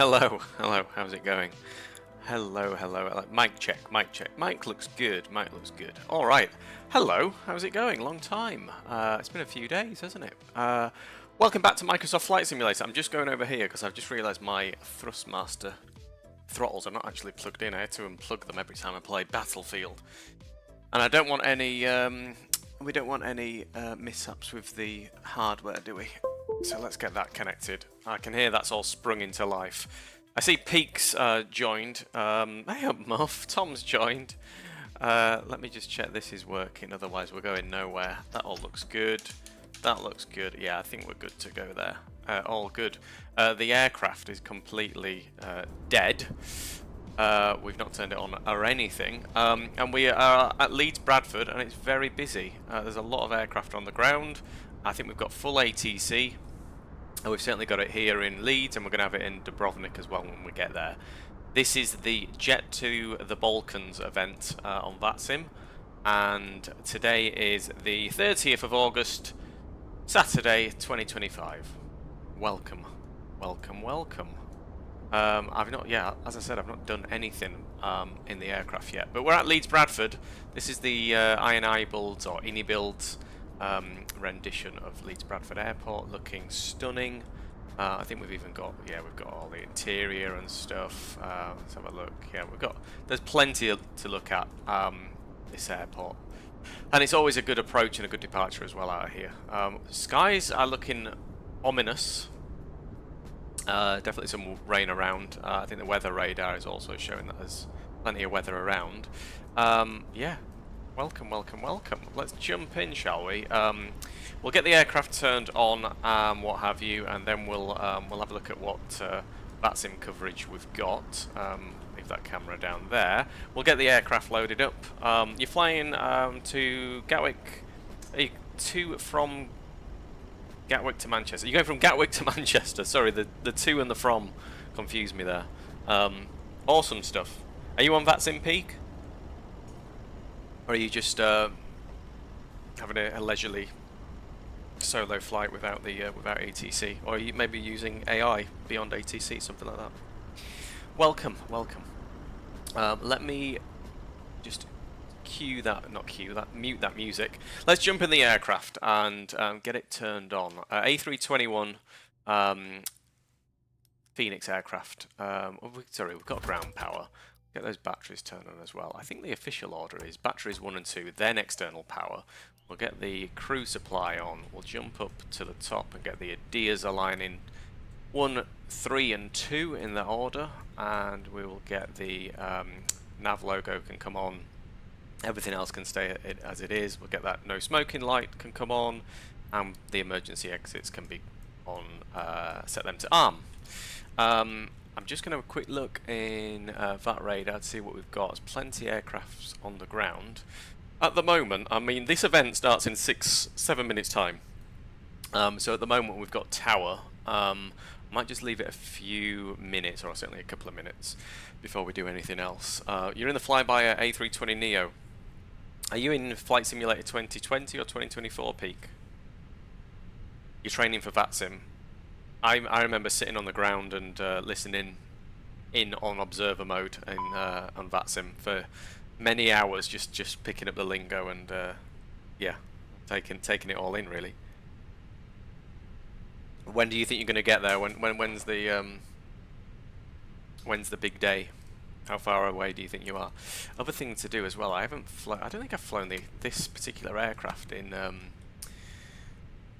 Hello, hello, how's it going? Hello, hello, mic check, mic check. Mic looks good, mic looks good. Alright, hello, how's it going? Long time. It's been a few days, hasn't it? Welcome back to Microsoft Flight Simulator. I'm just going over here because I've just realised my Thrustmaster throttles are not actually plugged in. I had to unplug them every time I play Battlefield. And I don't want any, we don't want any mishaps with the hardware, do we? So let's get that connected. I can hear that's all sprung into life. I see Peaks joined. Hey up, Muff. Tom's joined. Let me just check this is working, otherwise we're going nowhere. That all looks good. That looks good. Yeah, I think we're good to go there. All good. The aircraft is completely dead. We've not turned it on or anything. And we are at Leeds Bradford, and it's very busy. There's a lot of aircraft on the ground. I think we've got full ATC. And we've certainly got it here in Leeds, and we're going to have it in Dubrovnik as well when we get there. This is the Jet2 the Balkans event on VATSIM, and today is the 30th of August, Saturday 2025. Welcome, welcome, welcome. I've not, yeah, as I said, I've not done anything in the aircraft yet, but we're at Leeds Bradford. This is the INI builds or INI builds rendition of Leeds Bradford Airport, looking stunning. I think we've even got, yeah, we've got all the interior and stuff. Let's have a look. Yeah, there's plenty to look at this airport, and it's always a good approach and a good departure as well out of here. Skies are looking ominous. Definitely some rain around. I think the weather radar is also showing that there's plenty of weather around. Yeah. Welcome, welcome, welcome. Let's jump in, shall we? We'll get the aircraft turned on, what have you, and then we'll have a look at what VATSIM coverage we've got. Leave that camera down there. We'll get the aircraft loaded up. You're flying to Gatwick. From Gatwick to Manchester. You're going from Gatwick to Manchester. Sorry, the to and the from confused me there. Awesome stuff. Are you on VATSIM Peak? Or are you just having a leisurely solo flight without the without ATC? Or are you maybe using AI beyond ATC, something like that? Welcome, welcome. Let me just mute that music. Let's jump in the aircraft and get it turned on. A321 Phoenix aircraft. Sorry, we've got ground power. Get those batteries turned on as well. I think the official order is batteries 1 and 2, then external power. We'll get the crew supply on. We'll jump up to the top and get the ADIAs aligning 1, 3 and 2 in that order, and we will get the nav logo can come on. Everything else can stay as it is. We'll get that no smoking light can come on, and the emergency exits can be on. Set them to arm. I'm just going to have a quick look in VAT radar to see what we've got. There's plenty of aircrafts on the ground. At the moment, I mean, this event starts in 7 minutes time. So at the moment we've got tower. Might just leave it a few minutes, or certainly a couple of minutes, before we do anything else. You're in the flyby at A320neo. Are you in Flight Simulator 2020 or 2024 Peak? You're training for VATSIM. I remember sitting on the ground and listening on observer mode on VATSIM for many hours, just picking up the lingo and yeah, taking it all in really. When do you think you're going to get there? When's the big day? How far away do you think you are? Other thing to do as well. I don't think I've flown this particular aircraft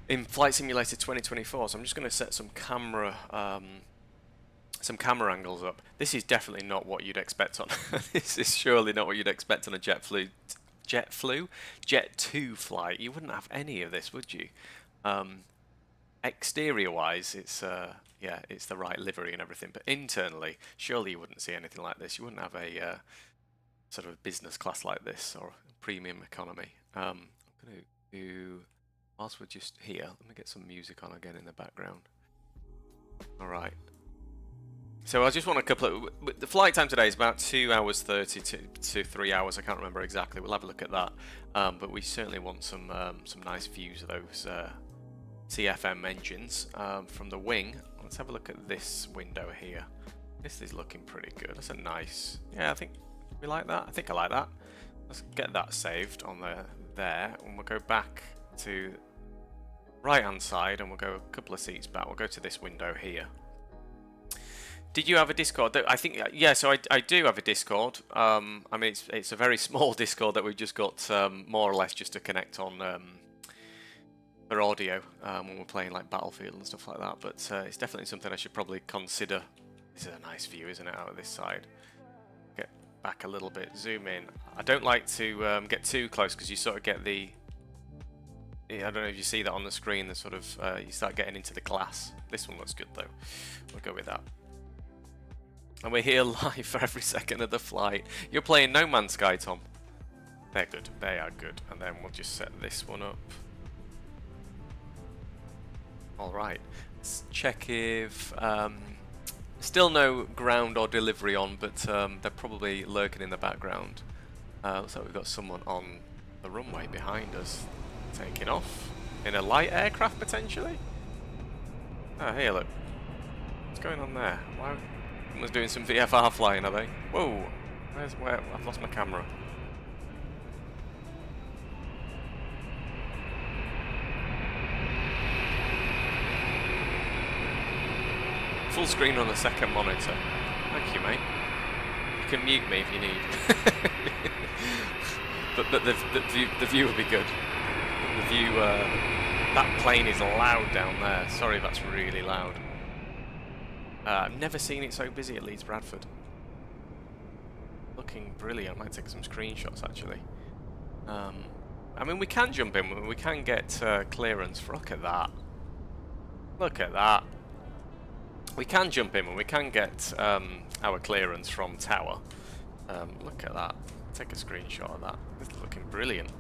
in Flight Simulator 2024, so I'm just going to set some camera angles up. This is definitely not what you'd expect on. This is surely not what you'd expect on a Jet2 flight. You wouldn't have any of this, would you? Exterior-wise, it's yeah, it's the right livery and everything, but internally, surely you wouldn't see anything like this. You wouldn't have a sort of business class like this or premium economy. I'm going to do. Whilst we're just here, let me get some music on again in the background. Alright. So I just want a couple of... The flight time today is about 2 hours 30 to 3 hours. I can't remember exactly. We'll have a look at that. But we certainly want some nice views of those CFM engines from the wing. Let's have a look at this window here. This is looking pretty good. That's a nice, yeah, I think we like that. I think I like that. Let's get that saved on there, and we'll go back to right hand side, and we'll go a couple of seats back. We'll go to this window here. Did you have a Discord? I think, yeah, so I do have a Discord. I mean, it's a very small Discord that we've just got more or less just to connect on for audio when we're playing like Battlefield and stuff like that. But it's definitely something I should probably consider. This is a nice view, isn't it, out of this side? Get back a little bit, zoom in. I don't like to get too close because you sort of get the... I don't know if you see that on the screen, the sort of, you start getting into the glass. This one looks good though. We'll go with that. And we're here live for every second of the flight. You're playing No Man's Sky, Tom. They're good. They are good. And then we'll just set this one up. Alright. Let's check if... still no ground or delivery on, but they're probably lurking in the background. Looks like we've got someone on the runway behind us. Taking off. In a light aircraft, potentially? Oh, here, look. What's going on there? Why... Someone's doing some VFR flying, are they? Whoa! Where? I've lost my camera. Full screen on the second monitor. Thank you, mate. You can mute me if you need. but the view will be good. The view. That plane is loud down there. Sorry if that's really loud. I've never seen it so busy at Leeds Bradford. Looking brilliant. I might take some screenshots actually. I mean, we can jump in. We can get clearance. Look at that. Look at that. We can jump in and we can get our clearance from tower. Look at that. Take a screenshot of that. This is looking brilliant.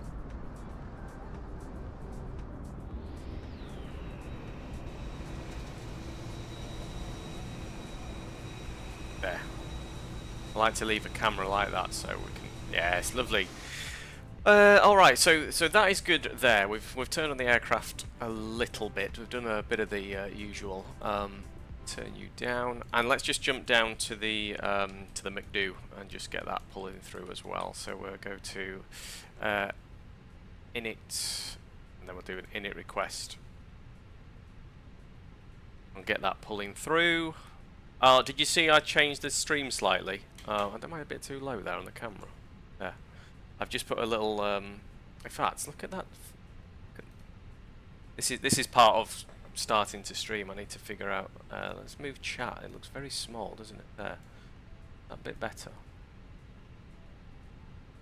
There. I like to leave a camera like that so we can... Yeah, it's lovely. Alright, so that is good there. We've turned on the aircraft a little bit. We've done a bit of the usual. Turn you down. And let's just jump down to the McDo and just get that pulling through as well. So we'll go to init, and then we'll do an init request. And get that pulling through. Oh, did you see I changed the stream slightly? Oh, that might be a bit too low there on the camera. There. I've just put a little... in fact, look at that. This is part of starting to stream. I need to figure out... let's move chat. It looks very small, doesn't it? There. That bit better.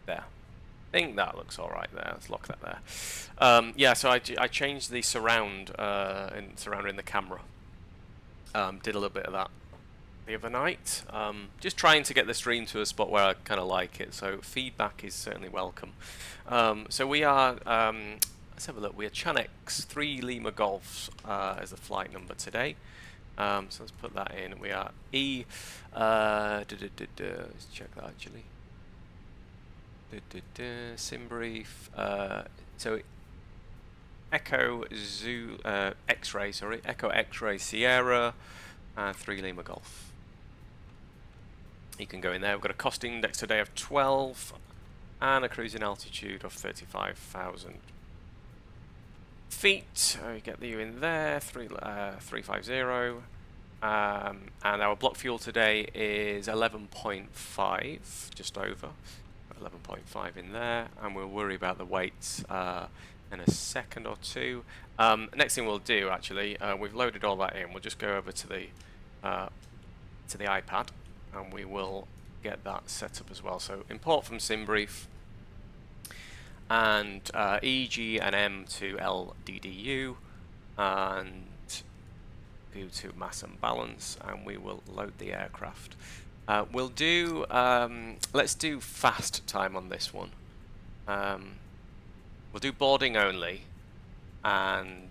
There. I think that looks alright there. Let's lock that there. Yeah, so I changed the surround surrounding the camera. Did a little bit of that the other night. Just trying to get the stream to a spot where I kind of like it, so feedback is certainly welcome. So we are, let's have a look, we are Chanex 3 Lima Golfs as the flight number today. So let's put that in. We are let's check that actually. Sim brief. So Echo X-ray, sorry, Echo X-ray Sierra 3 Lima Golf. You can go in there. We've got a cost index today of 12 and a cruising altitude of 35,000 feet. We get you in there, 350. And our block fuel today is 11.5, just over 11.5 in there, and we'll worry about the weights in a second or two. Next thing we'll do, actually, we've loaded all that in. We'll just go over to the iPad, and we will get that set up as well. So import from SimBrief and EGNM to LDDU, and go to mass and balance, and we will load the aircraft. We'll do let's do fast time on this one. We'll do boarding only, and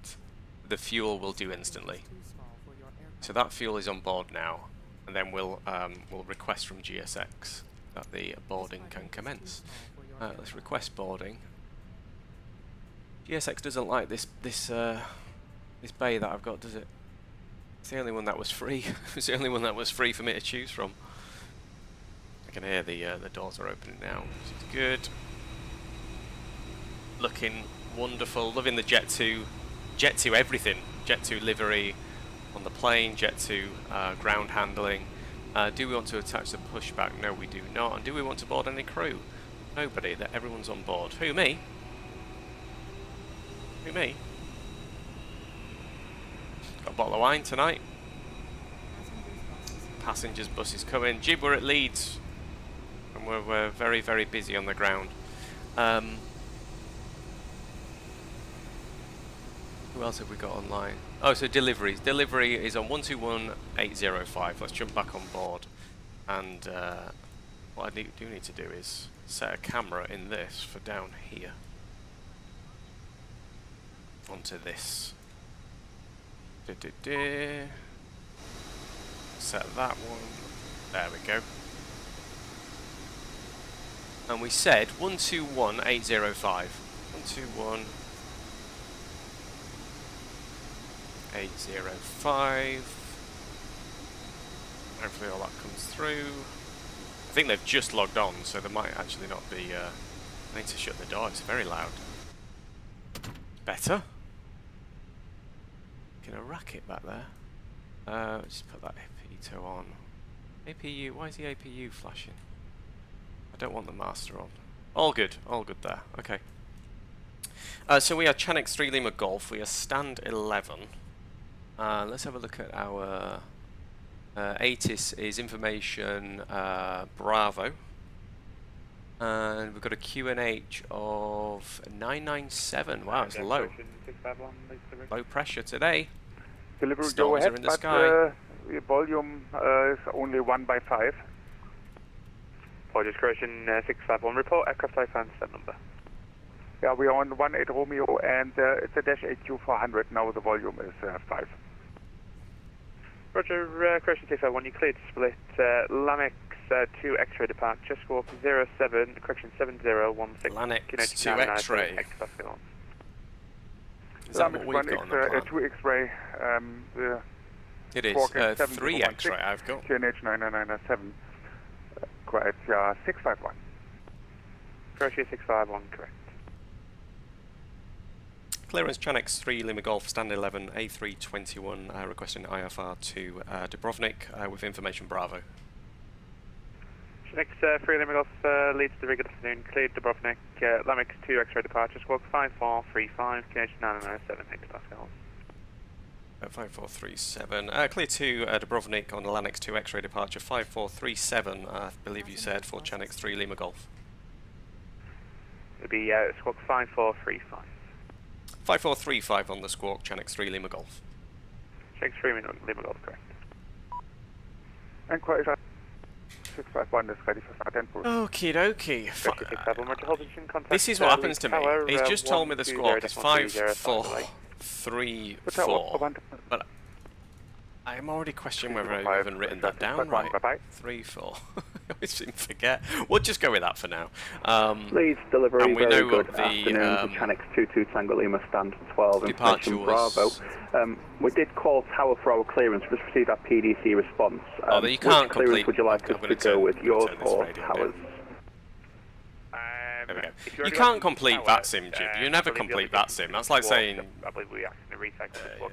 the fuel will do instantly. So that fuel is on board now, and then we'll request from GSX that the boarding can commence. Let's request boarding. GSX doesn't like this this bay that I've got, does it? It's the only one that was free. It's the only one that was free for me to choose from. I can hear the doors are opening now, which is good. Looking wonderful. Loving the Jet2 everything. Jet2 livery on the plane. Jet2 ground handling. Do we want to attach the pushback? No, we do not. And do we want to board any crew? Nobody. That everyone's on board. Who, me? Who, me? Got a bottle of wine tonight. Passengers bus is coming. Jib, we're at Leeds. And we're very, very busy on the ground. Who else have we got online? Oh, so deliveries. Delivery is on 121805. Let's jump back on board. And what I do need to do is set a camera in this for down here. Onto this. Set that one. There we go. And we said 121805. 121805. Hopefully all that comes through. I think they've just logged on, so there might actually not be. I need to shut the door. It's very loud. Better. Getting a racket back there. Just put that APU on. APU. Why is the APU flashing? I don't want the master on. All good there. Okay. So we are Chanix 3 Lima Golf. We are stand 11. Let's have a look at our ATIS is information Bravo. And we've got a QNH of 997. Wow, it's low. Low pressure today. Delivery Storms go ahead, are in the sky. The volume is only 1 by 5. Apologies, correction 651. Report aircraft type and set number. Yeah, we are on 18 Romeo and it's a Dash 8Q 400. Now the volume is 5. Roger, correction 651. You cleared to split Lamex 2 X-ray departure, squawk 07, correction 7016. Lanex 2 X-ray. Is that what we've got on the plan? 2 X-ray. It is 3 X-ray I've got. QNH 9997. Croatia 651. Croatia 651, correct. Clearance Chanix 3 Lima Golf, stand 11, A321, requesting IFR to Dubrovnik with information Bravo. Chanix 3 Lima Golf, Leeds to good afternoon, cleared Dubrovnik, Lamex 2 X-ray departure, squawk 5435, QNH 997, hectopascals. 5437, clear to Dubrovnik on the Lanex 2 X-ray departure, 5437, I believe you said, for Chanix 3 Lima Golf. It would be squawk 5435. 5435 on the squawk, Chanix 3 Lima Golf. Chanix 3 Lima Golf, correct. And Croatia 651 is ready for start and push. Okie dokie. This is what what happens to me. He's just told me the squawk is 5434, but I'm already questioning whether I've even written that down right. 34. I always seem to forget. We'll just go with that for now. Leeds delivery, and we very know good what the afternoon. Chanix 22 Tango Lima stand 12 departure Bravo. We did call tower for our clearance, just received our PDC response. Oh, you can't which clearance complete. would you like us to go with, yours or towers? There we go. You can't complete VATSIM, Jib. You never complete VATSIM. That's like saying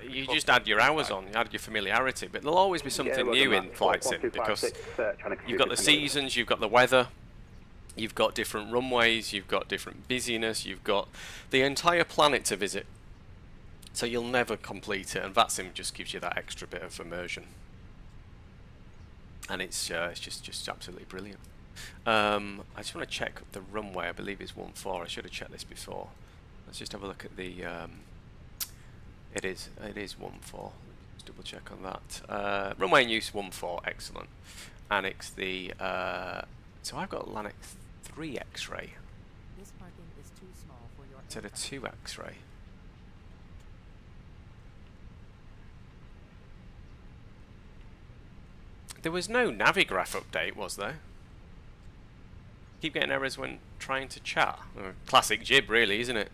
you just add your hours on, you add your familiarity, but there'll always be something new in flight sim because you've got the seasons, you've got the weather, you've got different runways, you've got different busyness, you've got the entire planet to visit. So you'll never complete it, and VATSIM just gives you that extra bit of immersion, and it's just absolutely brilliant. I just want to check the runway. I believe it's 14. I should have checked this before. Let's just have a look at the. It is 14. Let's double check on that. Runway in use 14. Excellent. Annex the. So I've got Lanex 3 X-ray. This parking is too small for your. Instead of 2 X-ray. There was no Navigraph update, was there? Keep getting errors when trying to chat. Classic Jib, really, isn't it?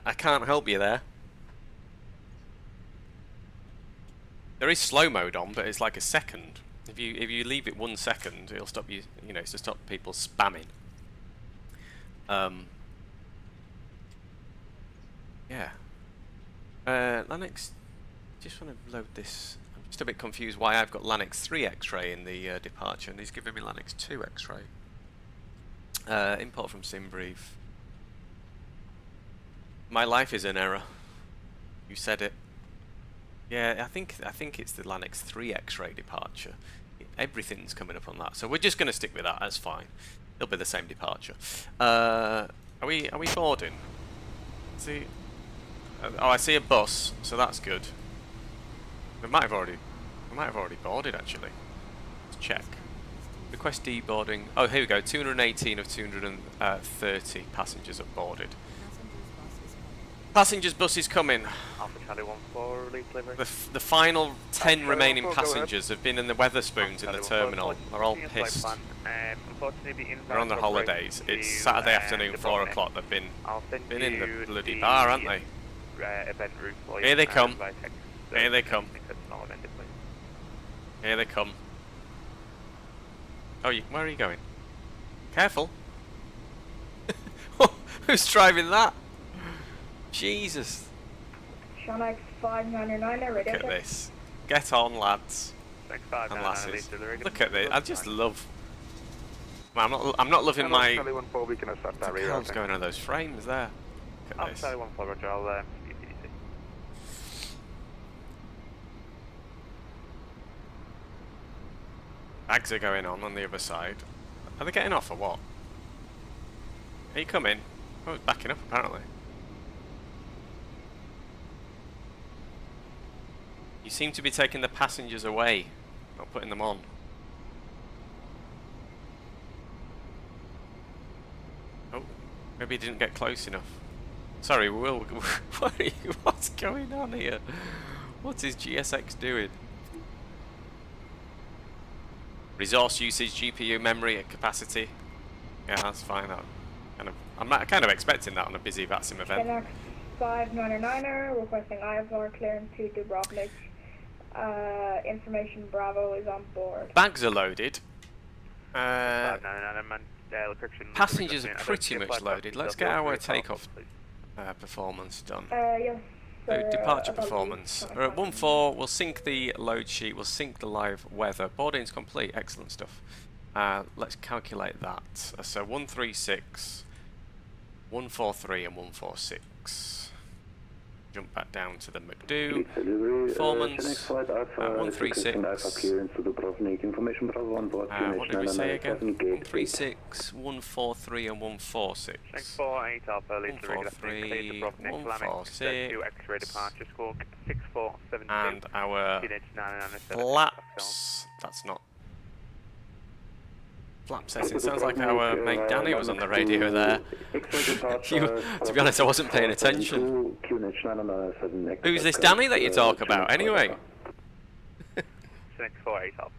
I can't help you there. There is slow mode on, but it's like a second. If you leave it 1 second, it'll stop you. You know, it's to stop people spamming. Yeah. Lannex. Just want to load this. I'm just a bit confused why I've got Lannex 3 X-ray in the departure, and he's giving me Lannex 2 X-ray. Import from SimBrief. My life is an error. You said it. Yeah, I think it's the Lannex 3 X-ray departure. Everything's coming up on that, so we're just going to stick with that. That's fine. It'll be the same departure. Are we boarding? See? Oh, I see a bus, so that's good. We might have already boarded actually. Let's check. Request deboarding. Oh, here we go. 218 of 230 passengers have boarded. Passengers bus is coming. Alpha Charlie 14, release delivery. The final 10 remaining passengers have been in the Weatherspoons in the terminal. They're all pissed. They're on the holidays. It's Saturday afternoon, 4 o'clock. They've been in the bloody bar, haven't they? Here they come. Here they come. Here they come. Oh, where are you going? Careful. Who's driving that? Jesus. Shawnex 599, ready. Look at this. Get on, lads and lasses. Look at this. I just love. I'm not loving my. What the hell's going on those frames there? Look at this. Charlie 14, Roger. I'll Bags are going on the other side. Are they getting off or what? Are you coming? Oh, it's backing up apparently. You seem to be taking the passengers away, not putting them on. Oh, maybe he didn't get close enough. Sorry, Will. What's going on here? What's his GSX doing? Resource usage, GPU memory at capacity. Yeah, that's fine. I'm kind of expecting that on a busy VATSIM event. Shawnex 599er, requesting IFR clearance to Dubrovnik. Information Bravo is on board. Bags are loaded. Passengers are pretty much loaded. Let's get our takeoff performance done. Yes. Departure performance. We're at 1-4. We'll sync the load sheet. We'll sync the live weather. Boarding's complete. Excellent stuff. Let's calculate that. So 136, 143, and 146. Jump back down to the McDo. Performance. 136. What did we say again? 136, 143, and 146. 648 Alpha, leads the regular flight, Dubrovnik, Jet2 X-ray departure, squawk 6472. And our flaps. That's not. Flap setting. Sounds like our mate Danny was on the radio there. To be honest, I wasn't paying attention. Who's this Danny that you talk about, anyway? 648 Alpha,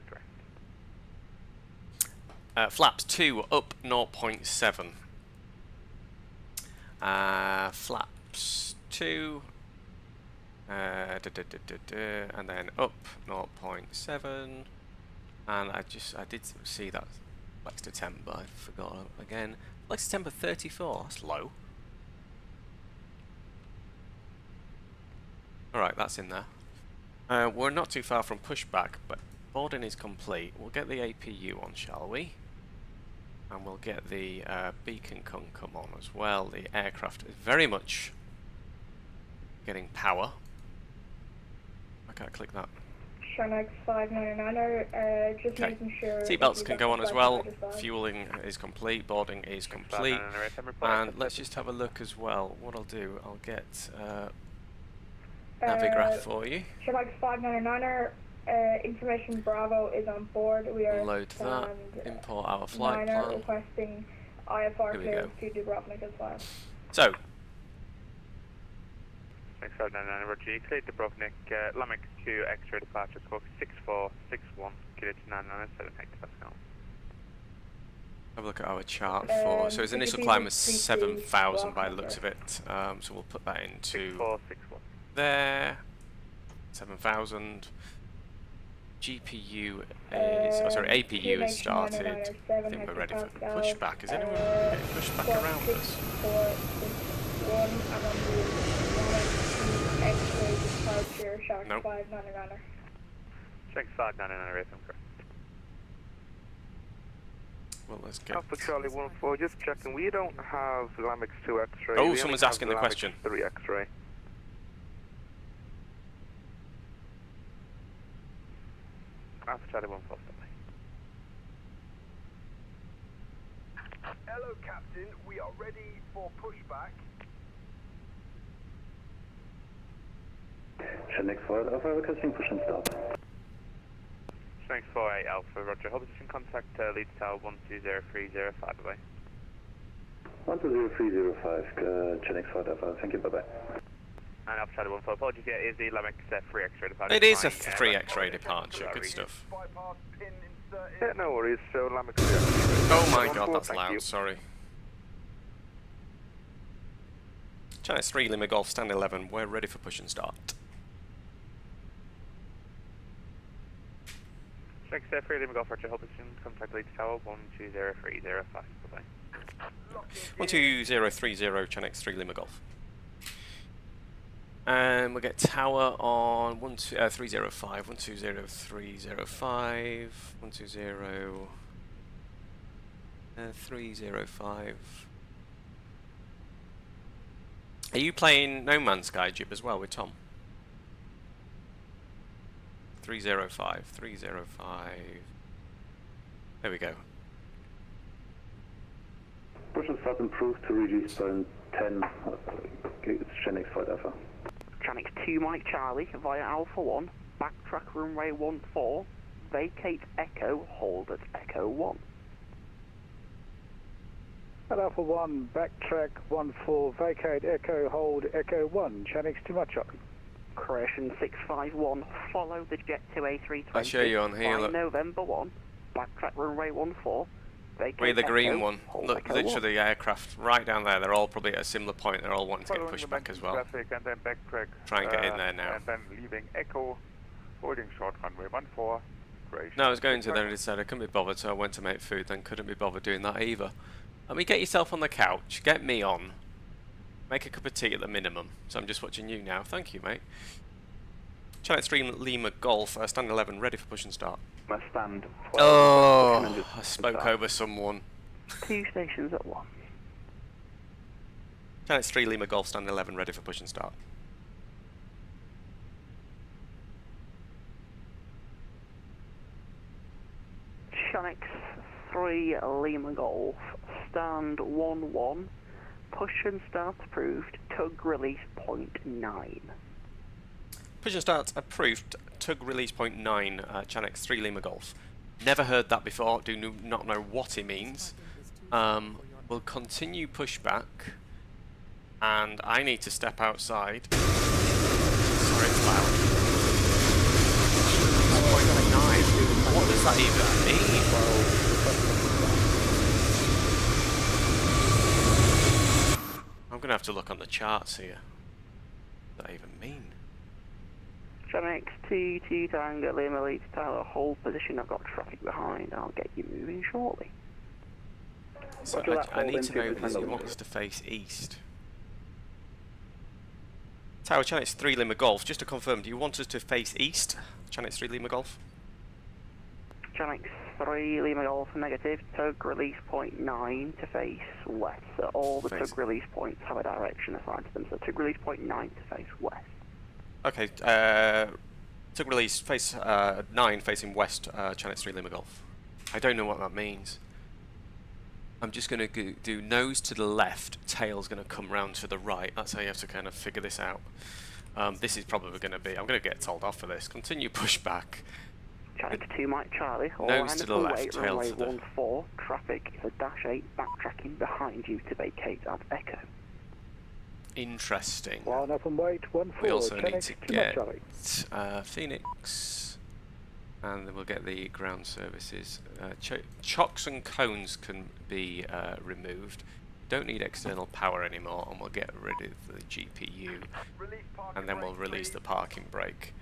correct. Flaps 2 up 0.7. Flaps 2. And then up 0.7. And I did see that. Flex to temp, but I forgot again. Flex to temp 34, that's low. Alright, that's in there. We're not too far from pushback, but boarding is complete. We'll get the APU on, shall we? And we'll get the beacon come on as well. The aircraft is very much getting power. I can't click that. Shawnex 599er, just making sure. Seatbelts can go on as well. Fueling is complete. Boarding is complete. And let's just have a look as well. What I'll do, I'll get Navigraph for you. Shawnex 599er, information Bravo is on board. We are load that. Import our flight plan. Requesting IFR clearance to Dubrovnik as well. So. 6599 Roger, you cleared Dubrovnik, Lamex 2 X-ray departure, squawk 6461, Kilo 2997 hectopascal. Have a look at our chart for. So his initial climb was 7,000 by the looks of it. So we'll put that into 6461. there. 7,000. GPU is, oh sorry, APU is started. I think we're ready for pushback. Is anyone getting pushed back around us? Nope. Check 599 FM, correct. Well, let's get. Alpha Charlie 14, just checking. We don't have Lamix 2 X-ray. Oh, someone's asking the question. 3 X-ray. Alpha Charlie 14, Hello, Captain. We are ready for pushback. Next forward, Alpha, requesting push and start. Strength 48 Alpha, roger. Hold position, contact Leeds Tower 120305, bye-bye. 120305, Chenix forward, Alpha, thank you, bye-bye. And Alpha Charlie 14, apologies, yeah, is the Lamix 3 X-ray departure. It is a 3 X-ray departure. Good stuff. Bypass pin inserted. Yeah, no worries. So Lamix 2 X-ray. Oh my god, that's Thank loud. you. Sorry. Channel 3 Lima Golf, stand 11. We're ready for push and start. Strength 3 Lima Golf, roger. Hold position, contact Leeds Tower 120305, bye-bye. 12030 Channel 3 Lima Golf. And we'll get tower on 305, 120305, 120 305. Are you playing No Man's Sky Jib as well with Tom? 305, 305. There we go. Push and start improved to reduce burn 10. It's Chenix forward, Alpha. Tranix 2 Mike Charlie via Alpha 1, backtrack runway 14, vacate Echo, hold at Echo 1. At Alpha 1, backtrack 14, vacate Echo, hold Echo 1, Chenix 2 Mike Charlie. Croatian 651, follow the Jet2 A320. I'll show you on here, look. November 1, backtrack runway 14, vacate We're the green Echo, one. hold Look, Echo literally the aircraft right down there. They're all probably at a similar point. They're all wanting to get Following pushed the back as well. traffic and then backtrack. Try and get in there now. And then leaving Echo, holding short runway 14. Croatia. No, I was going to, then I decided I couldn't be bothered, so I went to make food, then couldn't be bothered doing that either. I mean, get yourself on the couch, get me on, make a cup of tea at the minimum. So I'm just watching you now. Thank you, mate. Channel 3 Lima Golf, stand 11, ready for push and start. Stand 12. Oh, I spoke over someone. 2 stations at 1. Channel 3 Lima Golf, stand 11, ready for push and start. Tranix 3 Lima Golf, stand 11, push and start approved, tug release point 9. Push and start approved, tug release point 9, Channel 3 Lima Golf. Never heard that before, do not know what it means. We'll continue pushback, and I need to step outside. Sorry, it's loud. Point 9. What does that even mean? I'm going to have to look on the charts here. What does that even mean? Tranix 2 Tango Lima Leeds Tower, hold position, I've got traffic behind, I'll get you moving shortly. So I need to know, does it want us to face east? Tower Channel 3 Lima Golf, just to confirm, do you want us to face east? Channel 3 Lima Golf? Tranix 3 Lima Golf negative, tug release point 9 to face west. So all the tug release points have a direction assigned to them, so tug release point 9 to face west. Okay, tug release face 9 facing west, Channel 3 Lima Golf. I don't know what that means. I'm just going to do nose to the left, tail's going to come round to the right. That's how you have to kind of figure this out. This is probably going to be, I'm going to get told off for this. Continue pushback. Tranix 2 Mike Charlie, nose to the left, tail to the... 14, traffic is a -8 backtracking behind you to vacate at Echo. Interesting. Line up and wait, 14. We also need to get Charlie. Phoenix and then we'll get the ground services. Chocks and cones can be removed. Don't need external power anymore, and we'll get rid of the GPU, and then we'll release the parking brake.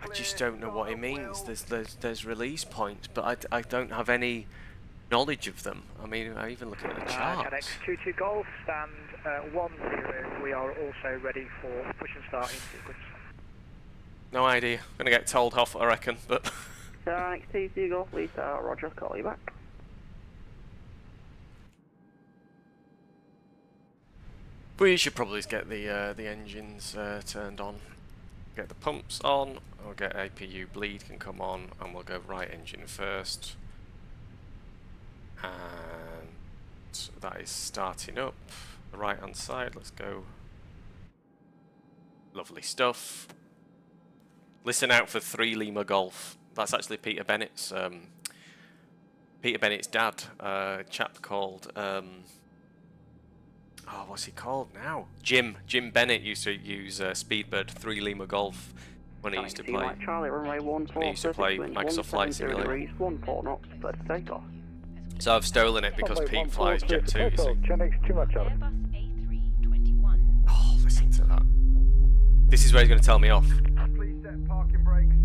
I just don't know what it means. There's release points, but I don't have any knowledge of them. I mean, I even look at the charts. X22 Golf, stand 10. We are also ready for push and start in sequence. No idea. I'm gonna get told off, I reckon, but. X22 Golf, Lisa, Roger, call you back. We should probably get the engines turned on. Get the pumps on. We'll get APU bleed can come on, and we'll go right engine first. And that is starting up. The right hand side. Let's go. Lovely stuff. Listen out for 3 Lima Golf. That's actually Peter Bennett's dad. A chap called. Oh, what's he called now? Jim Bennett used to use Speedbird 3 Lima Golf when he used to play. Charlie, runway 14, when he used to play Microsoft Flight Simulator. 14 knots, clear for takeoff. So I've stolen it because Pete flies Jet2, you see. Chenix too much, Charlie. Airbus A321. Oh, listen to that. This is where he's going to tell me off. Please set parking brakes.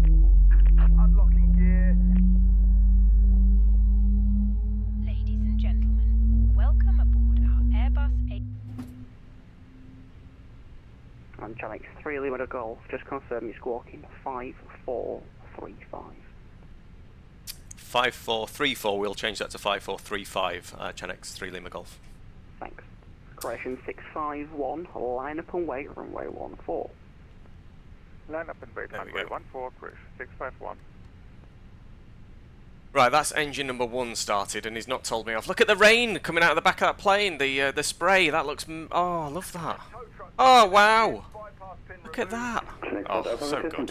Unlocking gear. Ladies and gentlemen, welcome aboard our Airbus A. And Chenix 3 Lima Golf, just confirm you're squawking 5435. 5434, we'll change that to 5435, Chenix 3 Lima Golf. Thanks. Correction 651, line up and wait, runway 14. Line up and wait, There we runway go. 14, Chris, 651. Right, that's engine number 1 started, and he's not told me off. Look at the rain coming out of the back of that plane, the spray, that looks... oh, I love that. Oh, wow! Look at that! Oh, so good.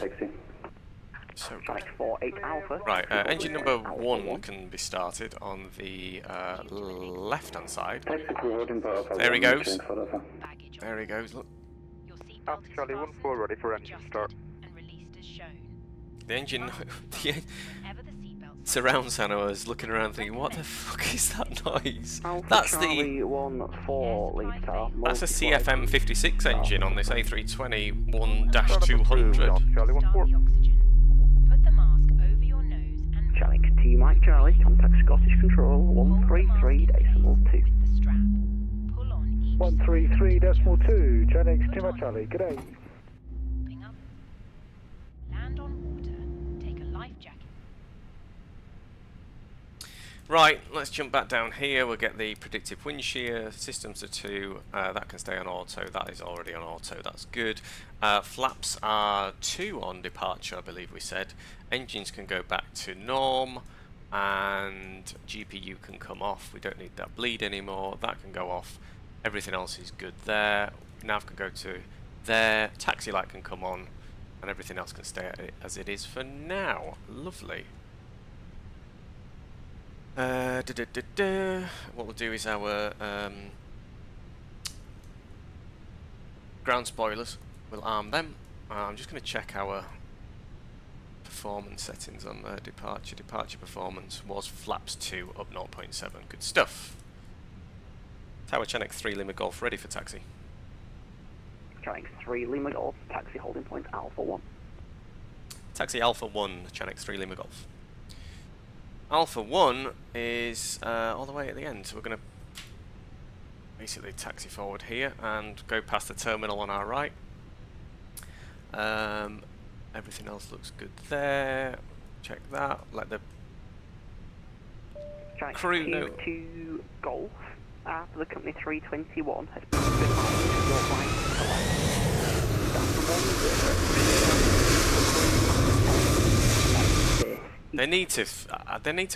So good. Chenix 48 Alpha. Right, engine number 1 can be started on the left-hand side. There he goes. There he goes, look. Your seatbelt Alpha is Charlie fastened, 14 ready for engine adjusted, start. and released as shown. The engine... Whenever the seatbelt surround sound, I was looking around thinking, what the fuck is that noise? Alpha That's Charlie the... 14 Lisa. That's a CFM56 engine on this A320 Alpha 1-200. Charlie start 14. the oxygen. Put the mask over your nose and Chenix T Mike Charlie, contact Scottish Control 133.2. with the strap. Pull on each 133.2, Chenix too much, Charlie. Good day. Ping up. Land on water. Take a life jacket. Right, let's jump back down here. We'll get the predictive wind shear. Systems are 2. That can stay on auto. That is already on auto. That's good. Flaps are 2 on departure, I believe we said. Engines can go back to norm. And GPU can come off. We don't need that bleed anymore. That can go off. Everything else is good there. Nav can go to there. Taxi light can come on. And everything else can stay as it is for now. Lovely. What we'll do is our ground spoilers. We'll arm them. I'm just going to check our performance settings on the departure. Departure performance was flaps 2 up 0.7. Good stuff. Tower Chenix 3 Lima Golf ready for taxi. Chenix 3 Lima Golf, taxi holding point Alpha 1. Taxi Alpha 1, Chenix 3 Lima Golf. Alpha 1 is all the way at the end, so we're going to basically taxi forward here and go past the terminal on our right. Everything else looks good there. Check that. Let the crew know. To Golf, after the company 321 has been your They need to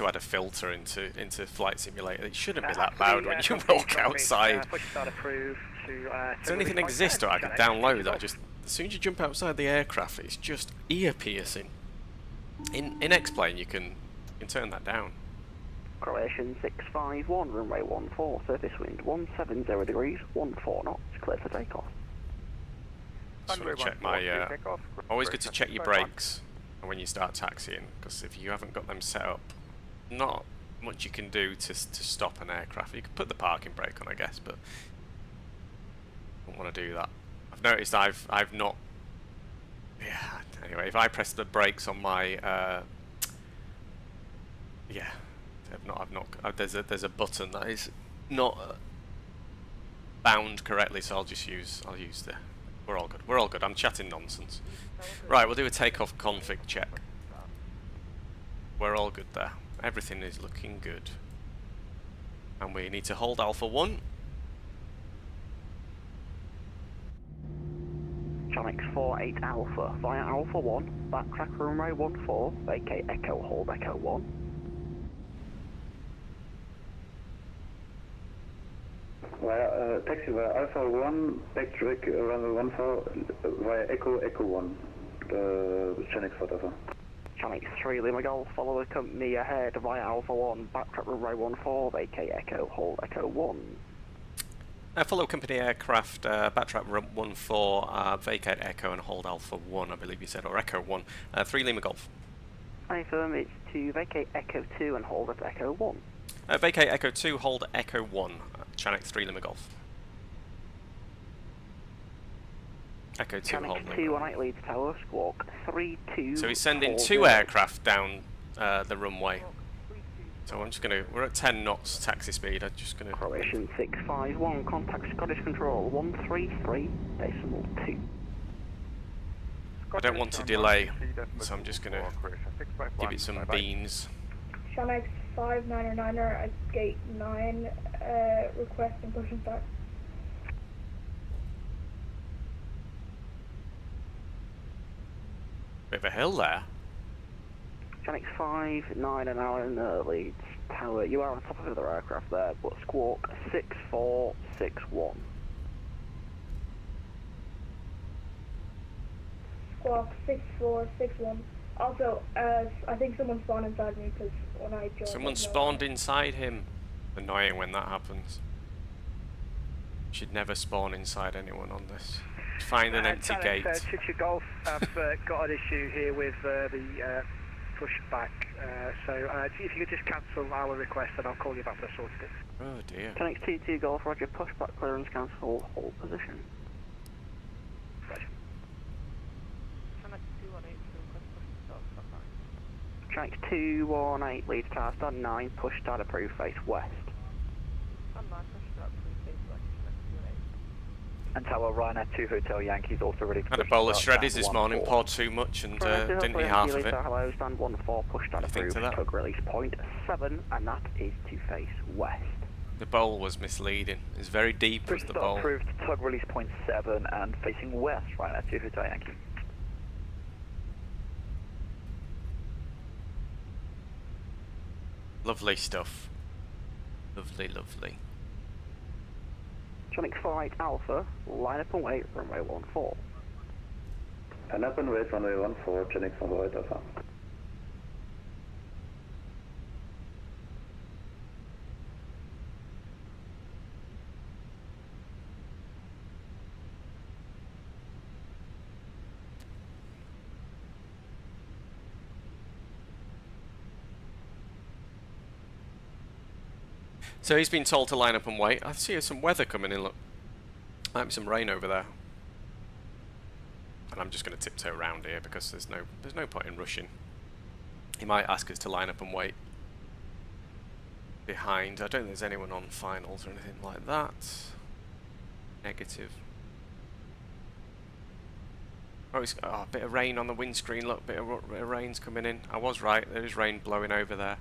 add a filter into Flight Simulator. It shouldn't be that loud when you walk outside. Does anything exist or I can download that? Just as soon as you jump outside the aircraft, it's just ear piercing. In X-Plane, you can turn that down. Croatian 651, runway 14, surface wind 170 degrees, 14 knots, clear for takeoff. Just want to check my. Always good to check your brakes when you start taxiing, because if you haven't got them set up, not much you can do to stop an aircraft. You can put the parking brake on, I guess, but don't want to do that. I've noticed I've not. Yeah. Anyway, if I press the brakes on my yeah, I've not. There's a button that is not bound correctly, so I'll use the. We're all good. We're all good. I'm chatting nonsense. Right, we'll do a takeoff config check. We're all good there. Everything is looking good. And we need to hold Alpha 1. Channix 48 Alpha, via Alpha 1, backtrack runway 14, vacate Echo, hold Echo 1. Via taxi via Alpha 1, backtrack runway 14, via Echo 1, Channix whatever. Channix 3 Lima Golf, follow the company ahead via Alpha 1, backtrack runway 14, vacate Echo, hold Echo 1. Follow company aircraft, backtrack 14, vacate Echo and hold Alpha 1, I believe you said, or Echo 1. 3 Lima Golf. I affirm it's to vacate Echo 2 and hold at Echo 1. Vacate Echo 2, hold Echo 1, Channix 3 Lima Golf. Echo 2, hold Channix 2 on Leeds Tower, squawk 32. So he's sending 2 aircraft down the runway. So I'm just going to, we're at 10 knots taxi speed, I'm just going to... Croatian 651, contact Scottish Control 133.2. I don't want to delay, so I'm just going to give it some beans. Channix 599er at gate 9, requesting push and start. Bit of a hill there. Channix 59 an hour in the Leeds Tower. You are on top of another aircraft there, but squawk 6461. Squawk 6461. Also, I think someone spawned inside me because when I joined... Someone spawned inside him. Annoying when that happens. Should never spawn inside anyone on this. Find an empty gate. Chitcher Golf, I've got an issue here with the pushback. So if you could just cancel our request, and I'll call you back for sorted it. Oh dear. Channix 22 Golf, roger, pushback clearance cancel, hold position. Channix 218 Leeds Tower, stand 9, push start approved, face west. And Tower Ryanair 2 Hotel Yankees also ready to Had a bowl of shreddies this morning, poured too much and didn't eat half of it. Hello, stand 14, push start approved, tug release point 7, and that is to face west. The bowl was misleading. It's very deep was the bowl. Approved, tug release point 7 and facing west, Ryanair 2 Hotel Yankee. Lovely stuff. Lovely, lovely. Channix 48 Alpha, line up and wait, runway 14. Line up and wait, runway 14, Channix 48 Alpha. So he's been told to line up and wait. I see some weather coming in, look. Might be some rain over there. And I'm just going to tiptoe around here because there's no point in rushing. He might ask us to line up and wait behind. I don't think there's anyone on finals or anything like that. Negative. Oh, a bit of rain on the windscreen, look, bit of rain's coming in. I was right, there is rain blowing over there.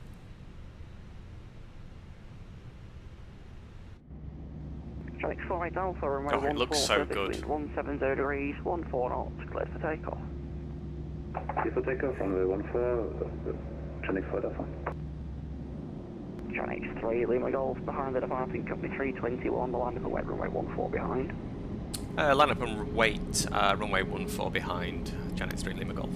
Channix 48 Alpha, runway 14, it looks so good. 170 degrees, 14 knots, cleared for takeoff. Clear for takeoff, runway 14, Channix 48 Alpha. Channix 3 Lima Golf, behind the departing company 321, the line up and wait, runway 14 behind. Line up and wait, runway 14 behind, Channix 3 Lima Golf.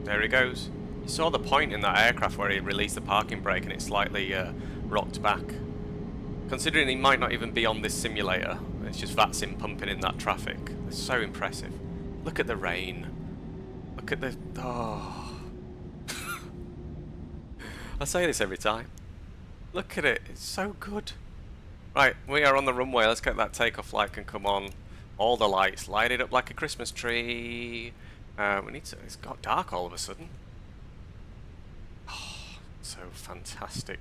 There he goes. You saw the point in that aircraft where he released the parking brake and it slightly rocked back. Considering he might not even be on this simulator, it's just VATSIM pumping in that traffic. It's so impressive. Look at the rain. Look at the... Oh. I say this every time. Look at it. It's so good. Right, we are on the runway. Let's get that takeoff light can come on. All the lights lighted up like a Christmas tree. We need to... It's got dark all of a sudden. Oh, so fantastic.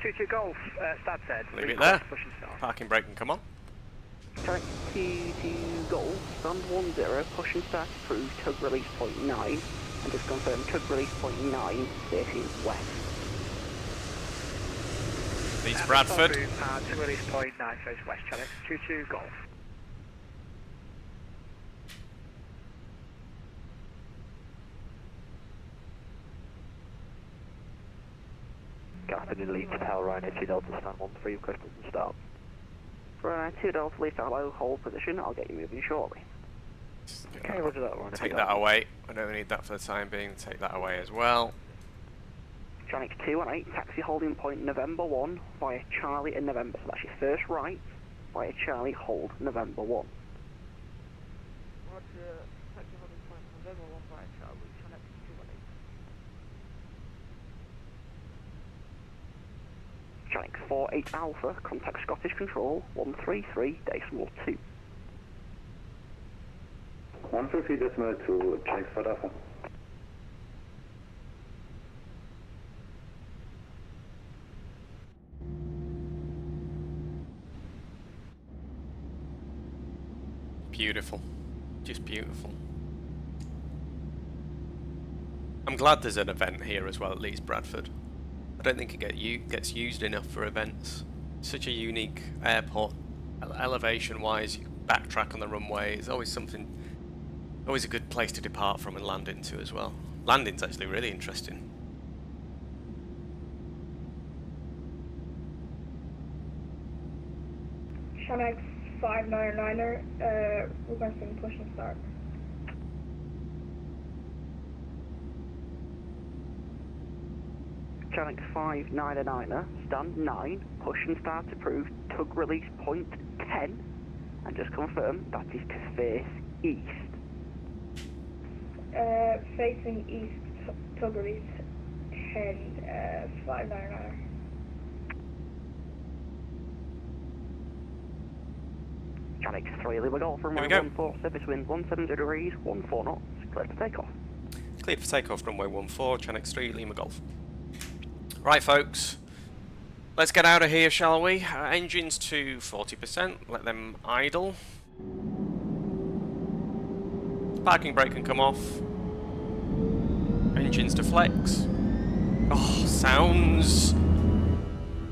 Jet 2 Golf, stab said. Leave it there. Parking brake can come on. Jet 2 Golf, stand 10, push and start through, tug release point 9, and just confirm tug release point 9, facing west. Leeds Bradford. Tug release point 9, face west, Jet 2 Golf. Captain in Leeds Tower, Ryanair 2 Delta, stand 13, requesting to start. Ryanair 2 Delta, leave that low hold position, I'll get you moving shortly. Okay, roger that, Ryanair. Take that away. I don't need that for the time being. Take that away as well. Channel 218, taxi holding point November 1 via Charlie in November. So that's your first right via Charlie, hold November 1. Roger, taxi holding point November 1 via Charlie, Channel 218. Channel 48 Alpha, contact Scottish Control 133.2. 133.2, check for Alpha. Beautiful. Just beautiful. I'm glad there's an event here as well at Leeds Bradford. I don't think it gets used enough for events. Such a unique airport, elevation-wise. You can backtrack on the runway. It's always something, always a good place to depart from and land into as well. Landing's actually really interesting. Shanx 599er, requesting push and start. Channel 599er, stand 9, push and start approved, tug release point 10, and just confirm that is to face east. Facing east, tug release 10, 599er. Channel 3, Lima Golf, runway 14, surface wind 170 degrees, 14 knots, clear for takeoff. Clear for takeoff, runway 14, Channel 3, Lima Golf. Right, folks, let's get out of here, shall we? Engines to 40%, let them idle. Parking brake can come off. Engines to flex. Oh, sounds.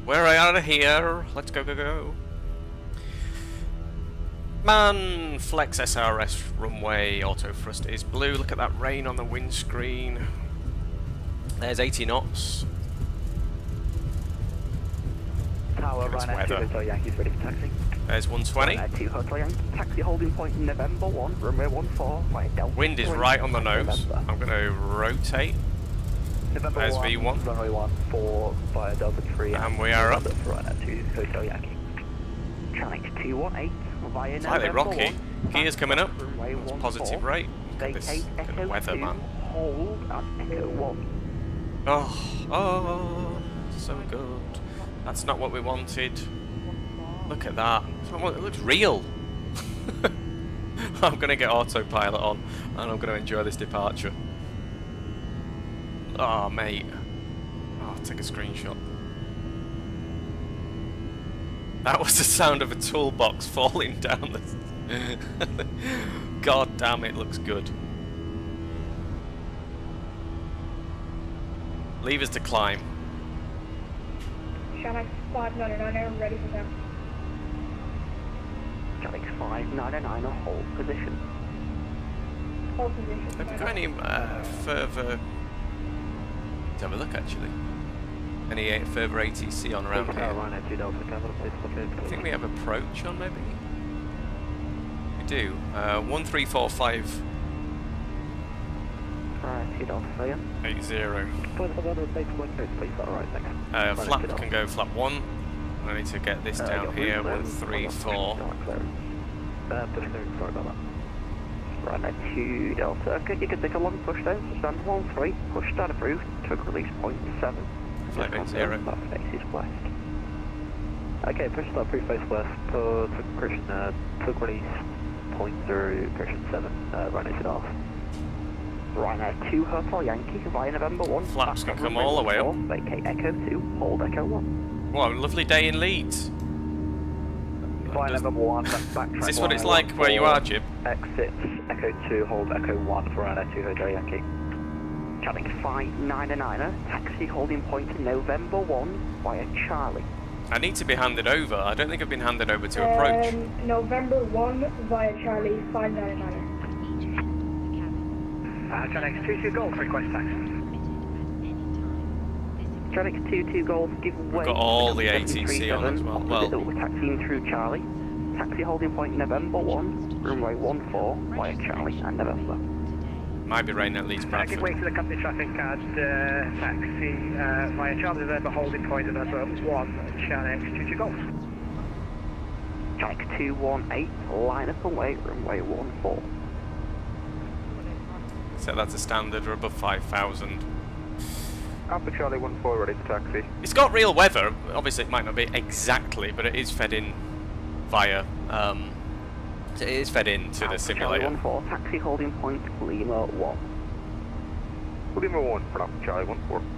We're out of here. Let's go, go, go. Man, flex SRS runway, auto thrust is blue. Look at that rain on the windscreen. There's 80 knots. Tower, It's Ryanair 2 weather. Hotel Yankees ready for taxi. There's 120. Ryanair 2 Hotel Yankee, taxi holding point November 1, runway 14, via Delta. Wind is right on the nose. I'm going to rotate. November There's 1, V1. runway 14 via Delta 3. And we are up. For Ryanair 2 Hotel Yankee. Channel 218 via Slightly November rocky. 1. Gears coming up. Runway It's 14, positive rate. Look at this. vacate Look at the Echo weather, 2, man. hold at Echo 1. Oh, so good. That's not what we wanted. Look at that. It looks real. I'm going to get autopilot on and I'm going to enjoy this departure. Oh, mate. Oh, I'll take a screenshot. That was the sound of a toolbox falling down the... God damn, it looks good. Levers to climb. Shanx 599er, ready for them. Channel 599 hold position. Hold position. Have you got any further... Let's have a look, actually. Any further ATC on around here? Ryanair 2 Delta Capital, please I think we have approach on maybe? We do. 1345 Right, 2 Delta again. 80. Please, alright, thanks. Flap can go flap 1. I need to get this down here. 134. Sorry about that. Ryanair 2 Delta. Okay, you can take a long push down. Stand 1-3. Push start approved. Took release point 7. 580. That faces west. Okay, push start approved face west. Took release point 0. Correction 7. Ryanair 2 Delta. Ryanair 2 Hotel Yankee via November 1. Flaps can come all the way up. Vacate Echo 2. Hold Echo 1. What a lovely day in Leeds. Via November 1, backtrack. Is this what it's like where you are, Jib? Exit Echo 2, hold Echo 1 for Ryanair 2 Hotel Yankee. Channel 599er, taxi holding point November 1 via Charlie. I need to be handed over. I don't think I've been handed over to approach. November 1 via Charlie 599er. Channel 22 Golf request taxi. Channel 22 Golf, give way. We've got all the ATC on as well. Well, we're taxiing through Charlie. Taxi holding point November 1, runway 14 via Charlie and November. might be raining at Leeds Bradford. Give way to the company traffic card, taxi via Charlie November holding point November 1, Channel 22 Golf. Channel 218, line up away, runway 14. So that's a standard or above 5,000. Alpha Charlie 14 ready to taxi. It's got real weather. Obviously, it might not be exactly, but it is fed in via. It is fed into the simulator. Charlie 14, taxi holding point Lima 1. Lima 1 for Alpha Charlie 14.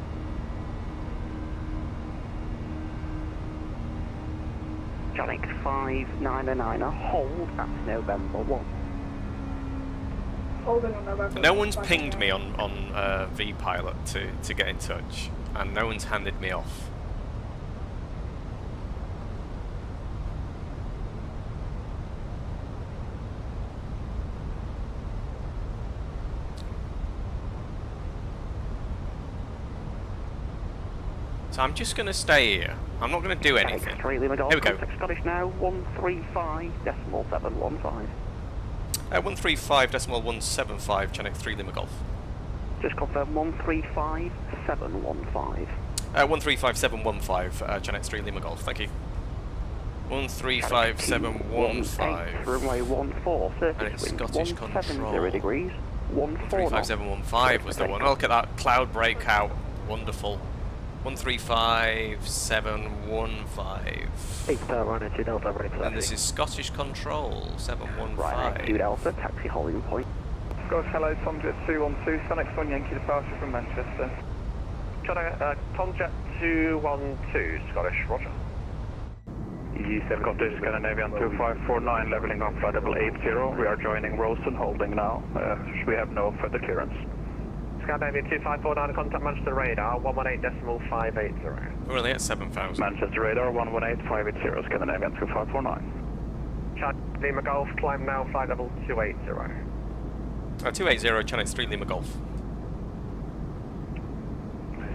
Channel 599er, hold at November 1. No one's pinged me on VPilot to get in touch, and no one's handed me off. So I'm just going to stay here. I'm not going to do anything. Here we go. Scottish now, 135.715. 135.175, Channel 3 Lima Golf. Just confirm 135.715. 135.715, Channel 3 Lima Golf, thank you. 135.715. Runway 14, and it's Scottish control. 0 degrees, 135.715 was the one. Oh, look at that cloud breakout, wonderful. 135.715. And this is Scottish Control 715. Right, 2 Delta, taxi holding point. Scottish, hello, Tom Jet 212, Sun X1 Yankee departure from Manchester. Tom Jet 212, Scottish, roger. EG7 Scottish, Scandinavian 2549, leveling off by 880. We are joining Rosen, holding now. We have no further clearance. Scandinavian 2549, contact Manchester radar 118.580. We're only at 7,000. Manchester radar 118.580, Scandinavian 2549. Charlie Lima Golf, climb now, flight level 280. 280, Channel 3 Lima Golf.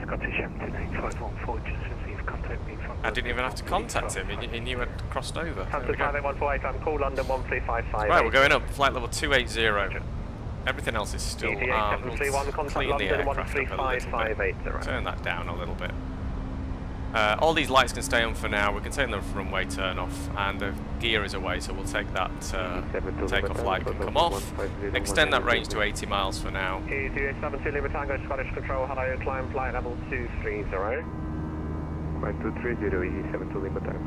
Scottish M29514, just received contact me from... I didn't even have to contact him, he knew I'd crossed over. Hampton 148, I'm call London 13558. Right, we're going up, flight level 280. Everything else is still armed. We'll clean the aircraft up a little bit. Turn that down a little bit. All these lights can stay on for now. We can turn the runway turn off, and the gear is away, so we'll take that takeoff light can come off. Extend that range to 80 miles for now. EG72 Lima Tango, Scottish Control, hello, climb flight level 230. Flight 230, EG72 Lima Tango.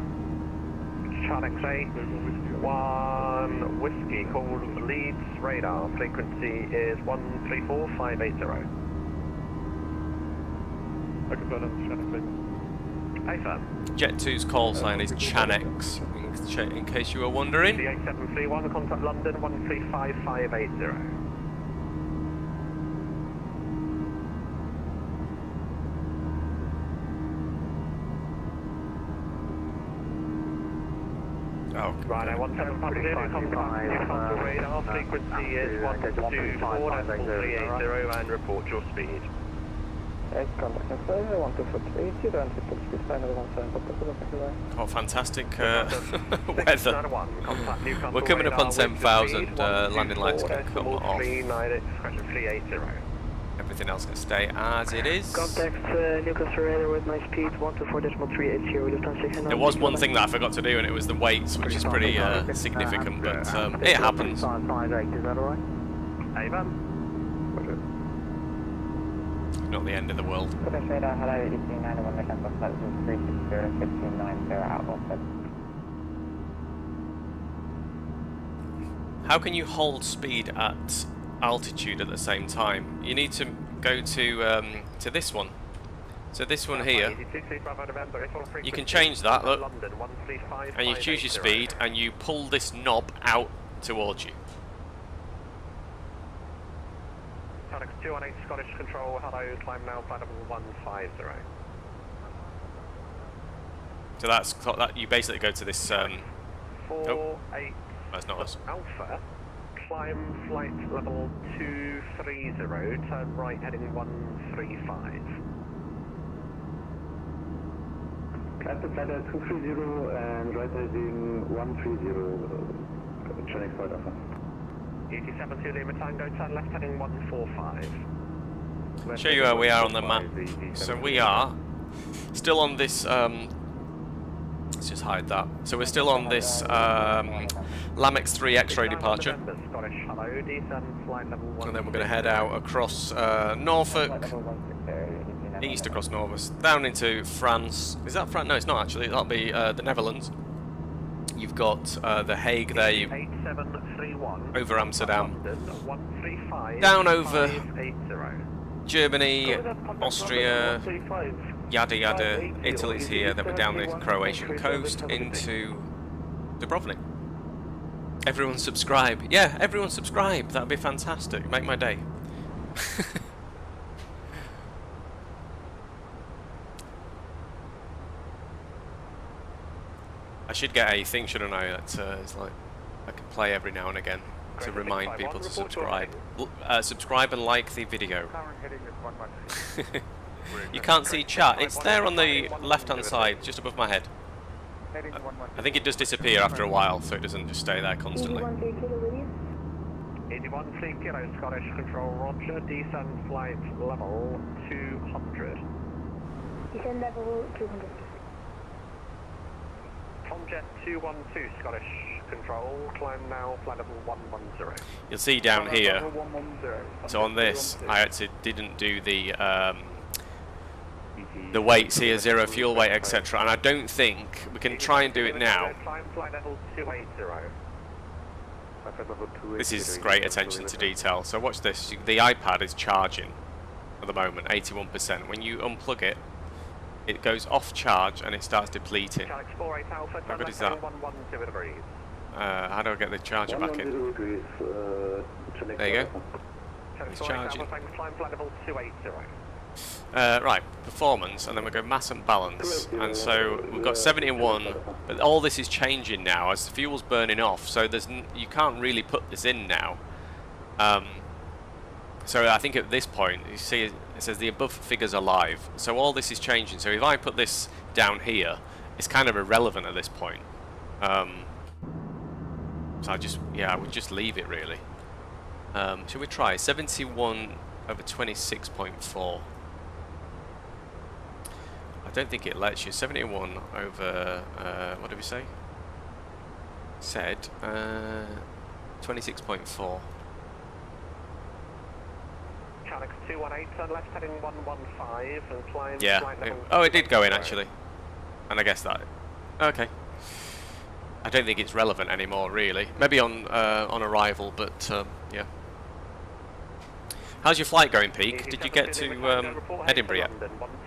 Charlie X-ray, 1 Whiskey, call Leeds radar, frequency is 134.580. Okay, got it, Charlie. Hey, sir. Jet2's call sign is Chanex, in case you were wondering. EG731, contact London 135.580. Oh, right, 1750, contact Newcastle radar, frequency is 124.380 and report your speed. Oh, fantastic weather. We're coming up on 10,000, landing lights can come off. Everything else can stay as it is. Contact Newcastle Radar with my speed 124.380. There was one thing that I forgot to do, and it was the weights, which is pretty significant, but it happens. Is that alright? Not the end of the world. How can you hold speed at altitude at the same time? You need to go to this one. So this one here, you can change that, look, and you choose your speed and you pull this knob out towards you. 218 Scottish Control, hello, climb now, flight level 150. So that's that. You basically go to this. 48. That's not us. Alpha, climb flight level 230, turn right heading 135. Climb to flight 230 and right heading 130, Chinese flight Alpha. 87 to Lima Tango, turn left heading 145. Show you where we are on the map. So we are still on this. Let's just hide that. So we're still on this LAMX 3 X-ray departure, and then we're going to head out across Norfolk, east across Norfolk, down into France. Is that France? No, it's not actually. That'll be the Netherlands. You've got the Hague there, over Amsterdam, down over Germany, Austria, yada yada, Italy's here, then we're down the Croatian coast into Dubrovnik. Everyone subscribe. Yeah, everyone subscribe. That'd be fantastic. Make my day. I should get a thing, shouldn't I? That it's like I can play every now and again to remind people to subscribe. Subscribe and like the video. You can't see chat. It's there on the left-hand side, just above my head. I think it does disappear after a while, so it doesn't just stay there constantly. 81 kilo Scottish Control, Roger. Descend flight level 200. Descend level 200. Jet 212 Scottish Control, climb now, flight level 110. You'll see down here, so on this, I actually didn't do the weights here, zero fuel weight, etc. And I don't think we can try and do it now. This is great attention to detail. So watch this. The iPad is charging at the moment, 81%. When you unplug it, it goes off charge and it starts depleting. How good is that? How do I get the charger back in? There you go. It's charging. Right, performance, and then we go mass and balance. And so we've got 71, but all this is changing now as the fuel's burning off. So there's you can't really put this in now. So I think at this point, you see it says the above figures are live. So all this is changing. So if I put this down here, it's kind of irrelevant at this point. So I would just leave it really. Should we try 71 over 26.4? I don't think it lets you. 71 over what did we say? Said 26.4. 218, turn left heading 115 and climb. Yeah. Oh, it did go in actually. And I guess that. Okay. I don't think it's relevant anymore, really. Maybe on arrival, but yeah. How's your flight going, Peak? Did you get to Edinburgh yet?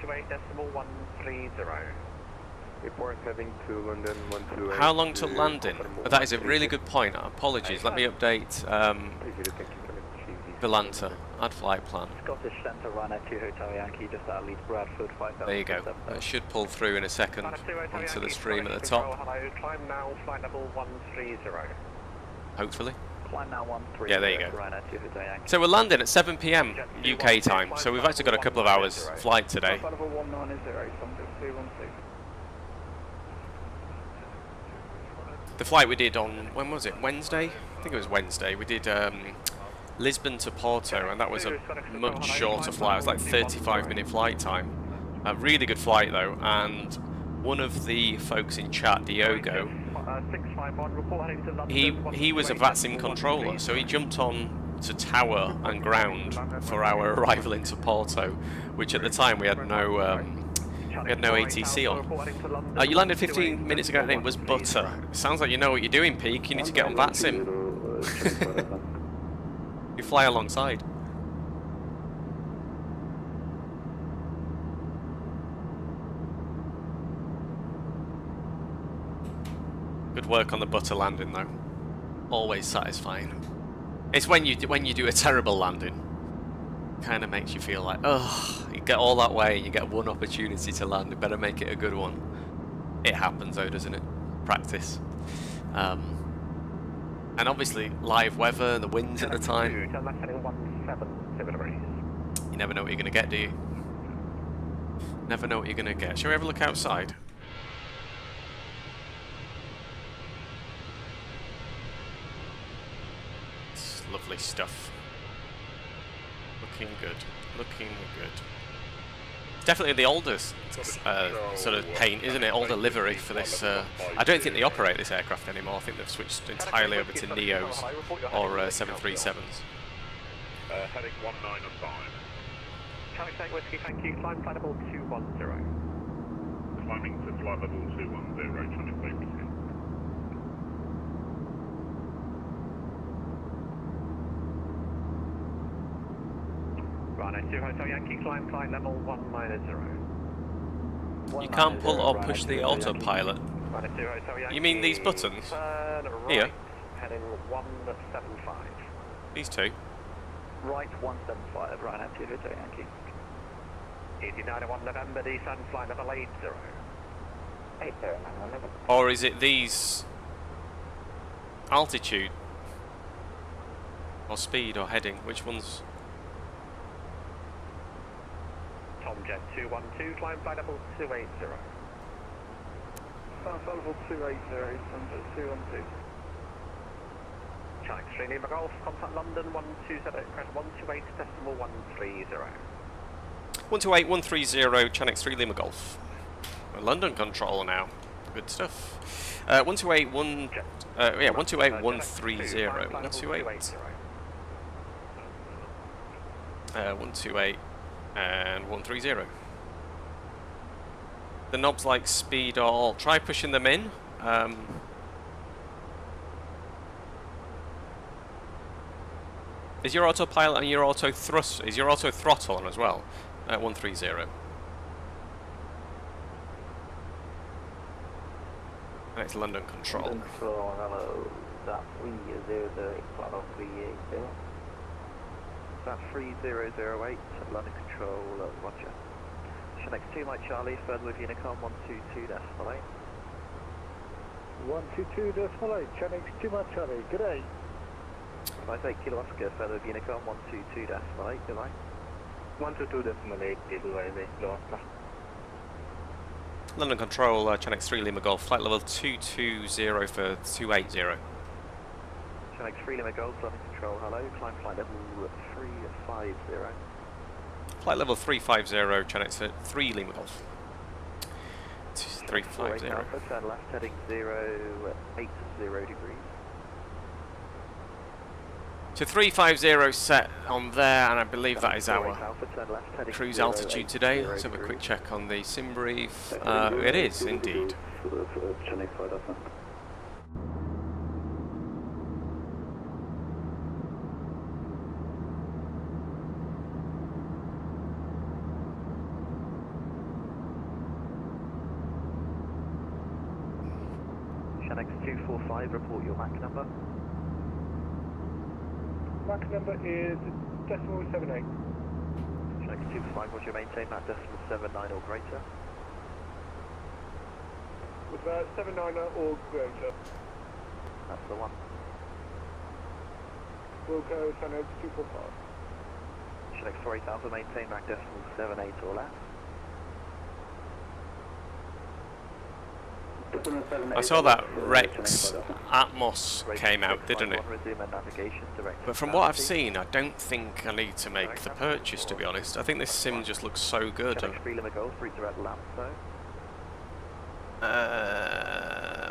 128.130. Report heading to London 128. How long to London? Oh, that is a really good point. Apologies. Let me update Belanta. Add flight plan. Scottish Centre runner 2 Hotel Yankee, just out of Leeds Bradford, 5,000. There you go. It should pull through in a second onto the stream at the top. Climb now, flight level 130. Hopefully. climb now 13. Yeah, there you go. Ryanair 2 Hotel Yankee. So we're landing at 7 PM UK time, so we've actually got a couple of hours flight today. Level 190, something 212. The flight we did on, when was it? Wednesday? I think it was Wednesday. We did Lisbon to Porto, and that was a much shorter flight. It was like 35-minute flight time. A really good flight though, and one of the folks in chat, Diogo, he was a VATSIM controller, so he jumped on to tower and ground for our arrival into Porto, which at the time we had no ATC on. You landed 15 minutes ago, and it was butter. Sounds like you know what you're doing, Peak. You need to get on VATSIM. You fly alongside. Good work on the butter landing though. Always satisfying. It's when you do a terrible landing, kind of makes you feel like, oh, you get all that way and you get one opportunity to land, you better make it a good one. It happens though, doesn't it? Practice. And obviously live weather and the winds at the time. You never know what you're going to get, do you? Never know what you're going to get. Shall we have a look outside? It's lovely stuff. Looking good. Looking good. Definitely the oldest sort of paint, isn't it? Older livery for this. I don't think they operate this aircraft anymore. I think they've switched entirely over to Neos or 737s. Heading 195. Charlie Tank Whiskey, thank you. Climb flight level 210. Climbing to flight level 210, trying to clear with you. Ryanair 2 Hotel Yankee, climb flight level 190. You can't pull or push the autopilot. You mean these buttons? Here? Heading 175. These two? Right 175, Ryanair 2 Hotel Yankee. 8901 November, descend flight level 80. 80, Or is it these altitude? Or speed or heading? Which one's? Tom Jet 212, climb flight level 280. Climb flight level 280, Tom Jet 212. Charlie 3 Lima Golf, contact London 127, press 128.130. 128.130, Chanex 3 Lima Golf. A London controller now. Good stuff. 128.130. 128. 128 and 130. The knobs like speed or all. Try pushing them in. Is your autopilot and your auto thrust? Is your auto throttle on as well? 130. That's London control. Control, hello. That 3008, flight level 380. That 3008, London control, roger. Chanex 2 Mike Charlie, further with Unicom 122.8. 122.8, Chanex 2 Mike Charlie, good day. 58 Kilo Oscar, further with Unicom 122.8, goodbye. 122.8, Kilo Oscar. London control, Chanex 3 Lima Golf, flight level 220 for 280. Chanex 3 Lima Golf, London control, hello, climb flight level 350. Flight level 350, Chanex 3 Lima Golf. 350. Alpha, turn left, heading 080 degrees. So 350 set on there, and I believe that is our cruise altitude today. Let's have a quick check on the sim brief. It is indeed. Chanex 245, report your MAC number. MAC number is decimal 78. Chanex 245, would you maintain that decimal 79 or greater? With 79 or greater. That's the one. We'll go Sunhead 245. Select 48 Alpha, maintain Mac decimal 78 or less. I saw that Rex Atmos came out, didn't it? But from what I've seen, I don't think I need to make the purchase, to be honest. I think this sim just looks so good.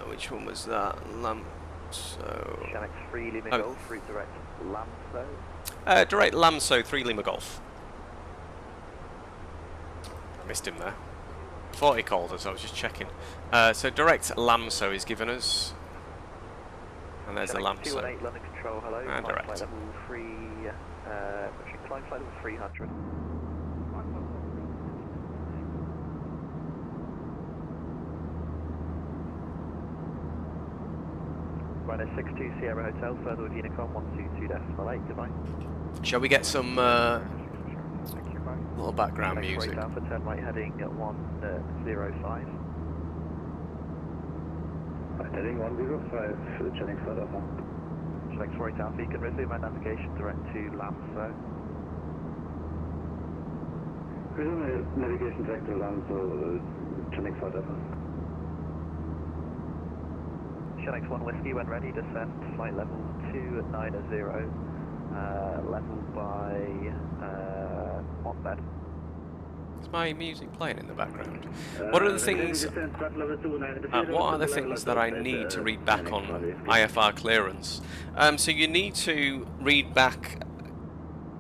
Which one was that? Lamso. Direct Lamso 3 Lima Golf. Missed him there. Thought he called us, I was just checking. So direct Lamso is given us. And there's the Lamso. And direct. Climb flight level 300. Runner 62 Sierra Hotel, further with Unicom 122.8, goodbye. Shall we get some little background music? Alpha, turn right heading at 105. Right heading 105, checking flight Alpha. Select 48 Alpha, you can resume my navigation direct to Lamso. Resume navigation direct to Lamso, checking flight Alpha. Shanix 1 Whiskey, when ready, descend, flight level 290, level by Montbed. Is my music playing in the background? What are the things? What are the things that I need to read back on IFR clearance? So you need to read back.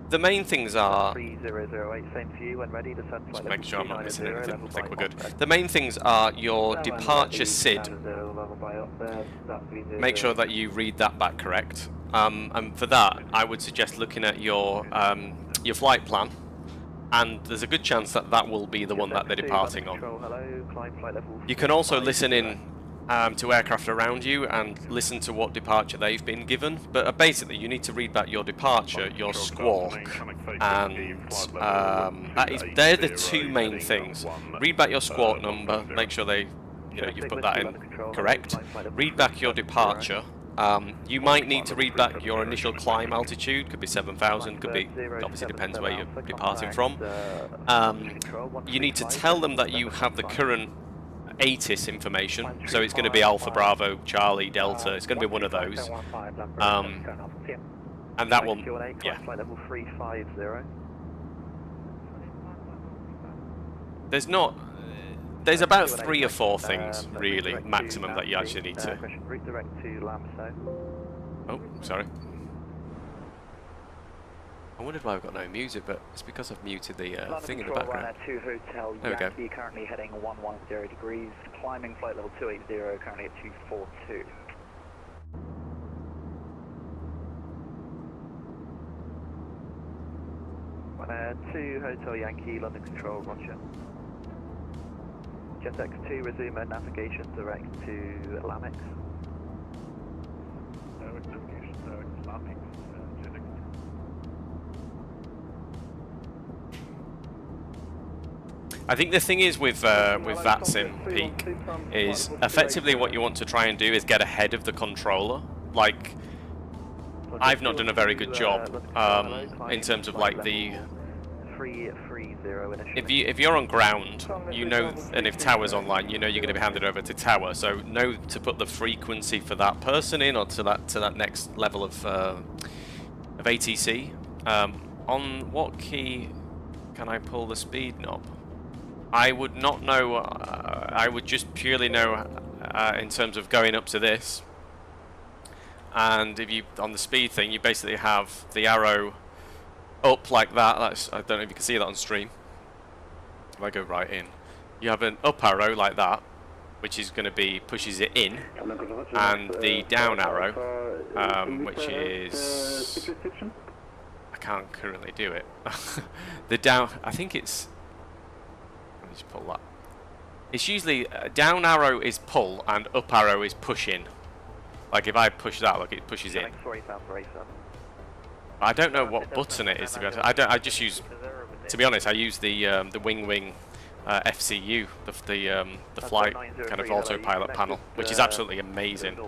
The main things are. 3008, same for you when ready, descend, flight level 290, make sure I'm not missing anything. I think we're good. The main things are your departure SID. Make sure that you read that back correct. And for that, I would suggest looking at your flight plan. And there's a good chance that that will be the one that they're departing on. You can also listen in to aircraft around you and listen to what departure they've been given. But basically, you need to read back your departure, your squawk, and they're the two main things. Read back your squawk number, make sure you've put that in correct. Read back your departure. You might need to read back your initial climb altitude, could be 7,000, could be, obviously depends where you're departing from. You need to tell them that you have the current ATIS information, so it's going to be Alpha, Bravo, Charlie, Delta, it's going to be one of those. And that will, yeah. There's about 3 or 4 things, really, maximum, that you actually need to... Oh, sorry. I wondered why I've got no music, but it's because I've muted the thing in the background. There we go. Currently heading 110 degrees, climbing flight level 280, currently at 242. Runner 2 Hotel Yankee, London Control, roger. Jet2 resume navigation direct to Lamix. Navigation direct to Lamix, I think the thing is with VATSIM Peak is effectively what you want to try and do is get ahead of the controller. Like, I've not done a very good job in terms of like the. If you're on ground, you know, and if tower's online, you know you're going to be handed over to tower. So know to put the frequency for that person in, or to that next level of ATC. On what key can I pull the speed knob? I would not know. I would just purely know in terms of going up to this. And if you on the speed thing, you basically have the arrow up like that. That's, I don't know if you can see that on stream. If I go right in, you have an up arrow like that, which is going to be pushes it in, and the down arrow, which is I can't currently do it. The down, I think it's. Let me just pull that. It's usually down arrow is pull and up arrow is push in. Like if I push that, look, it pushes in. I don't know what button it is, to be honest. I just use, to be honest, I use the wing FCU, the flight kind of autopilot panel, which is absolutely amazing.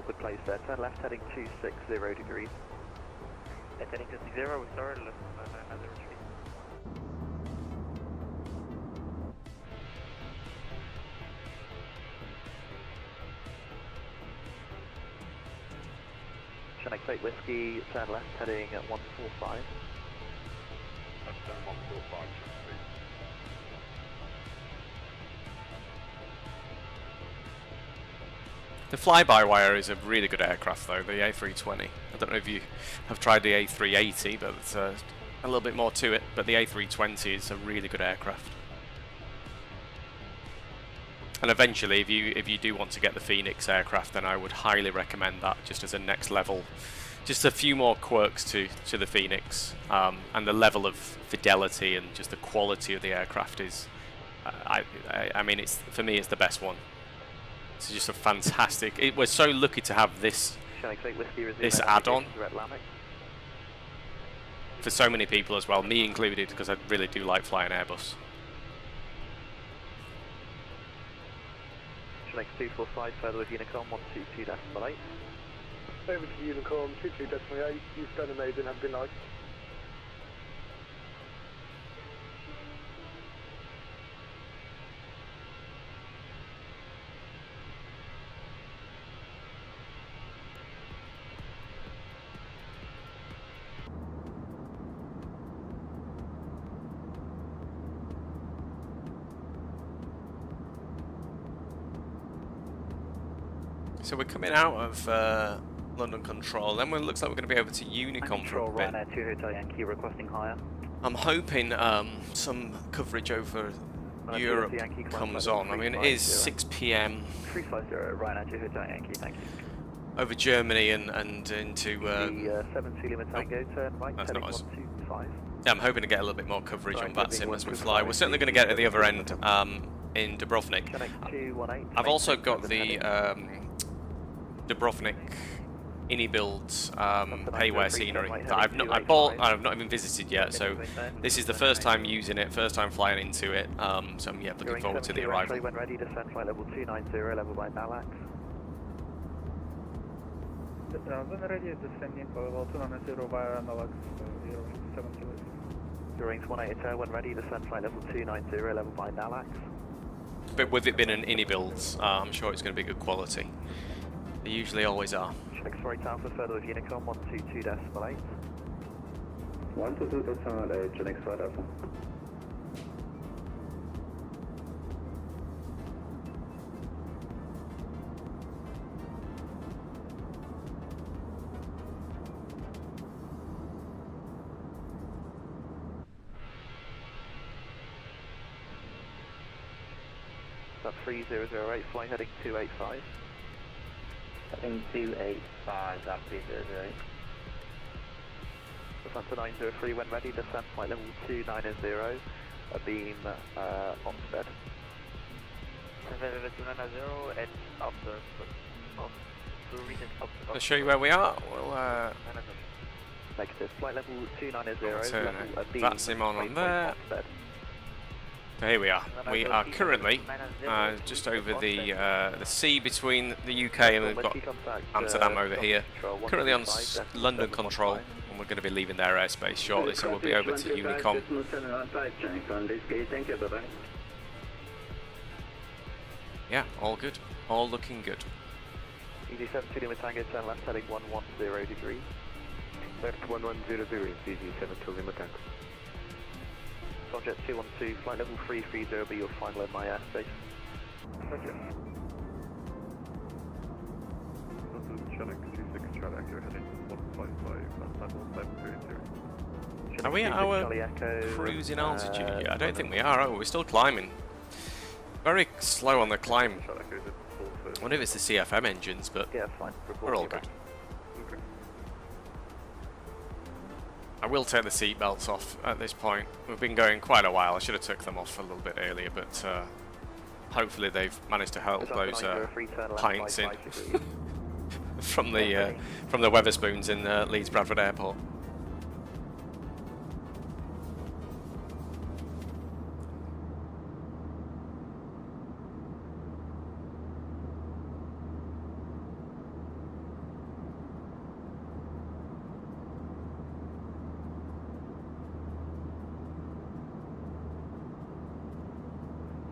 Attending to 0, we started, let's another retreat. Chinook 8 Whiskey, turn left, heading at 145. That's 145, please. The fly-by-wire is a really good aircraft though, the A320. I don't know if you have tried the A380, but it's a little bit more to it, but the A320 is a really good aircraft. And eventually, if you do want to get the Phoenix aircraft, then I would highly recommend that, just as a next level. Just a few more quirks to the Phoenix, and the level of fidelity and just the quality of the aircraft is, I mean, for me, it's the best one. It's just a fantastic. We're so lucky to have this add-on for so many people as well, me included, because I really do like flying Airbus. Next 245, further with Unicom 122.8. Over to Unicom 22.8. You've done amazing, have a good night. So we're coming out of London Control, then it looks like we're going to be over to Unicom for a bit. Ryanair 2 Hotel Yankee requesting higher. I'm hoping some coverage over Europe comes on. I mean, it is 6 PM 350 Ryanair 2 Hotel Yankee, thank you. over Germany and into... 72 Lima Tango, turn right, that's heading not us. 125. Yeah, I'm hoping to get a little bit more coverage on VATSIM as we fly. We're certainly going to get at the other end in Dubrovnik. I've also got the Dubrovnik builds payware scenery that I bought and I've not even visited yet, so this is the first time using it, first time flying into it, so I'm looking forward to the arrival. When ready, descend flight level 290, level by Malax. When ready, descending for level 290 via Malax, 7 kilos. During 180, when ready, descend flight level 290, level by Malax. But with it being an INI build, I'm sure it's going to be good quality. They usually always are. X-ray Alpha further with Unicom 122.8. 122.8, Genix Flight Alpha. That's 3008, flight heading 285. Heading 285, that's 308. Descent to 903, when ready, descent flight level 290, a beam on bed. 290 and after, I'll show you where we are. We'll Negative, flight level 290, turn level, a beam VATSIM on there. bed. Here we are. We are currently just over the sea between the UK and we've got Amsterdam over here. Currently on London Control, and we're going to be leaving their airspace shortly, so we'll be over to Unicom. Yeah, all good. All looking good. EG72 Lima Tango, turn left heading 110 degrees. Left 110 degrees, EG72 Lima Tango. Subject 212, flight level 330 will be your final in my airspace. Thank you. This is Chinook 26 Charlie Echo heading 155 level 730. Are we at our cruising altitude yet? I don't think we are. We're still climbing. Very slow on the climb. I wonder if it's the CFM engines, but yeah, fine. We're all good. I will take the seat belts off at this point. We've been going quite a while. I should have took them off a little bit earlier, but hopefully they've managed to help those pints in from the Wetherspoons in Leeds Bradford Airport.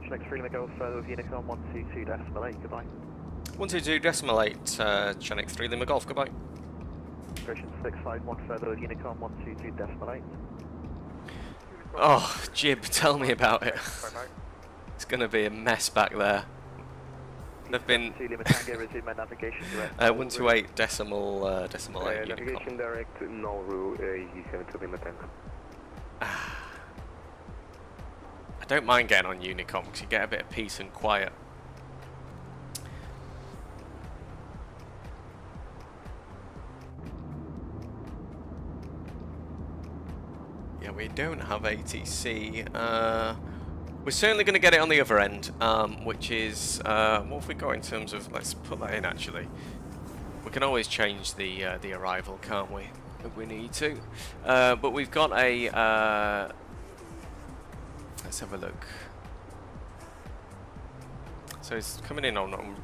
Chinook 3 Lima Golf further with Unicom 122.8, goodbye. 122.8, Chinook 3 Lima Golf, goodbye. Operation 651 further with Unicom 122.8. Oh, Jib, tell me about it. It's going to be a mess back there. They've been 128 decimal 8 Unicom. Navigation direct, Nauru, EG2 Lima Tango. I don't mind getting on Unicom because you get a bit of peace and quiet. Yeah, we don't have ATC. We're certainly going to get it on the other end, which is what have we got in terms of? Let's put that in. Actually, we can always change the arrival, can't we? If we need to. But we've got a. Let's have a look. So it's coming in on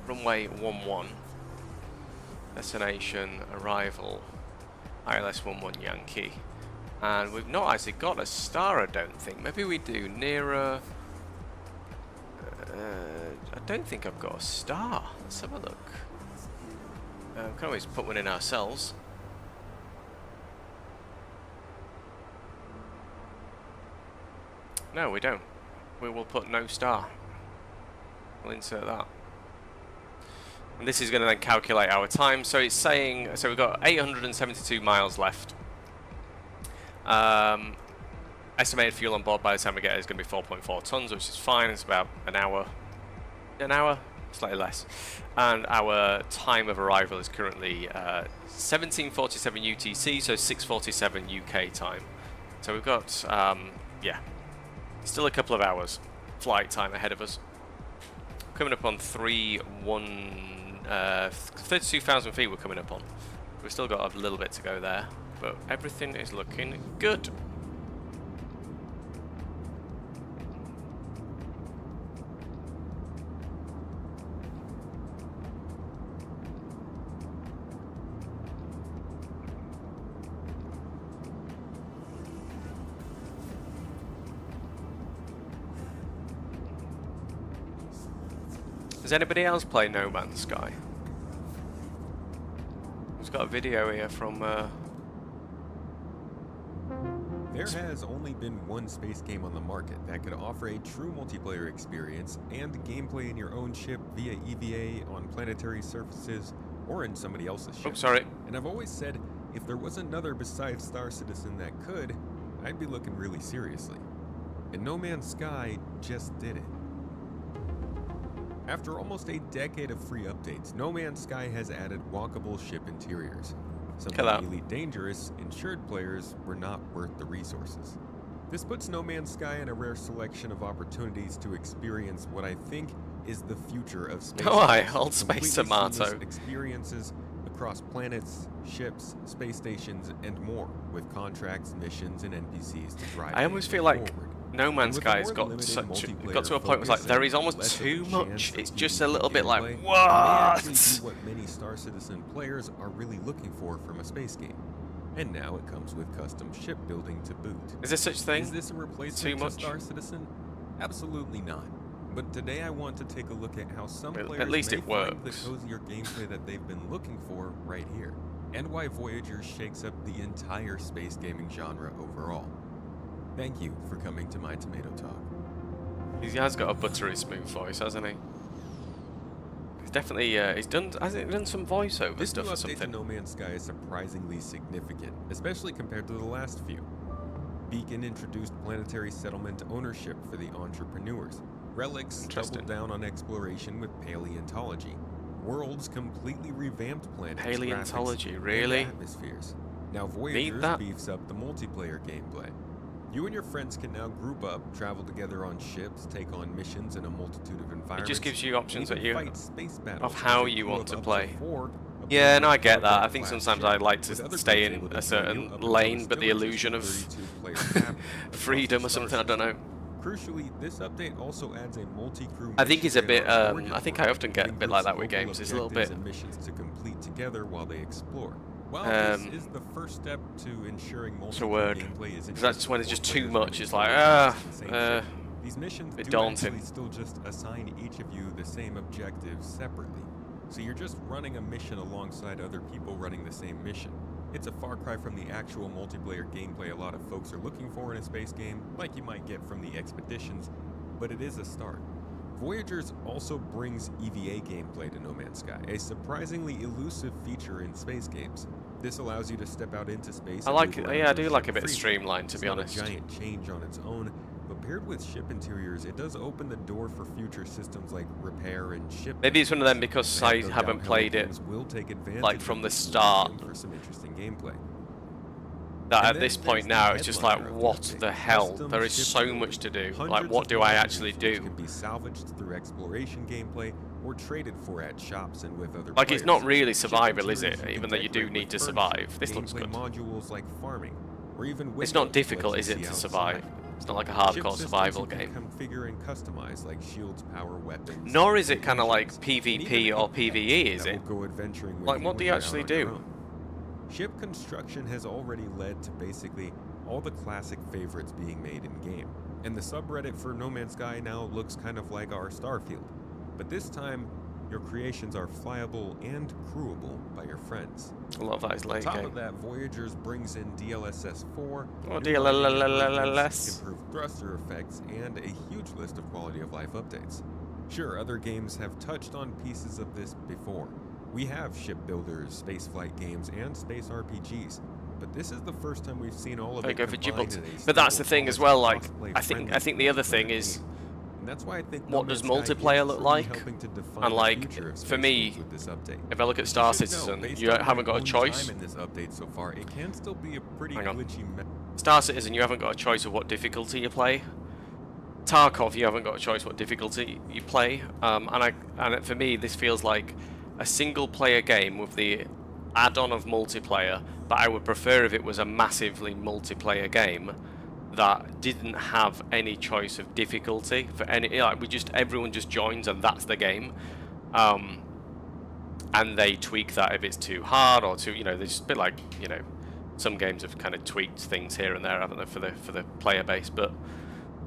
runway 11. Destination arrival ILS 11 Yankee. And we've not actually got a star, I don't think. Maybe we do nearer. I don't think I've got a star. Let's have a look. We can always put one in ourselves. No, we don't. We will put no star. We'll insert that. And this is going to then calculate our time. So it's saying, so we've got 872 miles left. Estimated fuel on board by the time we get it is going to be 4.4 tons, which is fine. It's about an hour, slightly less. And our time of arrival is currently 17:47 UTC, so 6:47 UK time. So we've got, yeah, still a couple of hours flight time ahead of us. Coming up on 32,000 feet we're coming up on. We've still got a little bit to go there, but everything is looking good. Does anybody else play No Man's Sky? We've got a video here from... There has only been one space game on the market that could offer a true multiplayer experience and gameplay in your own ship via EVA on planetary surfaces or in somebody else's ship. Oh, sorry. And I've always said, if there was another besides Star Citizen that could, I'd be looking really seriously. And No Man's Sky just did it. After almost a decade of free updates, No Man's Sky has added walkable ship interiors. Some of the Elite Dangerous insured players were not worth the resources. This puts No Man's Sky in a rare selection of opportunities to experience what I think is the future of space. Oh, hi, Old Space Tomato. Experiences across planets, ships, space stations, and more, with contracts, missions, and NPCs to drive. I almost feel like No Man's Sky has got to a point where it's like there is almost too much. It's just a little bit like, what? What many Star Citizen players are really looking for from a space game. And now it comes with custom shipbuilding to boot. Is there such thing? Is this a replacement to Star Citizen? Absolutely not. But today I want to take a look at how some players at least may it find works. the cozier gameplay that they've been looking for right here, and why Voyager shakes up the entire space gaming genre overall. Thank you for coming to my Tomato Talk. He has got a buttery smooth voice, hasn't he? He's definitely hasn't he done some voiceover This stuff new or update to something? No Man's Sky is surprisingly significant, especially compared to the last few. Beacon introduced planetary settlement ownership for the entrepreneurs. Relics doubled down on exploration with paleontology. Worlds completely revamped planets. Paleontology, graphics, really? and atmospheres. Now Voyager beefs up the multiplayer gameplay. You and your friends can now group up, travel together on ships, take on missions in a multitude of environments. It just gives you options and that even you fight space battles of how as a you crew want of to up play. 4 Yeah, aboard no, I a get that. I Stargate think class sometimes ship, I'd like with to other stay groups in able a to join you certain up lane, above but the stellages illusion of 32-player cabin across freedom the or Star something. I don't know. Crucially, this update also adds a multi-crew. I think it's a bit. mission I think I often get a bit like that with giving games. groups It's a little bit. and missions to complete together while they explore. While this is the first step to ensuring multiplayer gameplay is that's when it's just too much. It's like These missions do daunting. actually still just assign each of you the same objectives separately. So you're just running a mission alongside other people running the same mission. It's a far cry from the actual multiplayer gameplay a lot of folks are looking for in a space game, like you might get from the Expeditions, but it is a start. Voyagers also brings EVA gameplay to No Man's Sky, a surprisingly elusive feature in space games. This allows you to step out into space. I like it. Yeah, I do like a bit streamlined, to be honest. It's not a giant change on its own, but paired with ship interiors, it does open the door for future systems like repair and ship. Maybe it's one of them because I haven't played it like from the start. For some interesting gameplay. That at this point now, it's just like, what the hell? There is so much to do. Like, what do I actually do? Can be salvaged through exploration gameplay or traded for at shops and with other Like, it's not players. really survival, is it? Even though you do need to survive. This looks good. Modules like farming, or even it's not difficult, is it, to survive? It's not like a hardcore survival game. Configure and customize like shields, power, weapons. Nor is it kind of like PvP or PvE, is it? Go adventuring with like, what do you actually do? Ship construction has already led to basically all the classic favorites being made in-game, and the subreddit for No Man's Sky now looks kind of like our Starfield. But this time, your creations are flyable and crewable by your friends. A lot of that is late game. On top of that, Voyagers brings in DLSS4, DLSS, improved thruster effects, and a huge list of quality of life updates. Sure, other games have touched on pieces of this before. We have ship builders, spaceflight games, and space RPGs, but this is the first time we've seen all of it combined in a But that's the thing as well. Like, I cross-play think the other thing is, and that's why I think what does multiplayer look like? And like, for me, if I look at Star Citizen, you haven't got a choice. In this update so far, it can still be a pretty glitchy. Star Citizen, you haven't got a choice of what difficulty you play. Tarkov, you haven't got a choice what difficulty you play. And for me, this feels like a single-player game with the add-on of multiplayer, but I would prefer if it was a massively multiplayer game that didn't have any choice of difficulty for any. Like, everyone just joins and that's the game, and they tweak that if it's too hard or too. They're just a bit like some games have kind of tweaked things here and there, haven't they, for the player base, but.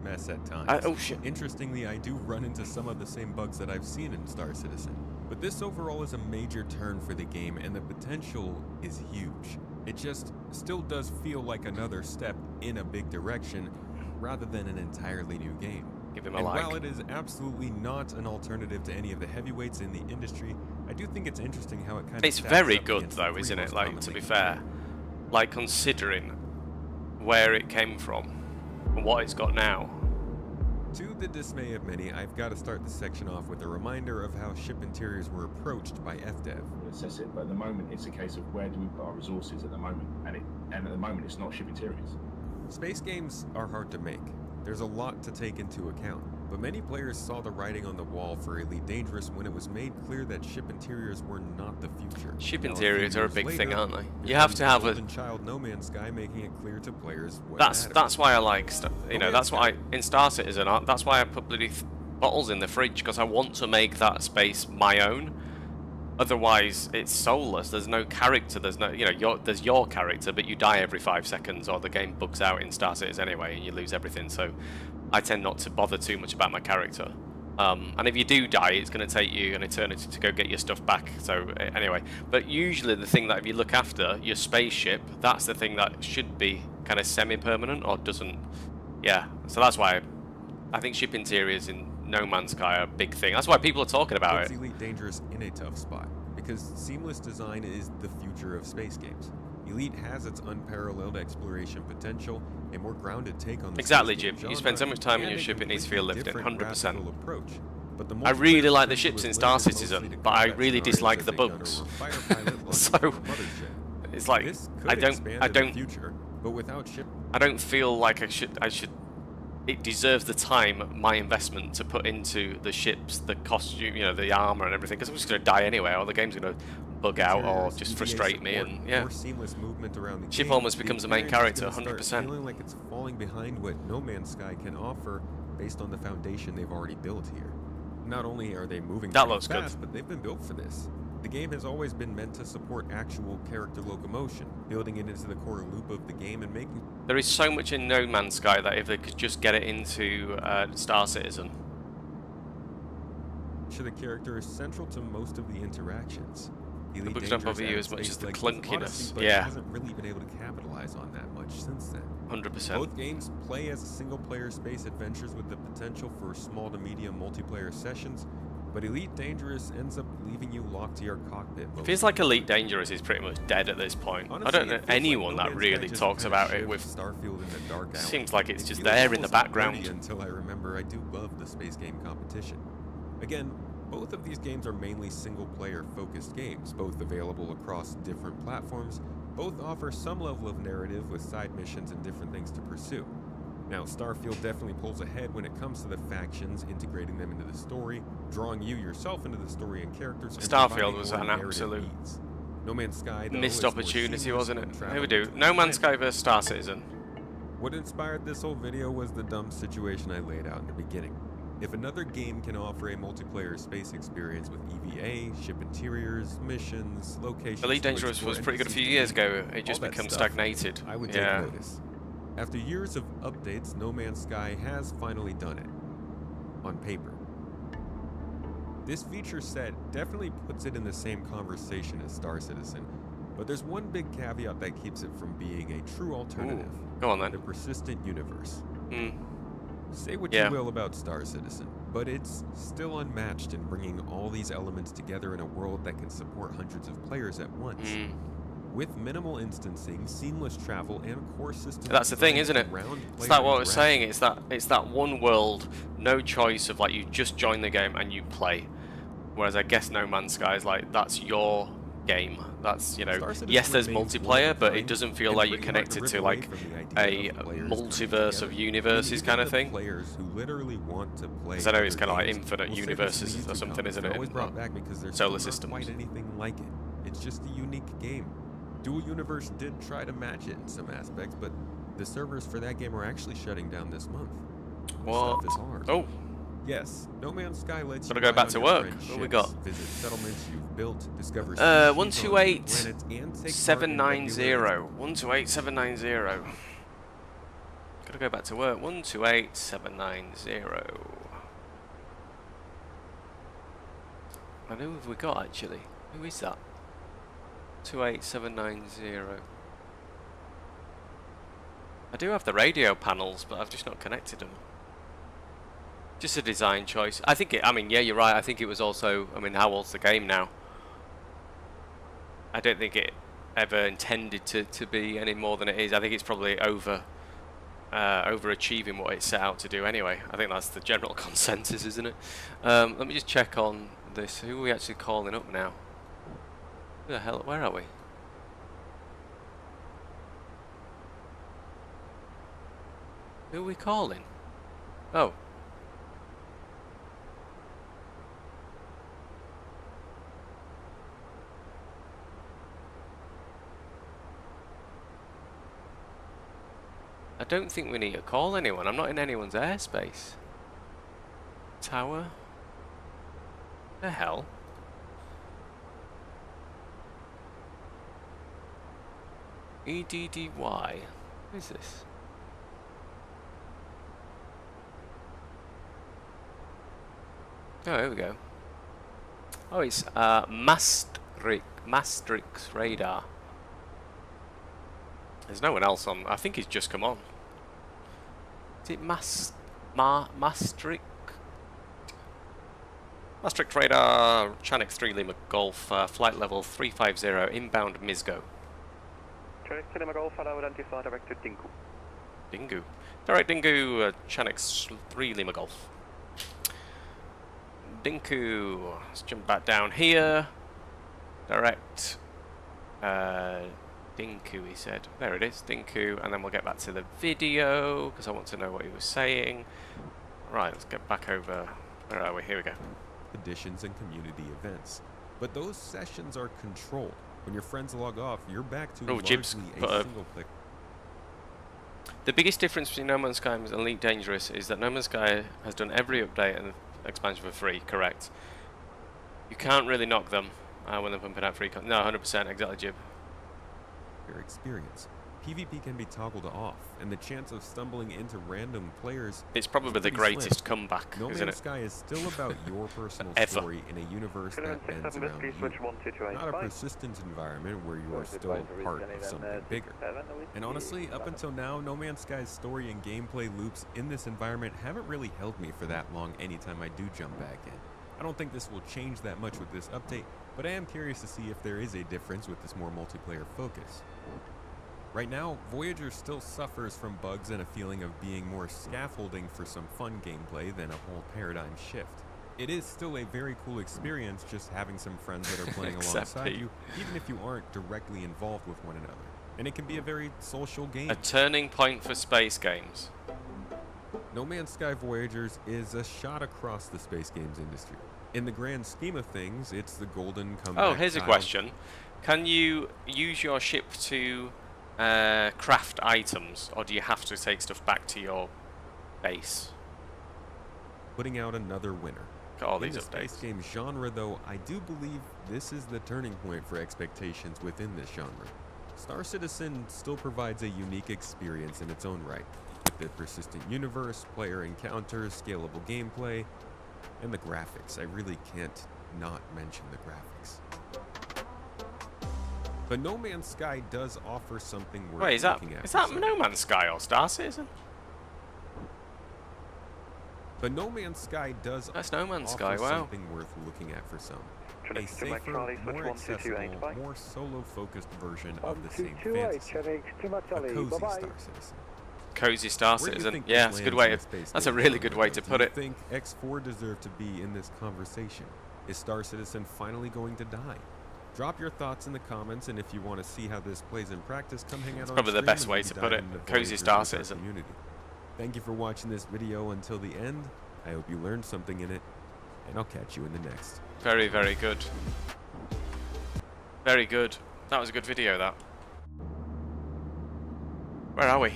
Mess at times. Oh shit. Interestingly, I do run into some of the same bugs that I've seen in Star Citizen. But this overall is a major turn for the game, and the potential is huge. It just still does feel like another step in a big direction, rather than an entirely new game. Give him a and like. While it is absolutely not an alternative to any of the heavyweights in the industry, I do think it's interesting how it kind of. It's very good though, isn't it? Like, to be fair, like considering where it came from. And what it's got now. To the dismay of many, I've got to start this section off with a reminder of how ship interiors were approached by FDev. We'll assess it, but at the moment it's a case of where do we put our resources at the moment, and at the moment it's not ship interiors. Space games are hard to make. There's a lot to take into account, but many players saw the writing on the wall for Elite Dangerous when it was made clear that ship interiors were not the future. Ship interiors are a big thing, aren't they? You have to have a child No Man's Sky, making it clear to players what that's why I like that's why in Star Citizen that's why I put bloody bottles in the fridge, because I want to make that space my own. Otherwise, it's soulless. There's no character. There's no, there's your character, but you die every 5 seconds, or the game bugs out in Star Citizen anyway, and you lose everything. So, I tend not to bother too much about my character. And if you do die, it's going to take you an eternity to go get your stuff back. So, anyway, but usually the thing that if you look after your spaceship, that's the thing that should be kind of semi-permanent or doesn't. Yeah. So that's why I think ship interiors in No Man's Sky are a big thing. That's why people are talking about it. Elite Dangerous in a tough spot, because seamless design is the future of space games. Elite has its unparalleled exploration potential, a more grounded take on the exactly, Jim. You spend so much time in your ship, it needs to feel lifted, 100%. Approach. But I really like the ships in Star Citizen, but I really dislike the bugs. So it's like I don't feel like I should. It deserves the time, my investment, to put into the ships, the costume, the armor and everything, because I'm just going to die anyway, or the game's going to bug out or just frustrate me, and yeah. Seamless movement around the ship almost becomes the main character, 100%. Feeling like it's falling behind what No Man's Sky can offer based on the foundation they've already built here. Not only are they moving that looks fast, good, but they've been built for this. The game has always been meant to support actual character locomotion, building it into the core loop of the game and making... There is so much in No Man's Sky that if they could just get it into Star Citizen. The character is central to most of the interactions. The books don't bother you as much as the clunkiness. Odyssey, but yeah. hasn't really been able to capitalize on that much since then. 100%. Both games play as single-player space adventures with the potential for small to medium multiplayer sessions, but Elite Dangerous ends up leaving you locked to your cockpit. It feels like Elite Dangerous is pretty much dead at this point. Honestly, I don't know it feels anyone like that really talks about it with Starfield in the dark alley. Seems like it's It just feels there in the almost background. gritty until I remember I do love the space game competition. Again, both of these games are mainly single-player focused games, both available across different platforms. Both offer some level of narrative with side missions and different things to pursue. Now, Starfield definitely pulls ahead when it comes to the factions, integrating them into the story, drawing you yourself into the story and characters. Starfield was an absolute No Man's Sky, though, missed opportunity, wasn't it? Here we do. to No Man's Sky vs Star Citizen. What inspired this whole video was the dumb situation I laid out in the beginning. If another game can offer a multiplayer space experience with EVA, ship interiors, missions, locations... Elite Dangerous was pretty good a few years ago. It just became stagnated. I would take notice. After years of updates, No Man's Sky has finally done it. On paper. This feature set definitely puts it in the same conversation as Star Citizen, but there's one big caveat that keeps it from being a true alternative. Ooh, go on then. The persistent universe. Hmm. Say what you will about Star Citizen, but it's still unmatched in bringing all these elements together in a world that can support hundreds of players at once. With minimal instancing, seamless travel, and core systems. That's the thing, isn't it? It's like what I was saying. It's that one world, no choice of like you just join the game and you play. Whereas I guess No Man's Sky is like that's your game. That's, you know, yes, there's multiplayer, but it doesn't feel like you're connected to like a multiverse of universes kind of thing. Because I know it's kind of like infinite universes or something, isn't it? Solar systems. Quite anything like it. It's just a unique game. Dual Universe did try to match it in some aspects, but the servers for that game are actually shutting down this month. What? Stuff is hard. Oh. Yes, No Man's Sky lets you gotta go back to work. What we got? Visit settlements you've built, discover 128790. 128790. Gotta go back to work. 128790. I know who have we got actually. Who is that? 28790. I do have the radio panels, but I've just not connected them. Just a design choice. I think it, I mean, yeah, you're right. I think it was also, I mean, how old's the game now? I don't think it ever intended to be any more than it is. I think it's probably overachieving what it set out to do anyway. I think that's the general consensus, isn't it? Let me just check on this. Who are we actually calling up now? Who the hell, where are we? Who are we calling? Oh. I don't think we need to call anyone. I'm not in anyone's airspace. Tower? The hell? EDDY. What is this? Oh, here we go. Oh, it's Maastricht radar. There's no one else on. I think he's just come on. Is it Maastricht? Maastricht radar, Chanix 3 Lima Golf, flight level 350, inbound Misgo. Chanix 3 Lima Golf, I'll identify director Dingu. Dingu. Direct Dingu, Chanix 3 Lima Golf. Dinku, let's jump back down here. Direct Dinku, he said. There it is, Dinku, and then we'll get back to the video because I want to know what he was saying. Right, let's get back over. Where are we? Here we go. Editions and community events, but those sessions are controlled. When your friends log off, you're back to largely a single click. The biggest difference between No Man's Sky and Elite Dangerous is that No Man's Sky has done every update and expansion for free, correct? You can't really knock them. when they're pumping out free content. No, 100%, exactly, Jib. Their experience. PvP can be toggled off, and the chance of stumbling into random players. It's probably the greatest comeback, No isn't Man's it? Sky is still about your personal Ever. story in a universe that bends around you. Not a persistent environment where you are still part of something bigger. And honestly, up until now, No Man's Sky's story and gameplay loops in this environment haven't really held me for that long anytime I do jump back in. I don't think this will change that much with this update, but I am curious to see if there is a difference with this more multiplayer focus. Right now, Voyager still suffers from bugs and a feeling of being more scaffolding for some fun gameplay than a whole paradigm shift. It is still a very cool experience just having some friends that are playing alongside you, even if you aren't directly involved with one another. And it can be a very social game. A turning point for space games. No Man's Sky Voyagers is a shot across the space games industry. In the grand scheme of things, it's the golden comeback. Oh, here's a question. Can you use your ship to craft items, or do you have to take stuff back to your base? Putting out another winner. Got all these in the updates. space game genre, though, I do believe this is the turning point for expectations within this genre. Star Citizen still provides a unique experience in its own right, with the persistent universe, player encounters, scalable gameplay, and the graphics. I really can't not mention the graphics. But No Man's Sky does offer something worth looking at. Is that No Man's Sky or Star Citizen? But No Man's Sky does No Man's offer Sky, wow. something worth looking at for some. A safer, more accessible, more solo-focused version of the same fantasy. A cozy Star Citizen. Cozy Star Citizen. Yeah, it's a good way. That's a really good way to put it. Do you think X4 deserved to be in this conversation? Is Star Citizen finally going to die? Drop your thoughts in the comments, and if you want to see how this plays in practice, come hang out on stream. Probably the best way to put it. Cozy Star Citizen. Community. Thank you for watching this video until the end. I hope you learned something in it, and I'll catch you in the next. Very, very good. Very good. That was a good video, that. Where are we?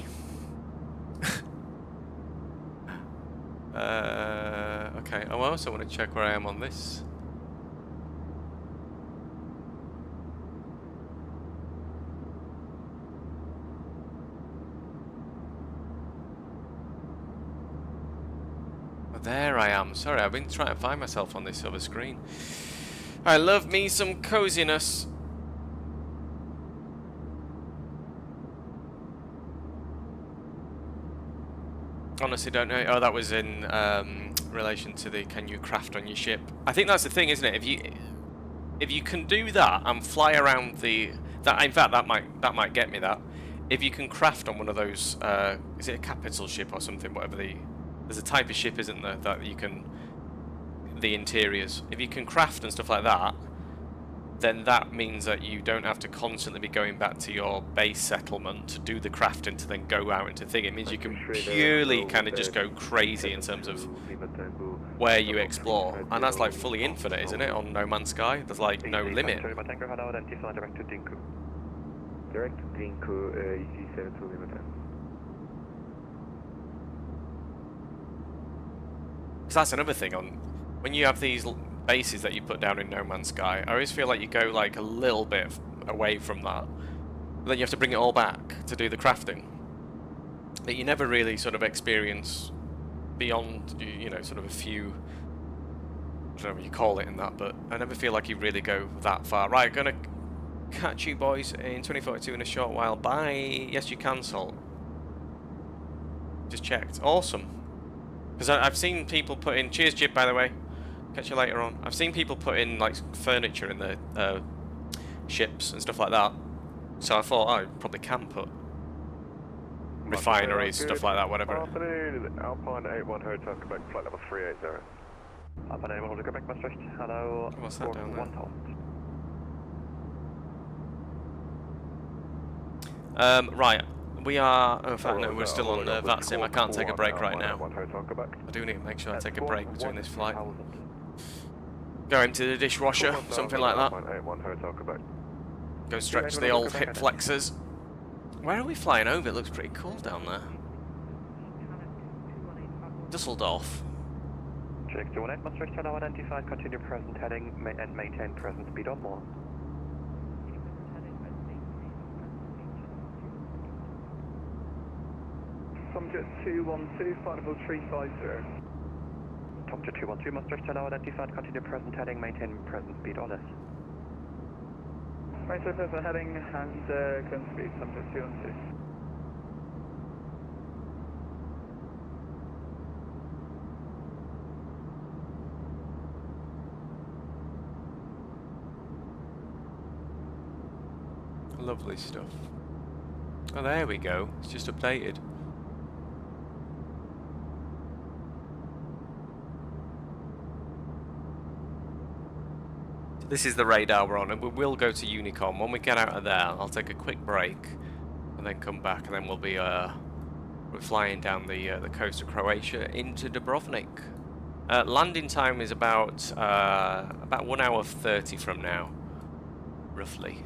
Okay, I also want to check where I am on this. There I am. Sorry, I've been trying to find myself on this other screen. I love me some coziness. Honestly, don't know. Oh, that was in relation to the can you craft on your ship. I think that's the thing, isn't it? If you can do that and fly around the in fact that might get me that. If you can craft on one of those, is it a capital ship or something? Whatever there's a type of ship, isn't there, that you can, the interiors. If you can craft and stuff like that, then that means that you don't have to constantly be going back to your base settlement to do the crafting to then go out into thing. It means you can purely kind of just go crazy in terms of where you explore. And that's like fully infinite, isn't it, on No Man's Sky? There's like no limit. Direct to Dinku, EG72 limiter. Because that's another thing, when you have these bases that you put down in No Man's Sky, I always feel like you go like a little bit away from that. But then you have to bring it all back to do the crafting. That you never really sort of experience beyond, you know, sort of a few, I don't know what you call it in that, but I never feel like you really go that far. Right, gonna catch you boys in 2042 in a short while. Bye. Yes, you can, Salt. Just checked. Awesome. Because I've seen people put in... Cheers, Jib, by the way. Catch you later on. I've seen people put in, like, furniture in the ships and stuff like that. So I thought, I probably can put refineries, stuff like that, whatever. Afternoon, Alpine 81 Hotel, Quebec, flight level 380. Alpine 81 Hotel, Quebec, Maastricht. Hello. What's that down there? Right. We are, in fact, no, we're still on VATSIM. I can't take a break right now. I do need to make sure I take a break between this flight. Go into the dishwasher, something like that. Go stretch the old hip flexors. Where are we flying over? It looks pretty cool down there. Dusseldorf. Jet2 Maastricht, hello, identified, continue present heading and maintain present speed on more. Tom Jet212, final 350. Tom Jet212 Maastricht, hello, identified, continue present heading, maintain present speed on us. Right, so present heading and current speed, Tom Jet212. Lovely stuff. Oh, there we go. It's just updated. This is the radar we're on, and we will go to Unicom. When we get out of there, I'll take a quick break, and then come back, and then we'll be we're flying down the coast of Croatia into Dubrovnik. Landing time is about 1 hour 30 from now, roughly.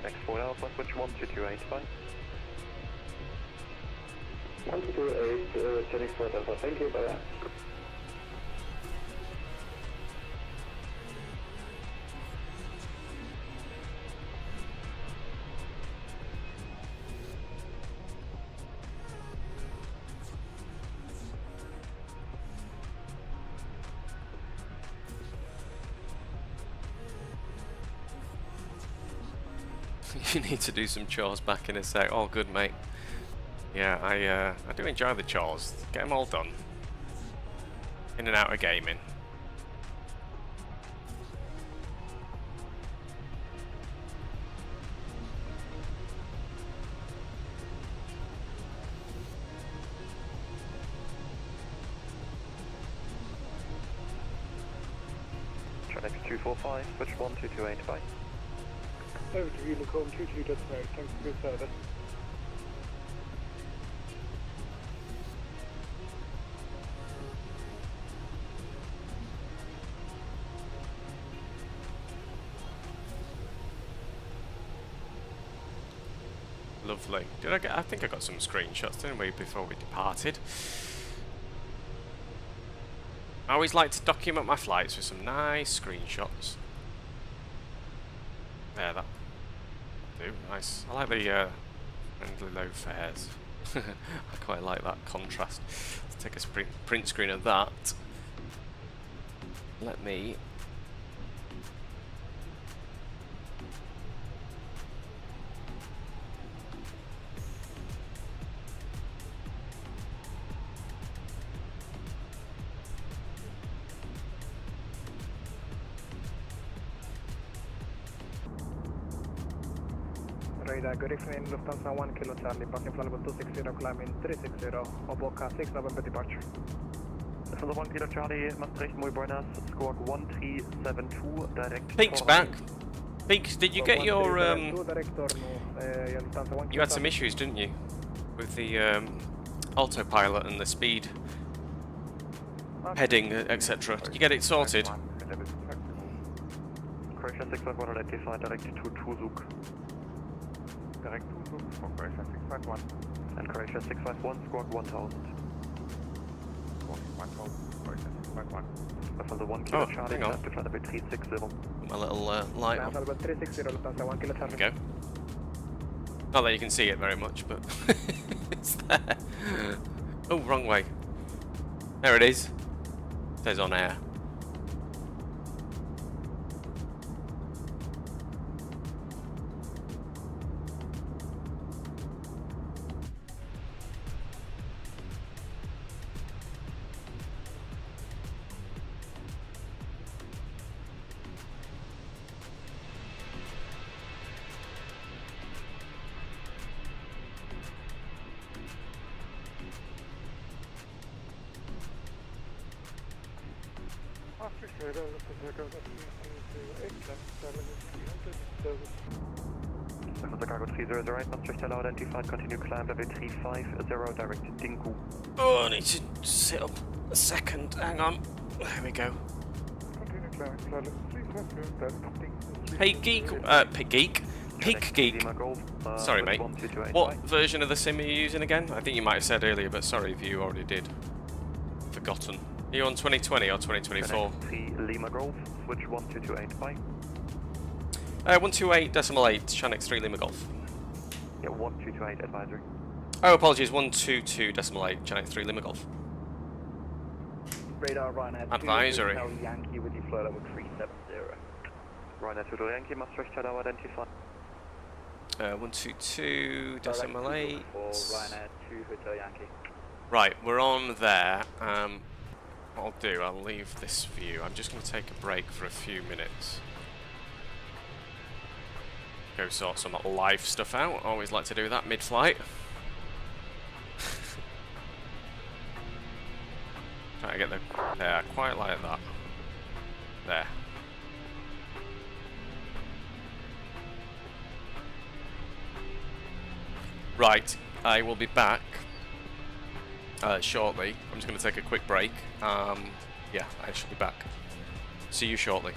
Next 4 Alpha, switch 1228, fine. 1228, Chenix 4 Alpha, thank you, bye. You need to do some chores back in a sec. Oh, good, mate. Yeah, I do enjoy the chores. Get them all done. In and out of gaming. Next 245, switch 1228, bye. Over to Unicom 22 Destinate, thanks for your service. Lovely. Did I get? I think I got some screenshots, didn't we, before we departed? I always like to document my flights with some nice screenshots. There, that do nice. I like the friendly low fares. I quite like that contrast. Let's take a print screen of that. Let me. Radar, good evening, Lufthansa 1 Kilo Charlie, passing flight level 260, climbing 360, Oboka 6 November departure. Lufthansa 1 Kilo Charlie, Maastricht, muy buenas, squawk 1372, direct. Peak's back. Peaks, did you get your you had some issues, didn't you? With the autopilot and the speed, heading, etc. Did you get it sorted? Croatia 651 identified, direct to Tuzuk. Direct Tuzuk for Croatia 651. And Croatia 651, squawk 1000. Squawk 1000, Croatia 651. Lufthansa 1 Kilo Charlie, to flight level 360. My little light on. Lufthansa 360, Lufthansa 1 Kilo Charlie. There you go. Not that you can see it very much, but it's there. Oh, wrong way. There it is. It says on air. Cargo 3008, Maastricht hello, identified, continue climb level 350, direct to Dinku. Oh, I need to sit up a second. Hang on. There we go. Hey, Geek. Peak Geek. Sorry, mate. What version of the sim are you using again? I think you might have said earlier, but sorry if you already did. Forgotten. Are you on 2020 or 2024? 3 Lima Golf, switch 1228, bye. 128.8, Shanix 3 Lima Golf. Yeah, 1228 advisory. Oh, apologies, 122.8, Shanix 3 Lima Golf. Radar Ryanair 2 Advisory. Hotel Yankee with you flow level 370. Ryanair 2 Yankee, Maastricht hello, identified. 122.8. For Ryanair 2 Hotel Yankee. Right, we're on there. What I'll do, I'll leave this view. I'm just going to take a break for a few minutes. Go sort some live stuff out. Always like to do that mid-flight. Try to get the... Yeah, quite like that. There. Right, I will be back shortly. I'm just going to take a quick break. Yeah, I shall be back. See you shortly.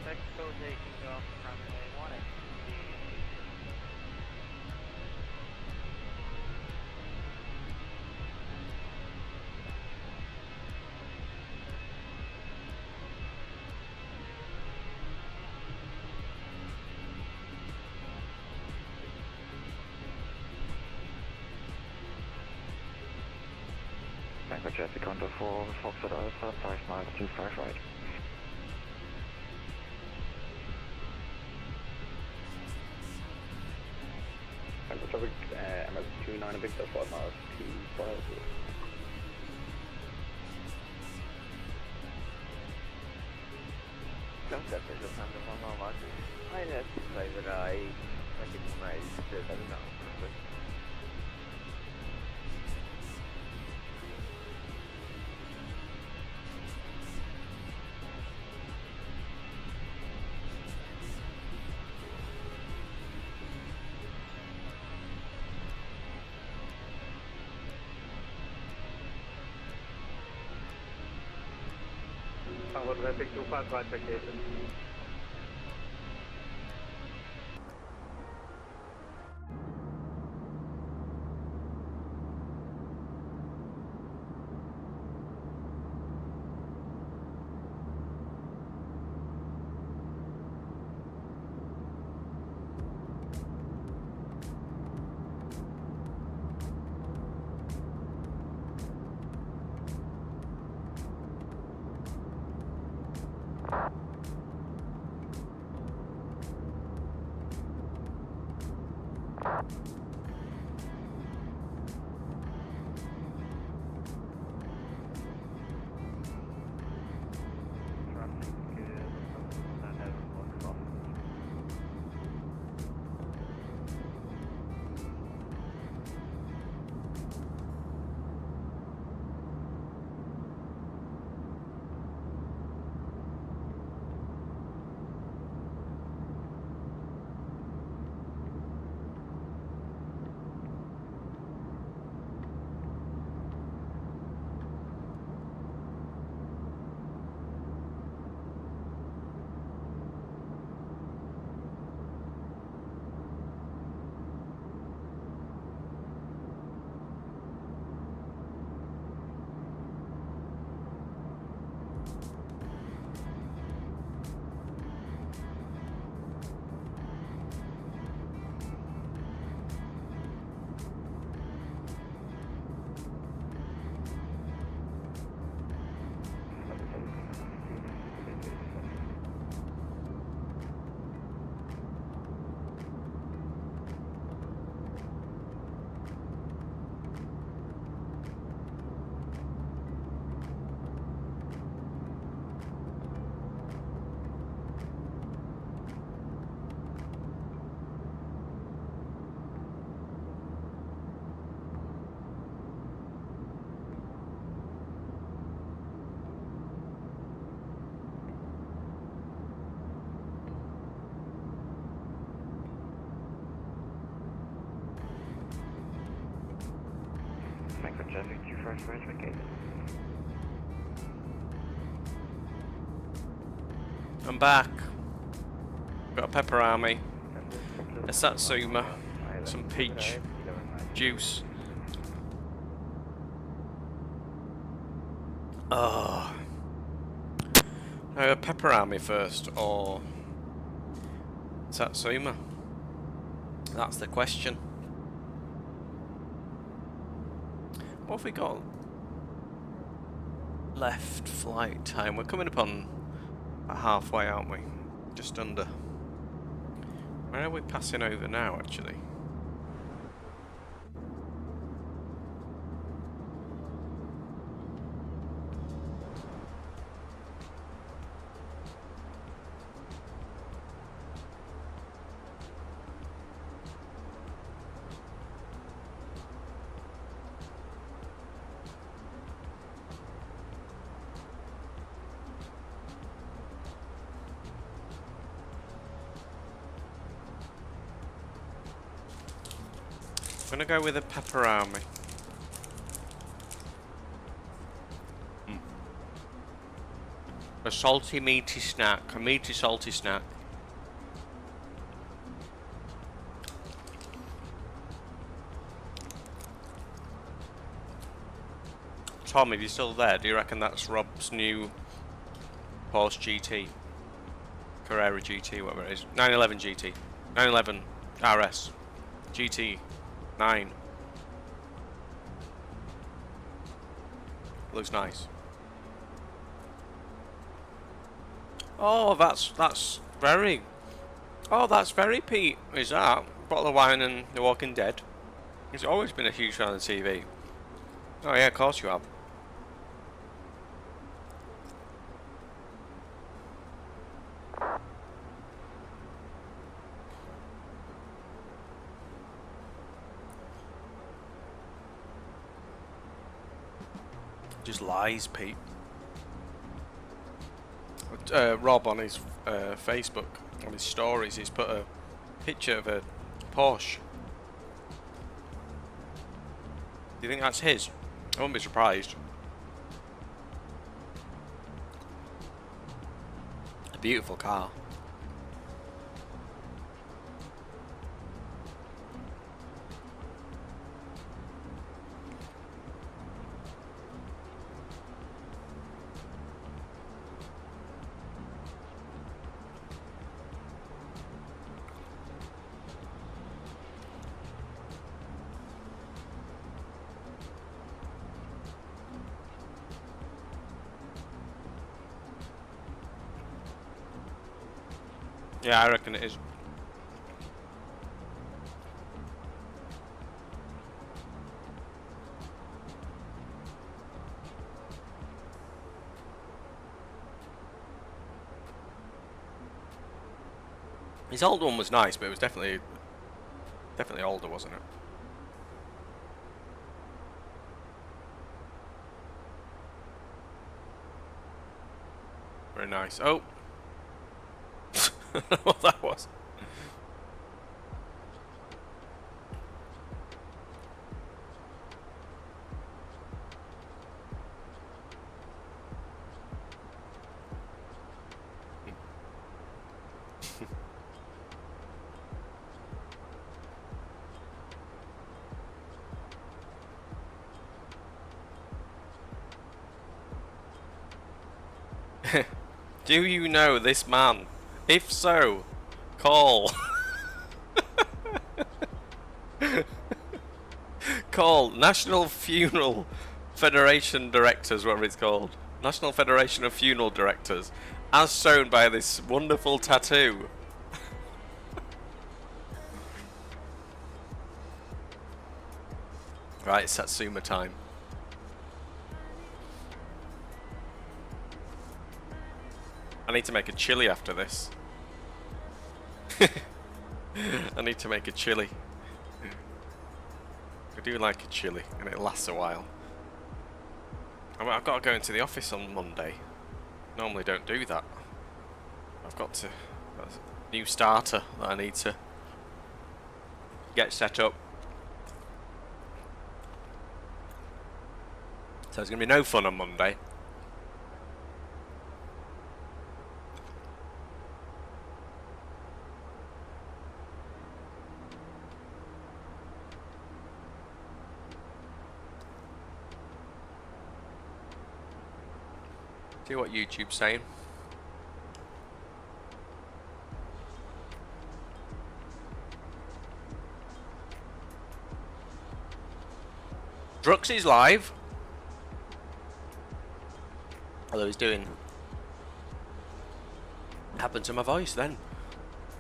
Mexico taking off runway 18. Tango Jet, Contour 4, Foxtrot Alpha, 5 miles, 25 right. Tango traffic, MS29 Victor, 5 miles, 25. Don't get this on the one on I know to say that I recognize that I don't know. Forward traffic 25 right vacation. Tango Jet, 25 right vacation. I'm back. Got a pepper army, a satsuma, some peach juice. Oh. A pepper army first or satsuma? That's the question. What have we got left flight time? We're coming up on halfway, aren't we? Just under. Where are we passing over now, actually? I'm gonna go with a pepper army. A salty meaty snack. A meaty salty snack. Tom, if you're still there, do you reckon that's Rob's new Porsche GT? Carrera GT, whatever it is. 911 GT. 911 RS. GT 9. Looks nice. Oh, that's very... Oh, that's very Pete, is that? Bottle of wine and The Walking Dead. He's always been a huge fan of TV. Oh yeah, of course you have. Just lies, Pete. Rob on his Facebook, on his stories, he's put a picture of a Porsche. Do you think that's his? I wouldn't be surprised. A beautiful car. Yeah, I reckon it is. His old one was nice, but it was definitely older, wasn't it? Very nice. Oh. I don't know what that was. Do you know this man? If so, call. Call National Funeral Federation Directors, whatever it's called. National Federation of Funeral Directors, as shown by this wonderful tattoo. Right, it's Satsuma time. I need to make a chili after this. I need to make a chili. I do like a chili, and it lasts a while. I've got to go into the office on Monday. Normally don't do that. I've got to... That's a new starter that I need to get set up. So there's going to be no fun on Monday. See what YouTube's saying. Drux is live. Although he's doing... Happened to my voice then.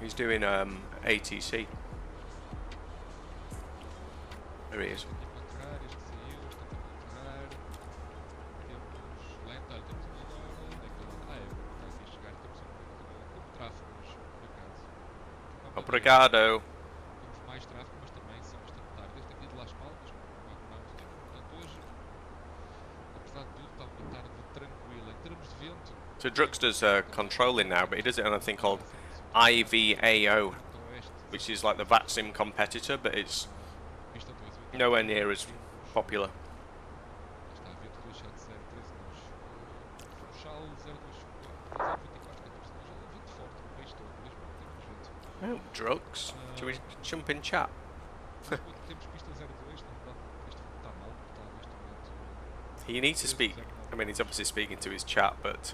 He's doing ATC. There he is. Obrigado. So Drux does controlling now, but he does it on a thing called IVAO, which is like the VATSIM competitor, but it's nowhere near as popular. Oh, drugs. Should we jump in chat? He needs to speak. I mean, he's obviously speaking to his chat, but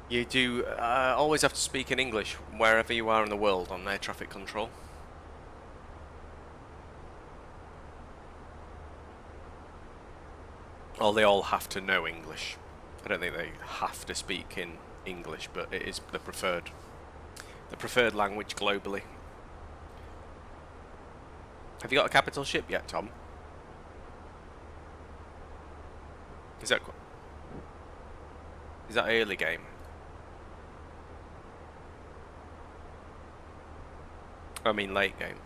you do always have to speak in English wherever you are in the world on air traffic control. Or they all have to know English. I don't think they have to speak in English, but it is the preferred language globally. Have you got a capital ship yet, Tom? Is that early game? I mean late game.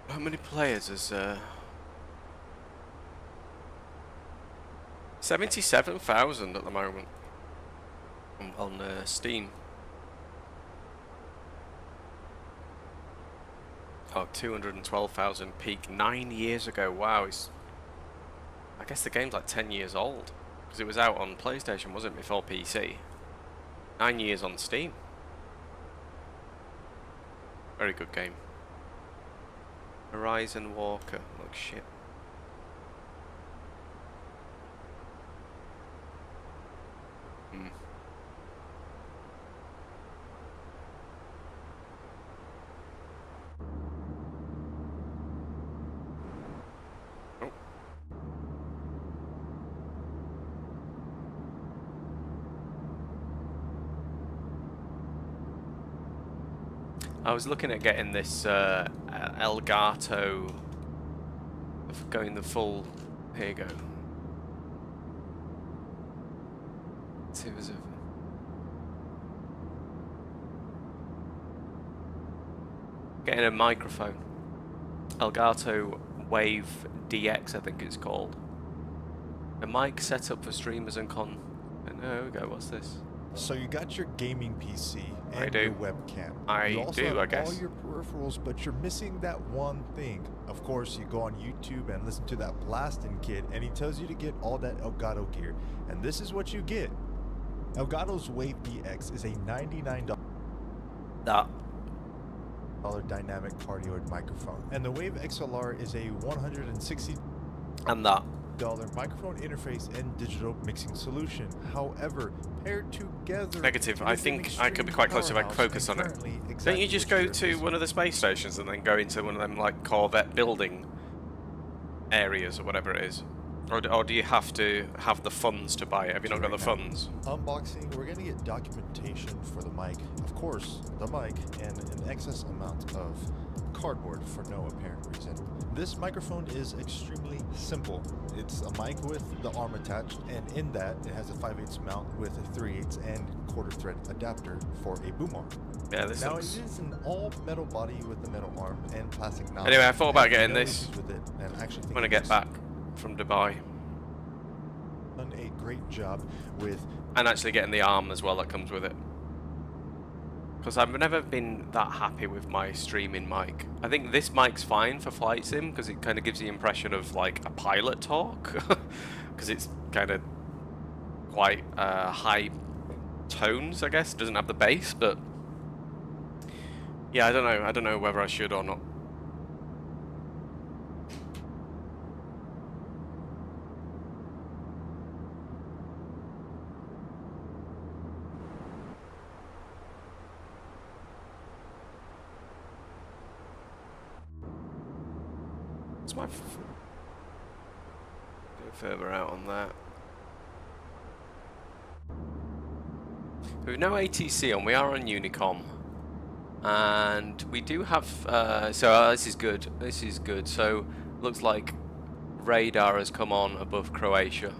How many players is 77,000 at the moment on Steam. Oh, 212,000 peak 9 years ago. Wow, I guess the game's like 10 years old because it was out on PlayStation, wasn't it, before PC? 9 years on Steam. Very good game. Horizon Walker, looks shit. Oh. I was looking at getting this Elgato, going the full. Here you go. Let's see if there's a. Getting a microphone. Elgato Wave DX, I think it's called. A mic set up for streamers and con. There we go. What's this? So you got your gaming PC and your webcam. I do, I guess. All your peripherals, but you're missing that one thing. Of course, you go on YouTube and listen to that Blastin' Kid, and he tells you to get all that Elgato gear. And this is what you get. Elgato's Wave DX is a $99 dynamic cardioid microphone, and the Wave XLR is a $160 microphone interface and digital mixing solution. However, paired together, negative. I think I could be quite close if I could focus on it. Don't you just go to one of the space stations and then go into one of them like Corvette building areas or whatever it is? Or do you have to have the funds to buy it? Have you not got the funds? Unboxing, we're going to get documentation for the mic, of course, the mic, and an excess amount of cardboard for no apparent reason. This microphone is extremely simple. It's a mic with the arm attached, and in that it has a 5/8 mount with a 3/8 and quarter thread adapter for a boom arm. Yeah, this now looks... it is an all metal body with the metal arm and plastic knob. Anyway, I thought about getting this with it, and actually when I get back from Dubai. Done a great job with, and actually getting the arm as well that comes with it. Because I've never been that happy with my streaming mic. I think this mic's fine for flight sim because it kind of gives the impression of like a pilot talk, because it's kind of quite high tones, I guess. It doesn't have the bass, but yeah, I don't know whether I should or not. My go further out on that. We've no ATC on. We are on Unicom, and we do have. So this is good. This is good. So looks like radar has come on above Croatia.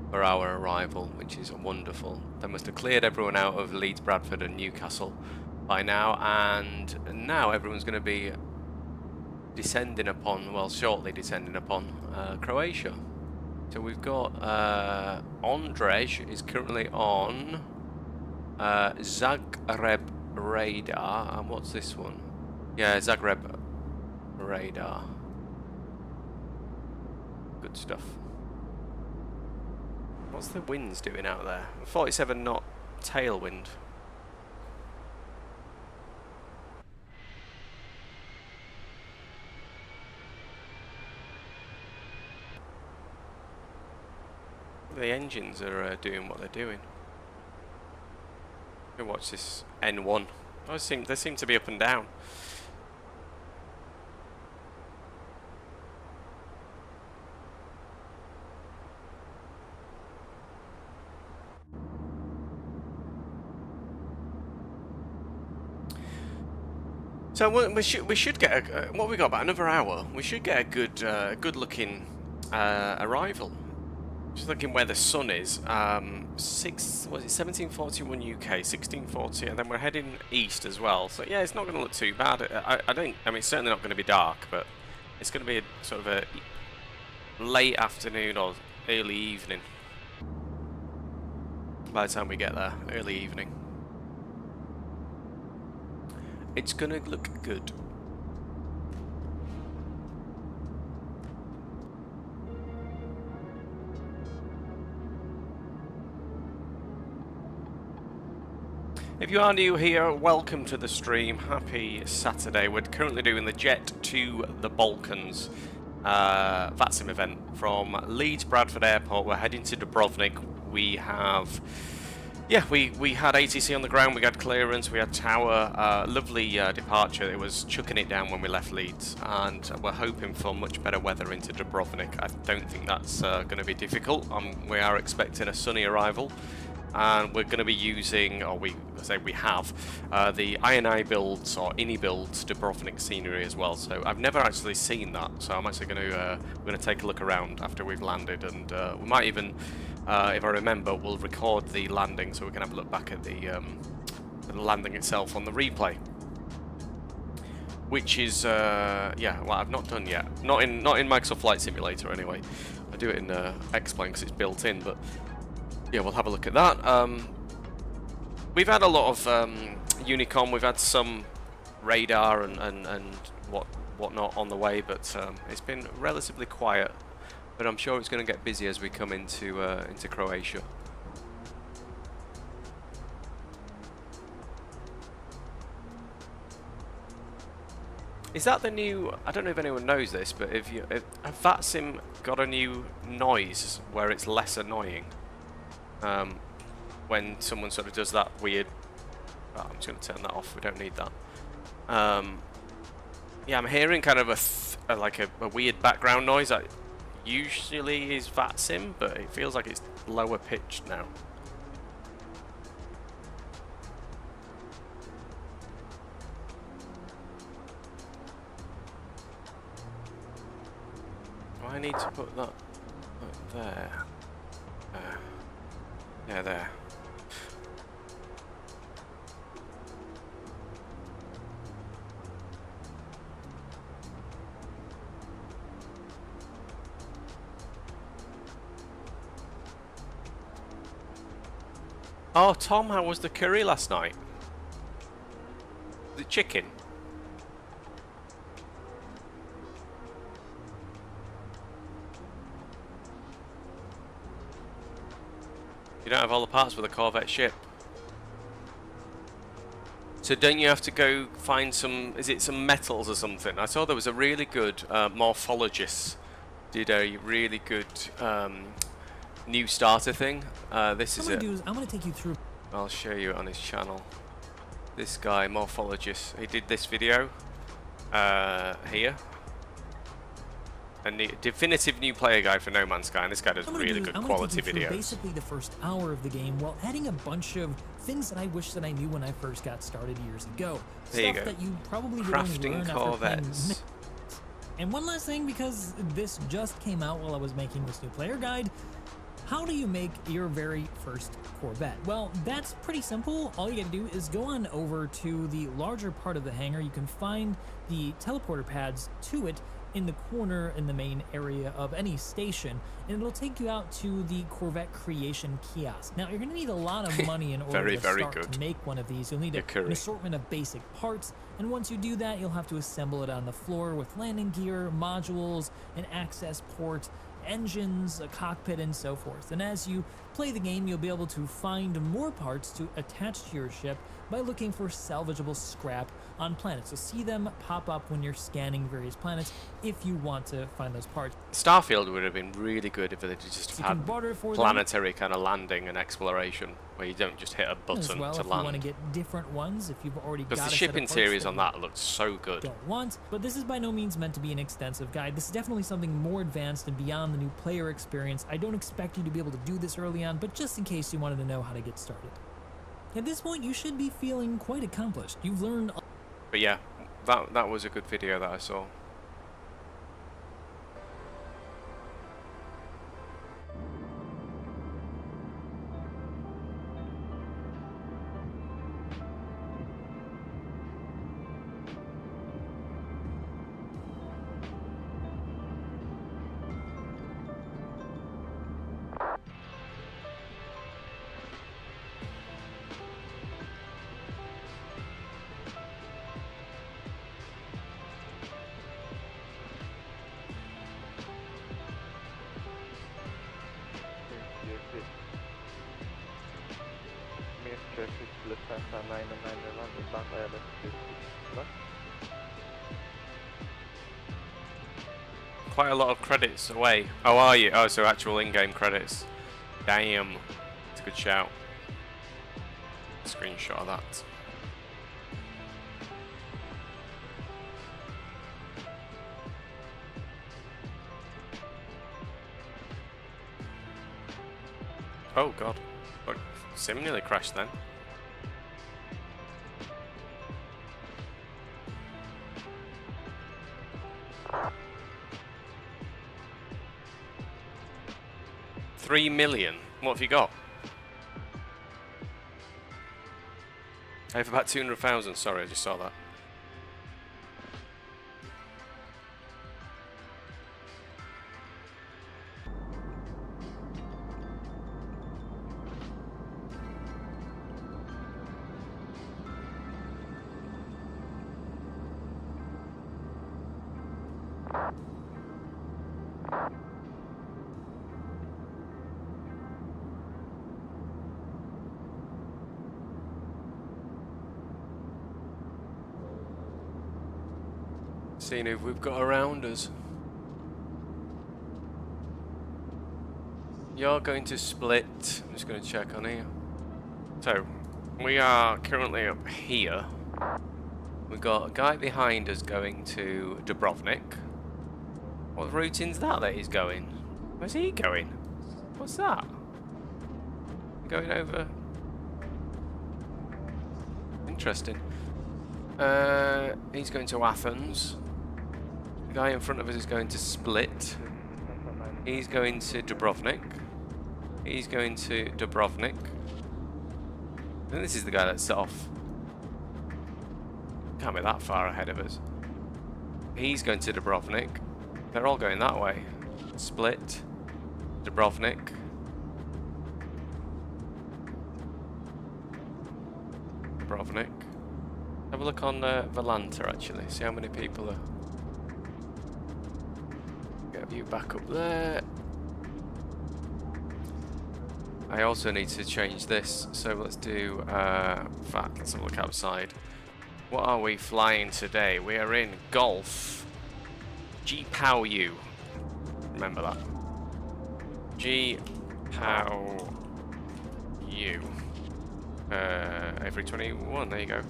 for our arrival, which is wonderful. They must have cleared everyone out of Leeds Bradford and Newcastle by now, and now everyone's going to be descending upon, well, shortly descending upon Croatia. So we've got Andrej is currently on Zagreb radar, and what's this one? Yeah, Zagreb radar. Good stuff. What's the winds doing out there? 47 knot tailwind. The engines are doing what they're doing. You watch this N1. They seem to be up and down. So we should get what we got, about another hour. We should get a good looking arrival. Just looking where the sun is. 1741 UK, 1640, and then we're heading east as well. So yeah, it's not going to look too bad. I mean, it's certainly not going to be dark, but it's going to be a sort of a late afternoon or early evening by the time we get there. Early evening. It's going to look good. If you are new here, welcome to the stream. Happy Saturday. We're currently doing the Jet2 the Balkans VATSIM event from Leeds Bradford Airport. We're heading to Dubrovnik. We have, yeah, we had ATC on the ground, we had clearance, we had tower, lovely departure. It was chucking it down when we left Leeds, and we're hoping for much better weather into Dubrovnik. I don't think that's going to be difficult. We are expecting a sunny arrival. And we're going to be using, or we have, the INI builds or INI builds Dubrovnik scenery as well. So I've never actually seen that, so I'm actually going to we're going to take a look around after we've landed, and we might even, if I remember, we'll record the landing so we can have a look back at the landing itself on the replay. Which is, yeah, well, I've not done yet. Not in Microsoft Flight Simulator anyway. I do it in X-Plane because it's built in, but. Yeah, we'll have a look at that. We've had a lot of Unicom, we've had some radar and whatnot on the way, but it's been relatively quiet. But I'm sure it's going to get busy as we come into Croatia. Is that the new? I don't know if anyone knows this, but if VATSIM got a new noise where it's less annoying. When someone sort of does that weird, oh, I'm just going to turn that off, we don't need that. Yeah, I'm hearing kind of like a weird background noise that usually is VATSIM, but it feels like it's lower pitched now. Do I need to put that there? Yeah, there. Oh, Tom, how was the curry last night? The chicken? You don't have all the parts for the Corvette ship. So don't you have to go find some, is it some metals or something? I saw there was a really good morphologist did a really good new starter thing. This is it. I'm going to take you through. I'll show you it on his channel. This guy, morphologist, he did this video here. A definitive new player guide for No Man's Sky, and this guy does really good quality videos. Basically the first hour of the game while adding a bunch of things that I wish that I knew when I first got started years ago. There you go. Stuff that you probably would Crafting only learn Corvettes. after playing. And one last thing, because this just came out while I was making this new player guide, How do you make your very first Corvette? Well, that's pretty simple. All you gotta do is go on over to the larger part of the hangar. You can find the teleporter pads to it in the corner in the main area of any station, and it'll take you out to the Corvette creation kiosk. Now, you're going to need a lot of money in order to start to make one of these. You'll need an assortment of basic parts, and once you do that, you'll have to assemble it on the floor with landing gear, modules, an access port, engines, a cockpit, and so forth. And as you play the game, you'll be able to find more parts to attach to your ship by looking for salvageable scrap on planets. You'll see them pop up when you're scanning various planets if you want to find those parts. Starfield would have been really good if they just had planetary kind of landing and exploration, where you don't just hit a button to land. If you want to get different ones, if you've already got the ship interiors on that looks so good. Don't want, but this is by no means meant to be an extensive guide. This is definitely something more advanced and beyond the new player experience. I don't expect you to be able to do this early on, but just in case you wanted to know how to get started. At this point, you should be feeling quite accomplished. You've learned. But yeah, that was a good video that I saw. Quite a lot of credits away. Oh, are you? Oh, so actual in-game credits. Damn. It's a good shout. Screenshot of that. Oh god. But Sim nearly crashed then. $3 million. What have you got? I have about 200,000. Sorry, I just saw that. Seeing who we've got around us. You're going to split. I'm just going to check on here. So, we are currently up here. We've got a guy behind us going to Dubrovnik. What routing's that he's going? Where's he going? What's that? Going over. Interesting. He's going to Athens. The guy in front of us is going to Split. He's going to Dubrovnik. He's going to Dubrovnik. I think this is the guy that's off. Can't be that far ahead of us. He's going to Dubrovnik. They're all going that way. Split. Dubrovnik. Dubrovnik. Have a look on Valanta actually. See how many people are. Get you back up there. I also need to change this, so let's do fact, let's have a look outside. What are we flying today? We are in Golf G-POW-U. Remember that. G-POW-U. A321, there you go.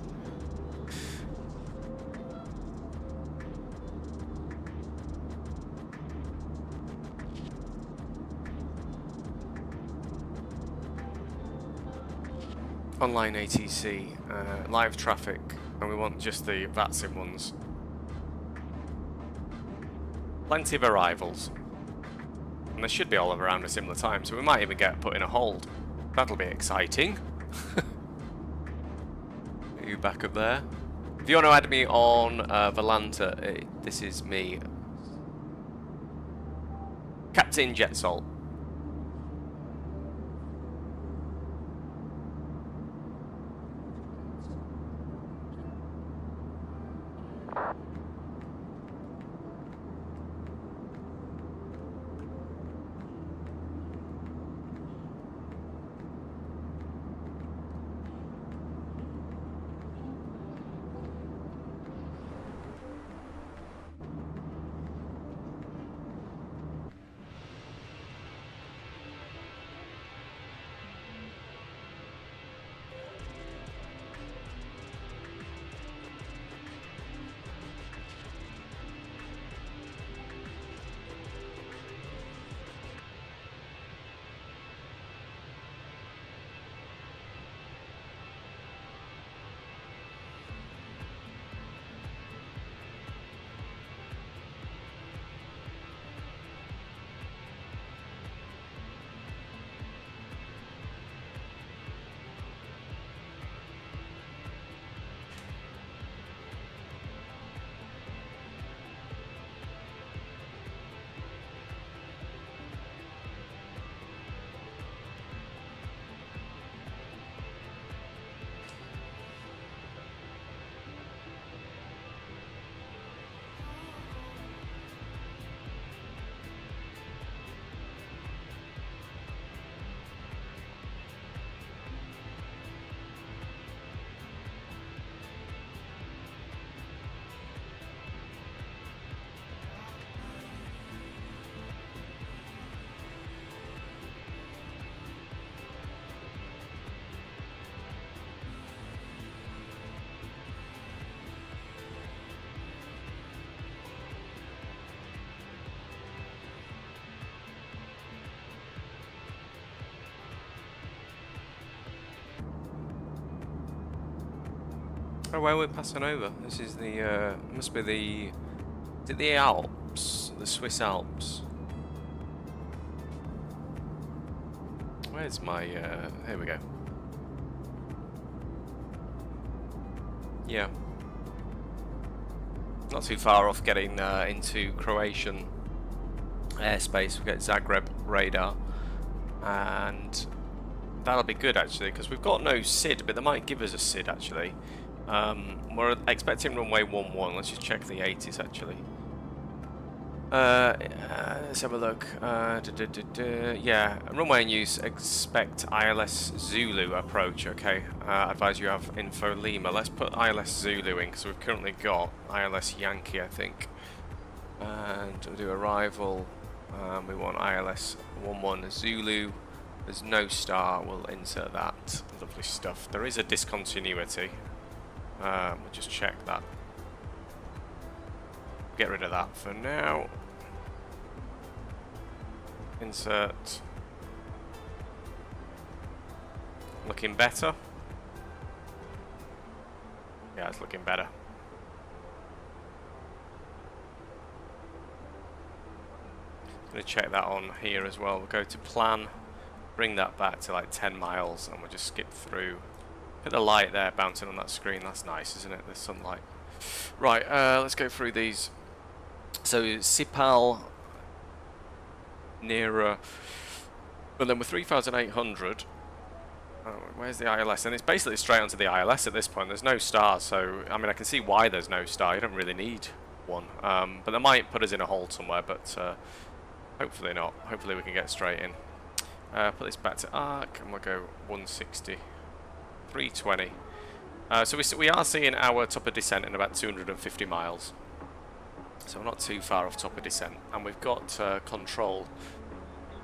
Online ATC, live traffic, and we want just the VATSIM ones. Plenty of arrivals. And they should be all around a similar time, so we might even get put in a hold. That'll be exciting. Are you back up there? If you want to add me on Volanta, this is me. Captain Jetsol. Oh, where we're passing over. This is the, must be the, is it the Alps? The Swiss Alps? Where's my, here we go. Yeah. Not too far off getting into Croatian airspace. We've got Zagreb radar. And that'll be good actually, because we've got no SID, but they might give us a SID actually. We're expecting runway 11. Let's just check the 80s actually. Let's have a look. Yeah, runway in use, expect ILS Zulu approach. Okay, advise you have info Lima. Let's put ILS Zulu in because we've currently got ILS Yankee, I think. And we'll do arrival. We want ILS 11 Zulu. There's no star, we'll insert that. Lovely stuff. There is a discontinuity. We'll just check that. Get rid of that for now. Insert. Looking better. Yeah, it's looking better. Going to check that on here as well. We'll go to plan, bring that back to like 10 miles, and we'll just skip through. Put the light there bouncing on that screen. That's nice, isn't it? The sunlight. Right, let's go through these. So Sipal, nearer, but then we're 3,800. Where's the ILS? And it's basically straight onto the ILS at this point. There's no stars, so I mean I can see why there's no star. You don't really need one, but they might put us in a hold somewhere. But hopefully not. Hopefully we can get straight in. Put this back to arc, and we'll go 160, 320. So we are seeing our top of descent in about 250 miles. So we're not too far off top of descent, and we've got control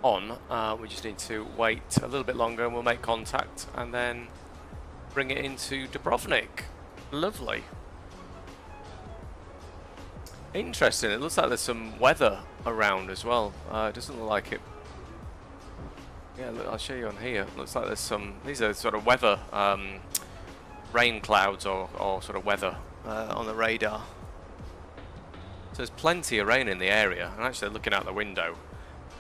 on. We just need to wait a little bit longer and we'll make contact and then bring it into Dubrovnik. Lovely. Interesting, it looks like there's some weather around as well. It doesn't look like it. Yeah, look, I'll show you on here. Looks like there's some, these are sort of weather, rain clouds or sort of weather on the radar. So there's plenty of rain in the area, and actually looking out the window,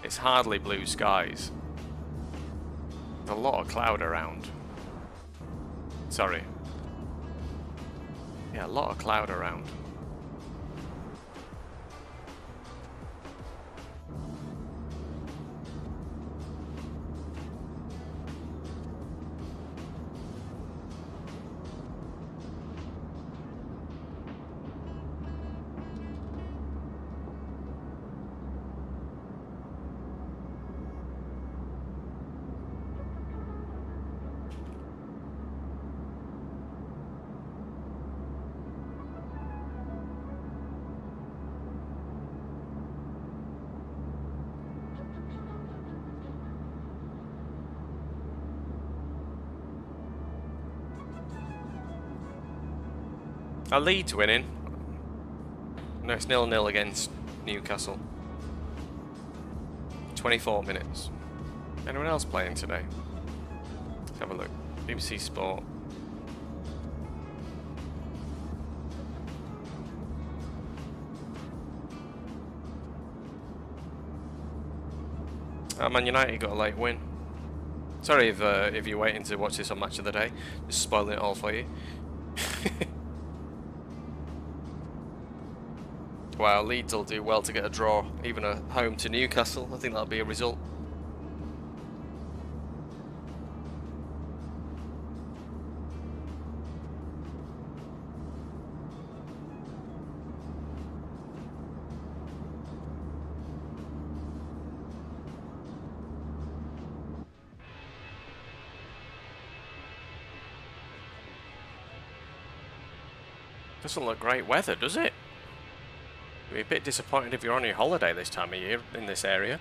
It's hardly blue skies. There's a lot of cloud around. Sorry. Yeah, a lot of cloud around. Are Leeds winning? No, it's 0-0 against Newcastle. 24 minutes. Anyone else playing today? Let's have a look. BBC Sport. Man United got a late win. Sorry if you're waiting to watch this on Match of the Day. Just spoiling it all for you. Wow, Leeds will do well to get a draw, even at home to Newcastle. I think that'll be a result. Doesn't look great weather, does it? You'll be a bit disappointed if you're on your holiday this time of year in this area.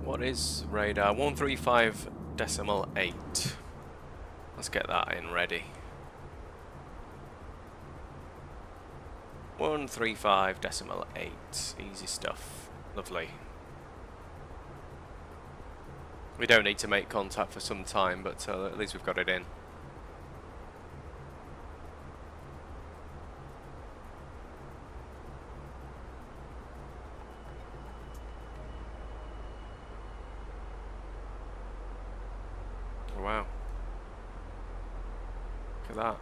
What is radar? 135.8. Let's get that in ready. 135.8. Easy stuff. Lovely. We don't need to make contact for some time, but at least we've got it in. Wow. Look at that.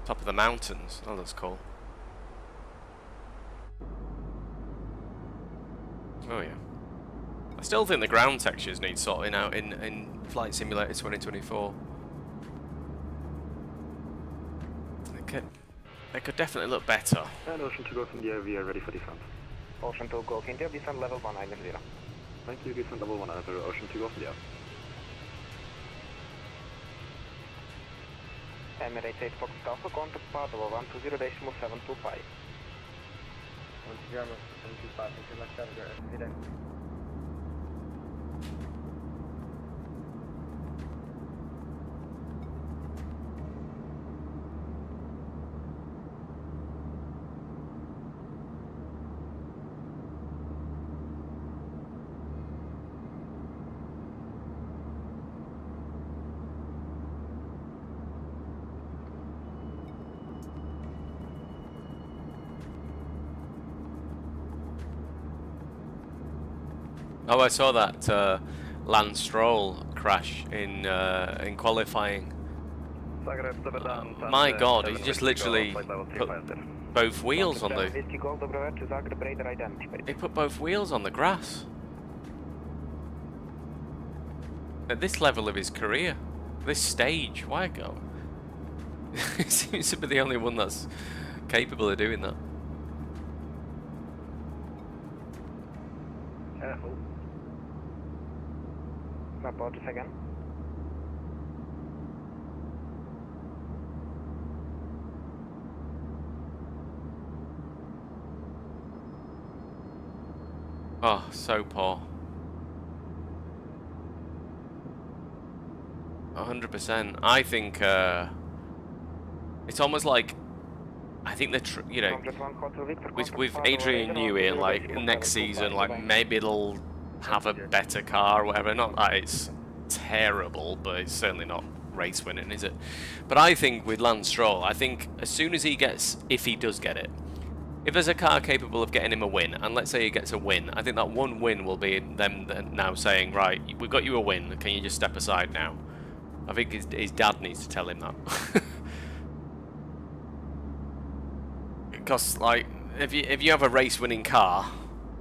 Top of the mountains. Oh, that's cool. Oh, yeah. I still think the ground textures need sorting out in Flight Simulator 2024. They could definitely look better. And Ocean 2 Golf India, we are ready for descent. Ocean 2 Golf India, descent level 190. Thank you, descent level 190, Ocean 2 Golf India. Emirates 8 Fox Alpha, contact path over 120.725. 120.725, accident. Oh, I saw that Lance Stroll crash in qualifying. My God, he just literally put both wheels on the. He put both wheels on the grass. At this level of his career, this stage, why go? He seems to be the only one that's capable of doing that. Careful. Apologies again. Oh, so poor. 100%. I think it's almost like, I think they're, you know, with Adrian Newey and like next season, like maybe it'll have a better car or whatever. Not that it's terrible, but it's certainly not race winning, is it? But I think with Lance Stroll, I think as soon as he gets, if he does get it, if there's a car capable of getting him a win, and let's say he gets a win, I think that one win will be them now saying, right, we've got you a win, can you just step aside now? I think his dad needs to tell him that. Because, like, if you have a race-winning car,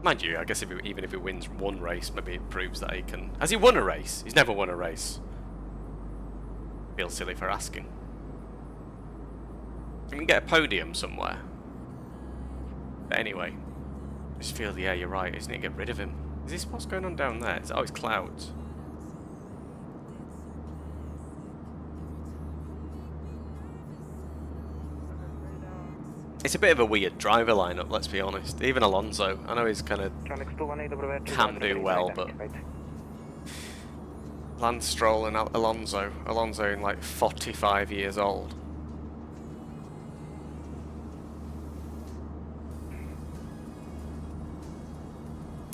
mind you, I guess even if he wins one race, maybe it proves that he can... Has he won a race? He's never won a race. Feels silly for asking. Can we get a podium somewhere? But anyway, I just feel, yeah, you're right, isn't it? Get rid of him. Is this what's going on down there? Oh, it's clouds. It's a bit of a weird driver lineup, let's be honest. Even Alonso, I know he's kind of can do well, but Lance Stroll and Alonso in like 45 years old.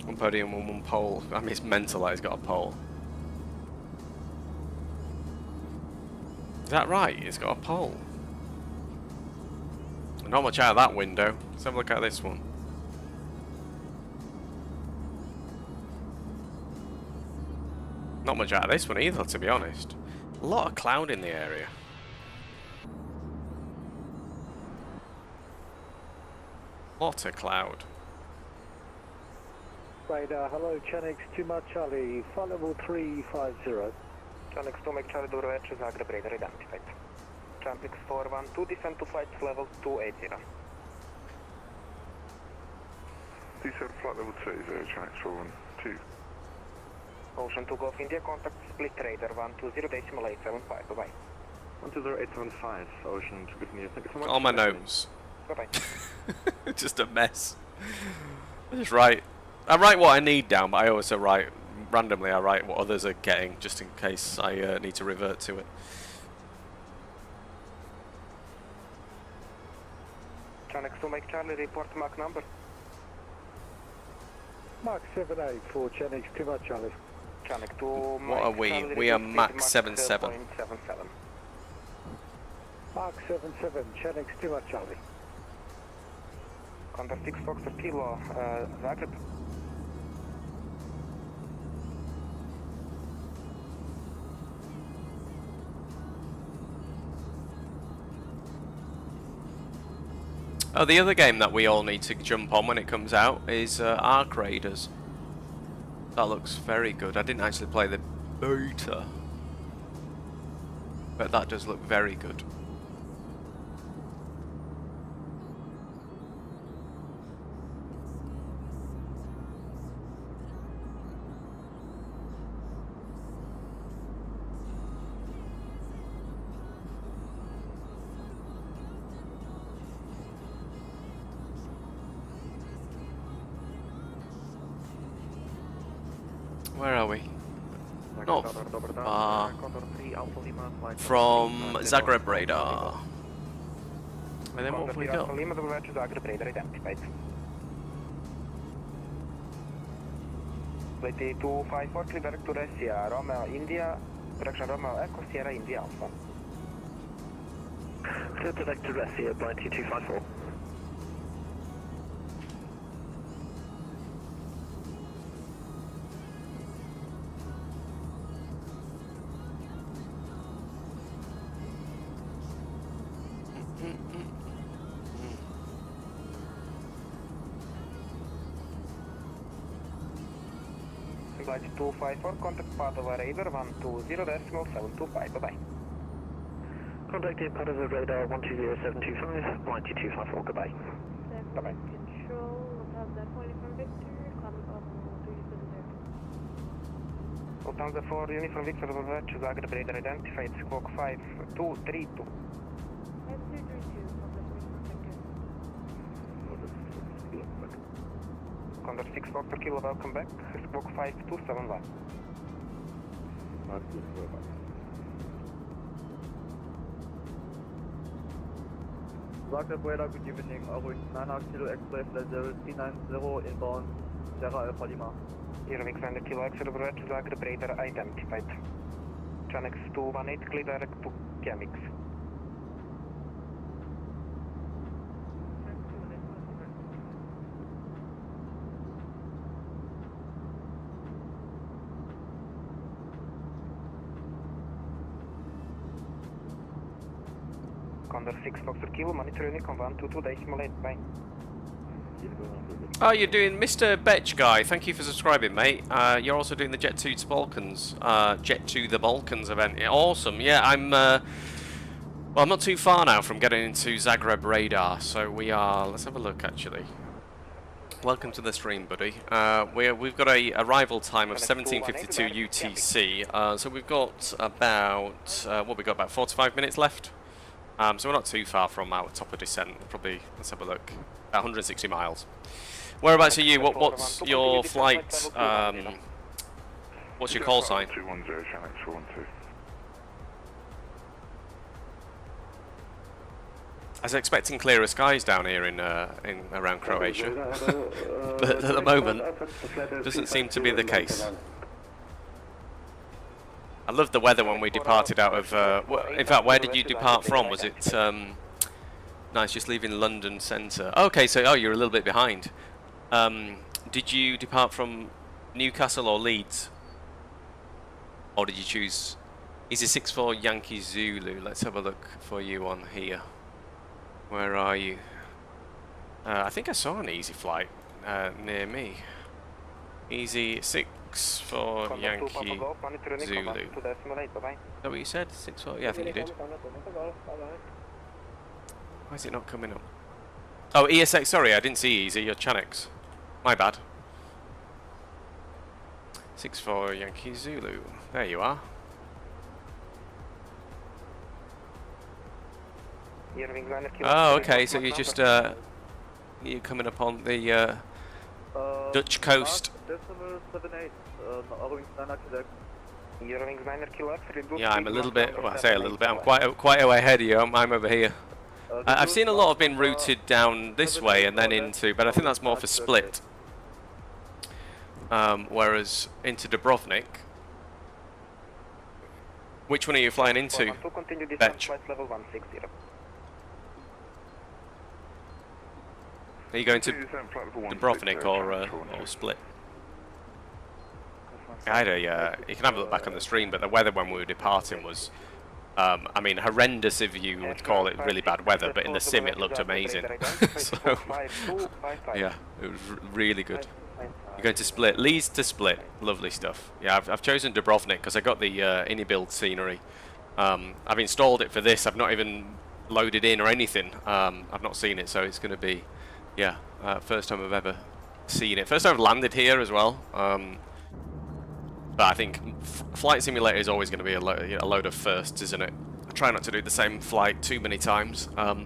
One podium and one pole. I mean, it's mental that he's got a pole. Is that right? He's got a pole. Not much out of that window. Let's have a look at this one. Not much out of this one either, to be honest. A lot of cloud in the area. Lot of cloud. Radar, hello, Chanix 2 Mach Charlie, flight level 350. Chanix 2 Mach Charlie, Dubrovnik, Zagreb, radar identified. Chanix 412, descend to flight level 280. Descend flight level 280, Chanix 412. Ocean 2 Golf India, contact split radar 120.875, bye-bye. 120.875, Ocean 2 Golf India, thank you so much. All my notes. Bye-bye. Just a mess. I just write. I write what I need down, but I also write randomly. I write what others are getting, just in case I need to revert to it. Chanix 2 Mike Charlie, report Mach number. Mach 78 for Chanix 2 Mach Charlie. Chanix 2 What are we? We are Mach 77. Mach 77, Chanix 2 Mach Charlie. Contact 6 Foxtrot Kilo, Zagreb. Oh, the other game that we all need to jump on when it comes out is Ark Raiders. That looks very good. I didn't actually play the beta, but that does look very good. Where are we? Not far from Zagreb radar. And then what have we got? Flight 254, clear direct to Russia, Romeo India, direction Romeo Echo, Sierra India Alpha. Clear direct to Russia, Flight 254. Flight 254, contact Padova radar 120.725, bye-bye. Contacting Padova radar 120725, flight 254, goodbye. Bye-bye. Control, Lufthansa 4 Uniform Victor, comment on 370. Lufthansa 4 Uniform Victor, Zagreb radar identified, squawk 5232. 5232, contact Uniform Victor. Condor 6 Foxtrot Kilo, welcome back. Squawk 5271. Zagreb radar, good evening. Arwing 9 Kilo X-ray flight 0390 inbound Sierra Alpha Lima. Irving Xander Kilo X-ray Brad to Zagreb radar identified. Chanex 218 clear direct to Camix. Condor 6 Foxtrot Kilo, monitor Unicorn 122.8, bye. Oh, you're doing Mr. Betch guy. Thank you for subscribing, mate. You're also doing the Jet2 the Balkans, Jet2 the Balkans event. Yeah, awesome. Yeah, well, I'm not too far now from getting into Zagreb radar, so we are. Let's have a look, actually. Welcome to the stream, buddy. We've got a arrival time of 17:52 UTC. So we've got about what we got about 45 minutes left. So we're not too far from our top of descent. Probably, let's have a look. 160 miles. Whereabouts are you? What's your flight? What's your call sign? 210, channel 412. I was expecting clearer skies down here in around Croatia, but at the moment doesn't seem to be the case. I loved the weather when we departed out of. In fact, where did you depart from? Was it? Nice, just leaving London Centre. Okay, so you're a little bit behind. Did you depart from Newcastle or Leeds? Or did you choose... Easy 64 Yankee Zulu. Let's have a look for you on here. Where are you? I think I saw an easy flight near me. Easy 64 Yankee Zulu. Is that what you said? 64? Yeah, I think you did. Why is it not coming up? Oh, ESX, sorry, I didn't see Easy, you're Chanex. My bad. 64 Yankee Zulu. There you are. Oh, okay, so you're just, you're coming up on the Dutch coast. Yeah, I'm a little bit, well, I say a little bit, I'm quite a way ahead of you, I'm over here. I've seen a lot have been routed down this way and then into, but I think that's more for split. Whereas into Dubrovnik. Which one are you flying into, Betch? Are you going to Dubrovnik or split? I had you can have a look back on the stream, but the weather when we were departing was, I mean, horrendous if you would call it really bad weather, but in the sim it looked amazing. So, yeah, it was really good. You're going to Split, Leeds to Split, lovely stuff. Yeah, I've chosen Dubrovnik because I got the ini-build scenery. I've installed it for this, I've not even loaded in or anything. I've not seen it, so it's going to be, yeah, first time I've ever seen it. First time I've landed here as well. But I think Flight Simulator is always going to be a load of firsts, isn't it? I try not to do the same flight too many times. I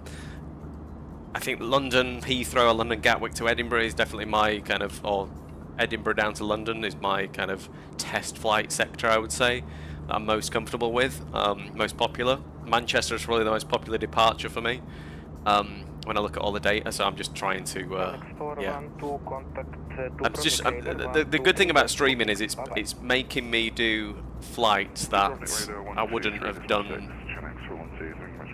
think London, Heathrow, or London Gatwick to Edinburgh is definitely my kind of, or Edinburgh down to London is my kind of test flight sector, I would say, that I'm most comfortable with, most popular. Manchester is probably the most popular departure for me when I look at all the data, so I'm just trying to, yeah. The good thing about streaming is it's making me do flights that I wouldn't have done.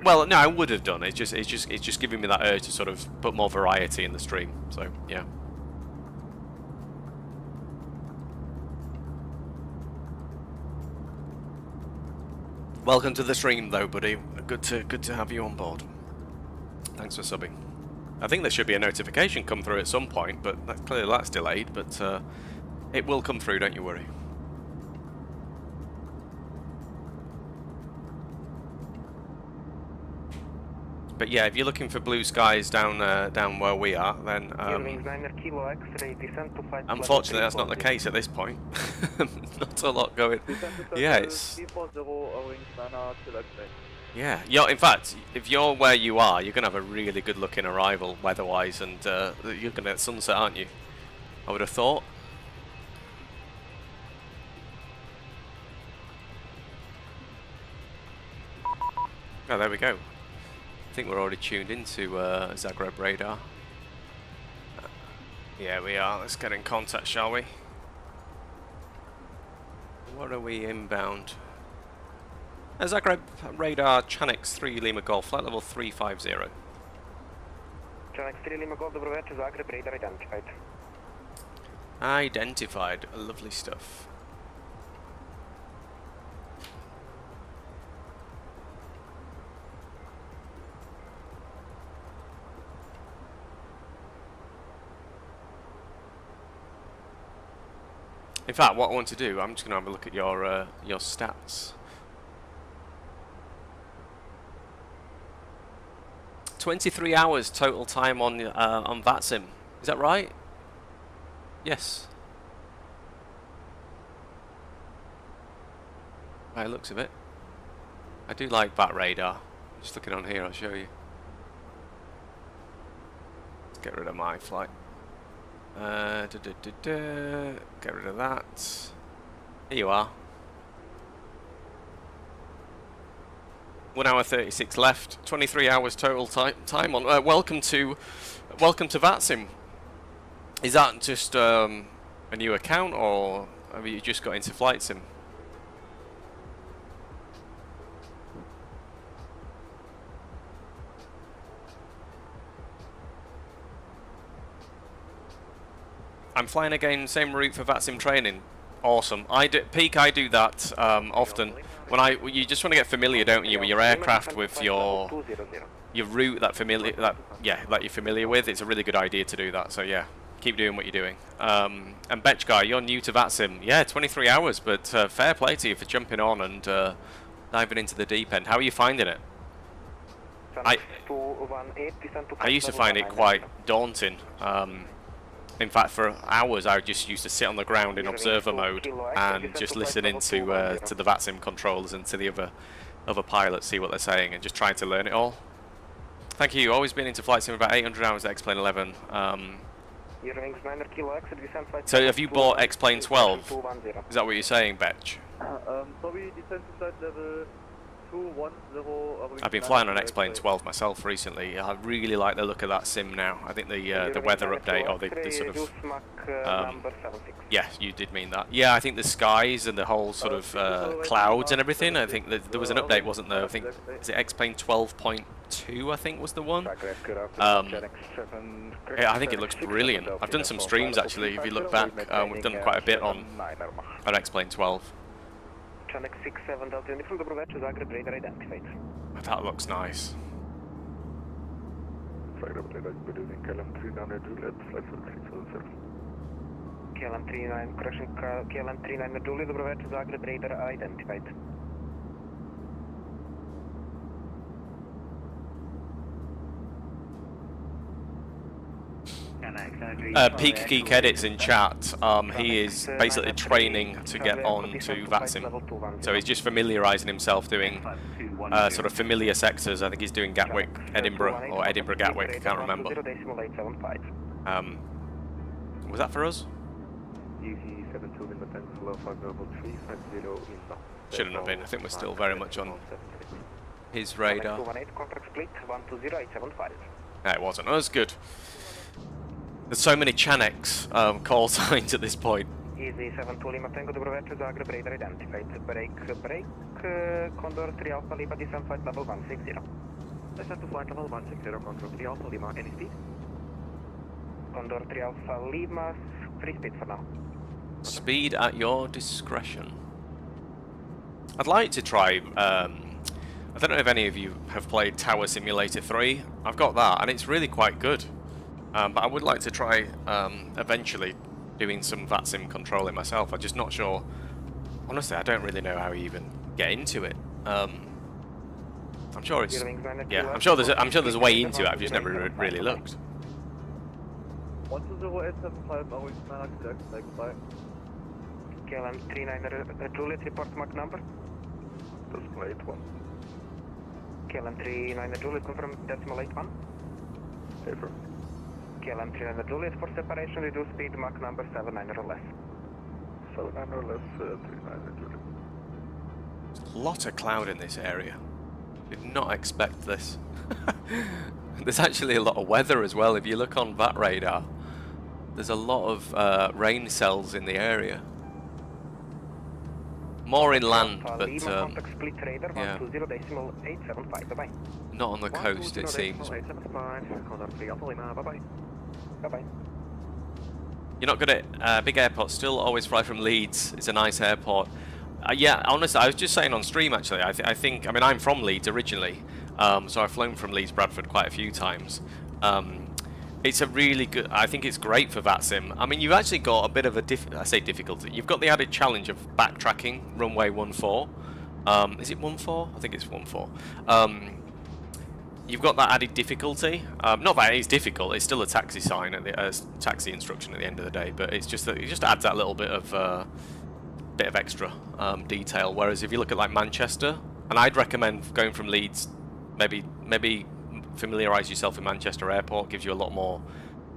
Well, no, I would have done. It's just giving me that urge to sort of put more variety in the stream. So yeah. Welcome to the stream, though, buddy. Good to have you on board. Thanks for subbing. I think there should be a notification come through at some point, but clearly that's delayed, but it will come through, don't you worry. But yeah, if you're looking for blue skies down where we are, then unfortunately that's not the case at this point. Not a lot going. Yeah, it's... Yeah, in fact, if you're where you are, you're going to have a really good looking arrival weather-wise, and you're going to get sunset, aren't you? I would have thought. Oh, there we go. I think we're already tuned into Zagreb radar. Yeah, we are. Let's get in contact, shall we? What are we inbound? Zagreb radar, Chanix 3 Lima Golf, flight level 350. Chanix 3 Lima Golf, Dubrovnik, Zagreb radar identified. Identified. Lovely stuff. In fact, what I want to do, I'm just going to have a look at your stats. 23 hours total time on VATSIM. Is that right? Yes. By the looks of it. I do like VAT radar. Just looking on here, I'll show you. Let's get rid of my flight. Get rid of that. Here you are. 1 hour 36 left. 23 hours total time on. Welcome to VATSIM. Is that just a new account, or have you just got into flight sim? I'm flying again, same route for VATSIM training. Awesome. I do that often. When you just want to get familiar, don't you, with your aircraft, with your route that you're familiar with. It's a really good idea to do that. So yeah, keep doing what you're doing. And Betch Guy, you're new to VATSIM. Yeah, 23 hours, but fair play to you for jumping on and diving into the deep end. How are you finding it? I used to find it quite daunting. In fact, for hours I just used to sit on the ground in observer mode and just listen into the VATSIM controllers and to the other pilots, see what they're saying, and just trying to learn it all. Thank you. Always been into flight sim, about 800 hours at X-Plane 11. So have you bought X-Plane 12? Is that what you're saying, Betch? I've been flying on X-Plane 12 myself recently. I really like the look of that sim now. I think the weather update, or the sort of yeah, you did mean that. Yeah, I think the skies and the whole sort of clouds and everything. I think that there was an update, wasn't there? I think is it X-Plane 12.2? I think was the one. Yeah, I think it looks brilliant. I've done some streams actually. If you look back, we've done quite a bit on X-Plane 12. That looks nice. KLM 39, correction, KLM 39 Julie, Dubrovnik, Zagreb radar identified. Peak Geek Edits in chat. He is basically training to get on to VATSIM. So he's just familiarising himself doing sort of familiar sectors. I think he's doing Gatwick, Edinburgh, or Edinburgh Gatwick, I can't remember. Was that for us? Shouldn't have been. I think we're still very much on his radar. No, it wasn't. That was good. There's so many Chanix call signs at this point. Easy 72 Lima Tango Dubrovnik, Zagreb radar identified. Break, Condor 3 Alpha Lima, descent flight level 160. Descent to flight level 160, Condor 3 Alpha Lima, any speed? Condor 3 Alpha Lima, free speed for now. Speed at your discretion. I'd like to try, I don't know if any of you have played Tower Simulator 3. I've got that, and it's really quite good. But I would like to try, eventually, doing some VATSIM controlling myself. I'm just not sure. Honestly, I don't really know how you even get into it. I'm sure it's, yeah, I'm sure there's a way into it. I've just never really looked. 120.875, are we man KLM 39 Juliet, report Mach number. Decimal 81. KLM 39 Juliet, confirm decimal 81. Paper. KLM 39 Juliet for separation, reduce speed, Mach number 79 or less. 79 or less, 39 Juliet. There's a lot of cloud in this area. Did not expect this. There's actually a lot of weather as well. If you look on VATRadar, there's a lot of rain cells in the area. More inland, but yeah. Not on the coast, it seems. You're not good at big airports. Still always fly from Leeds. It's a nice airport. Yeah, honestly, I was just saying on stream actually. I think I mean I'm from Leeds originally, so I've flown from Leeds Bradford quite a few times. It's a really good. I think it's great for VATSIM. I mean, you've actually got a bit of a difficulty. You've got the added challenge of backtracking runway 14. Is it 14? I think it's 14. You've got that added difficulty. Not that it's difficult. It's still a taxi sign at the taxi instruction at the end of the day. But it's just that it just adds that little bit of extra detail. Whereas if you look at like Manchester, and I'd recommend going from Leeds, maybe familiarise yourself with Manchester Airport. Gives you a lot more.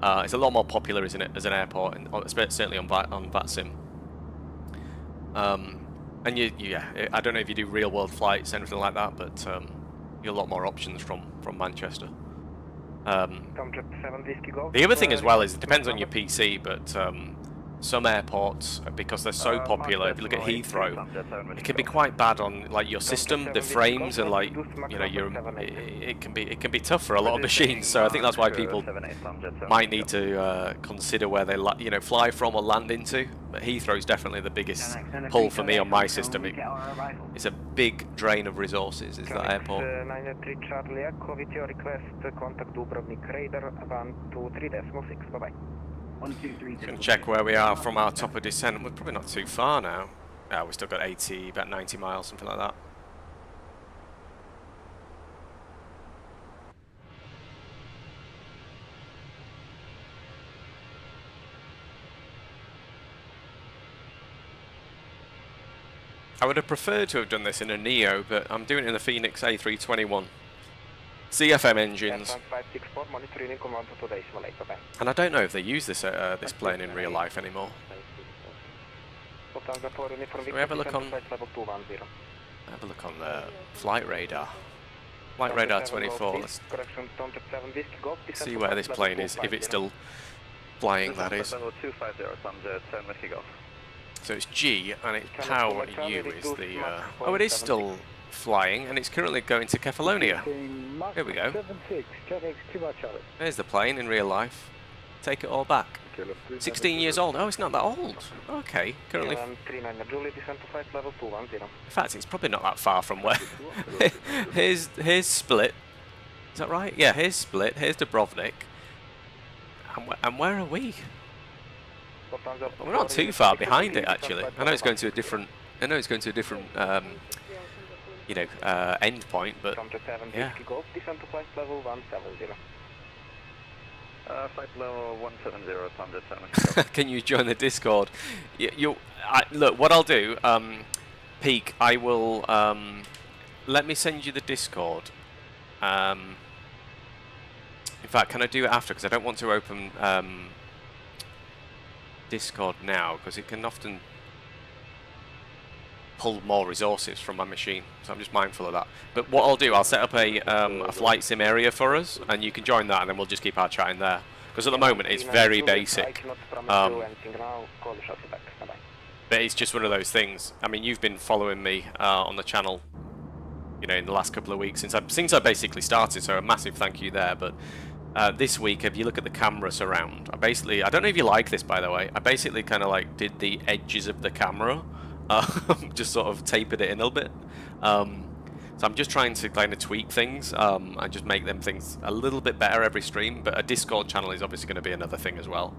It's a lot more popular, isn't it, as an airport, and certainly on VATSIM. And yeah, I don't know if you do real world flights, anything like that, but you get a lot more options from Manchester. The other thing as well is it depends on your PC, but some airports, because they're so popular, if you look at Heathrow, it can be quite bad on like your system, the frames, and like it can be tough for a lot of machines. So I think that's why people might need to consider where they fly from or land into. But Heathrow is definitely the biggest pull for me on my system. It's a big drain of resources. Is that airport? 93 Charlie Echo with your request, contact Dubrovnik radar 123.6. Bye bye. 1, 2, 3, can check where we are from our top of descent. We're probably not too far now. Yeah, we've still got 80, about 90 miles, something like that. I would have preferred to have done this in a Neo, but I'm doing it in the Phoenix A321. CFM engines. And I don't know if they use this this plane in real life anymore. Can we have a look on the flight radar? Flight radar 24. Let's see where this plane is, if it's still flying, that is. So it's G, and it's POW U is the... oh, it is still flying, and it's currently going to Kefalonia. Here we go. There's the plane in real life. Take it all back. 16 years old. Oh, it's not that old. Okay. Currently... In fact, it's probably not that far from where... here's Split. Is that right? Yeah, here's Split. Here's Dubrovnik. And where are we? We're not too far behind it, actually. I know it's going to a different... end point, but yeah. Flight level 170, Can you join the Discord? Look, what I'll do, Peak, I will, let me send you the Discord. In fact, can I do it after? Because I don't want to open Discord now, because it can often pull more resources from my machine, so I'm just mindful of that. But what I'll do, I'll set up a flight sim area for us, and you can join that, and then we'll just keep our chat in there. Because at the moment it's very basic. But it's just one of those things. I mean, you've been following me on the channel, in the last couple of weeks since I basically started. So a massive thank you there. But this week, if you look at the camera surround, I don't know if you like this, by the way. I basically kind of like did the edges of the camera. Just sort of tapered it in a little bit. So I'm just trying to kind of tweak things and just make them things a little bit better every stream. But a Discord channel is obviously going to be another thing as well.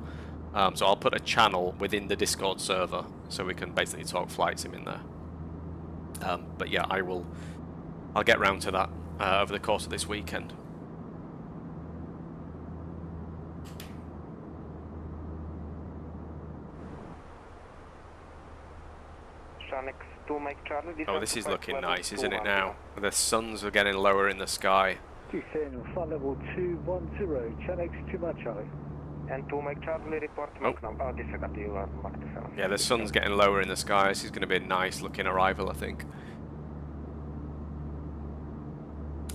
So I'll put a channel within the Discord server so we can basically talk flight sim in there. But yeah, I'll get round to that over the course of this weekend. Oh, this is looking nice, isn't it now? The suns are getting lower in the sky. Descend, flight level 210, Channel 2 Charlie. And to make Charlie report Mach number. Oh, disregard, you are Mach 7. Yeah, the sun's getting lower in the sky. This is going to be a nice looking arrival, I think.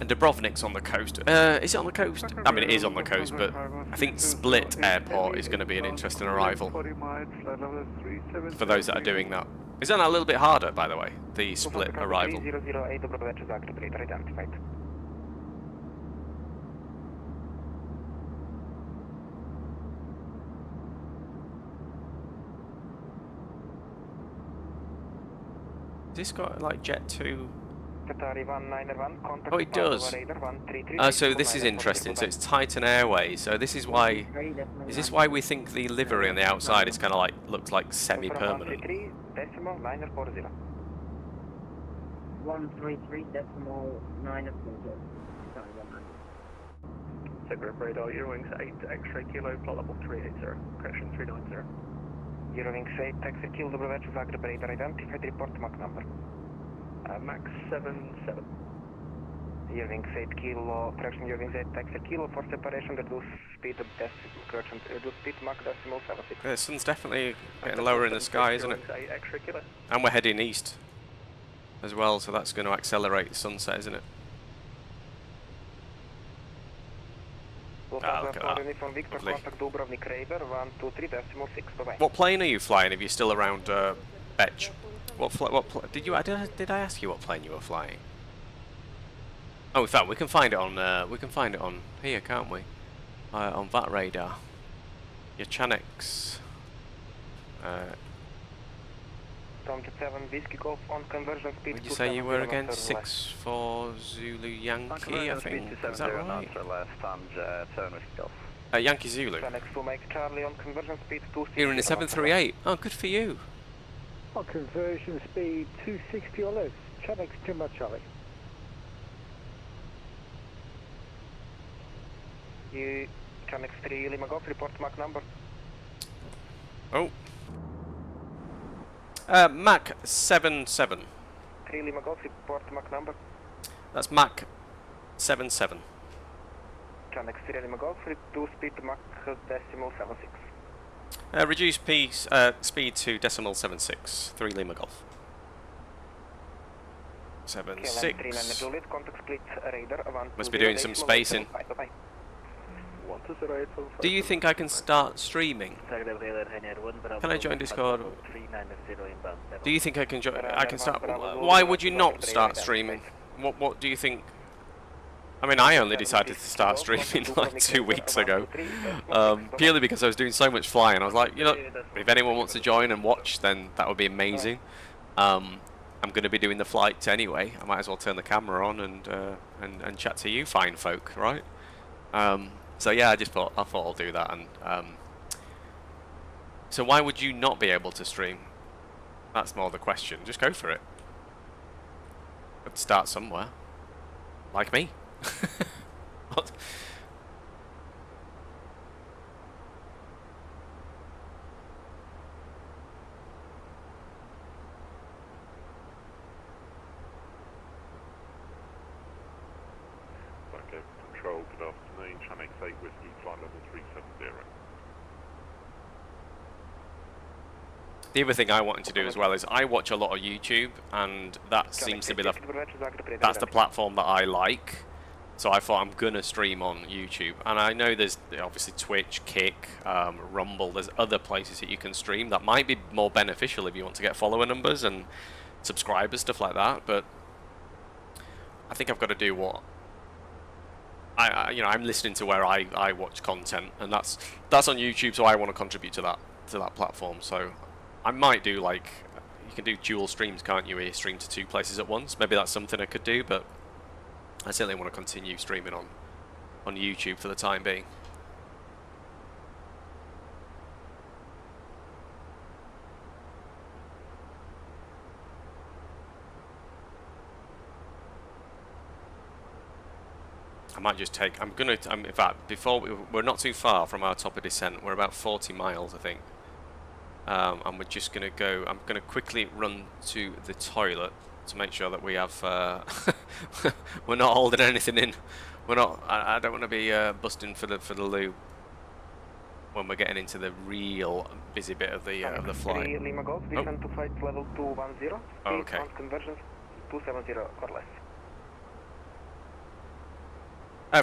And Dubrovnik's on the coast. Is it on the coast? I mean, it is on the coast, but I think Split Airport is going to be an interesting arrival for those that are doing that. Isn't that a little bit harder, by the way, the Split arrival? 008 Zagreb radar identified. Has this got like Jet2? Oh, oh, it does. So this is interesting. So it's Titan Airways. So this is why. Is this why we think the livery on the outside is kind of like looks like semi-permanent? 133.9. Zagreb radar, Eurowings 8 X-ray kilo, plot level 380, correction 390. Eurowings 8 X-ray kilo, Zagreb radar identified, report Mach number. Max 77. Eurowings 8 kilo, correction Eurowings 8 X-ray kilo for separation, reduce speed of correction, reduce speed Mach decimal 76. The sun's definitely getting lower in the sky, isn't it? And we're heading east as well, so that's going to accelerate the sunset, isn't it? Ah, look at that. Lovely. What plane are you flying if you're still around Betch? Did I ask you what plane you were flying? Oh, in fact, we can find it on here, can't we? On VATRadar. Your Chanex. From the 7 Whiskey Golf on conversion speed. Did you say you were again? 6-4 Zulu Yankee, I think. Is that right? Yankee Zulu. You're in the 738. Oh, good for you. On conversion speed 260 or less. Chanex Timber Charlie. You Chanex 3 Lima Golf, report Mach number. Oh. Mach 77. 3 Lima Golf, report Mach number. That's Mach 77. Chanex 3 Lima Golf, reduce speed Mach decimal 76. Reduce speed to decimal 76. 3 Lima Golf. 76. Must be doing some spacing. Do you think I can start streaming? Can I join Discord? Do you think I can join? I can start. Why would you not start streaming? What do you think? I mean, I only decided to start streaming like 2 weeks ago, purely because I was doing so much flying. I was like, you know, if anyone wants to join and watch, then that would be amazing. I'm going to be doing the flights anyway. I might as well turn the camera on and chat to you fine folk, right? So yeah, I thought I'll do that. And so why would you not be able to stream? That's more the question. Just go for it. But start somewhere, like me. What? Okay, control, good afternoon, Chanex 8 Whiskey, flight level 370. The other thing I wanted to do as well is I watch a lot of YouTube, and that seems to be that's the platform that I like. So I thought I'm gonna stream on YouTube, and I know there's obviously Twitch, Kick, Rumble. There's other places that you can stream that might be more beneficial if you want to get follower numbers and subscribers, stuff like that. But I think I've got to do what I'm listening to where I watch content, and that's on YouTube. So I want to contribute to that platform. So I might do, like, you can do dual streams, can't you? Where you stream to 2 places at once. Maybe that's something I could do, but I certainly want to continue streaming on YouTube for the time being. I might just take. in fact, before we're not too far from our top of descent. We're about 40 miles, I think. And we're just gonna go. I'm gonna quickly run to the toilet to make sure that we have. We're not holding anything in. We're not. I don't want to be busting for the loo. when we're getting into the real busy bit of the flight. Lima Golf, descend to flight level 210, speed okay. on conversions 270 or less.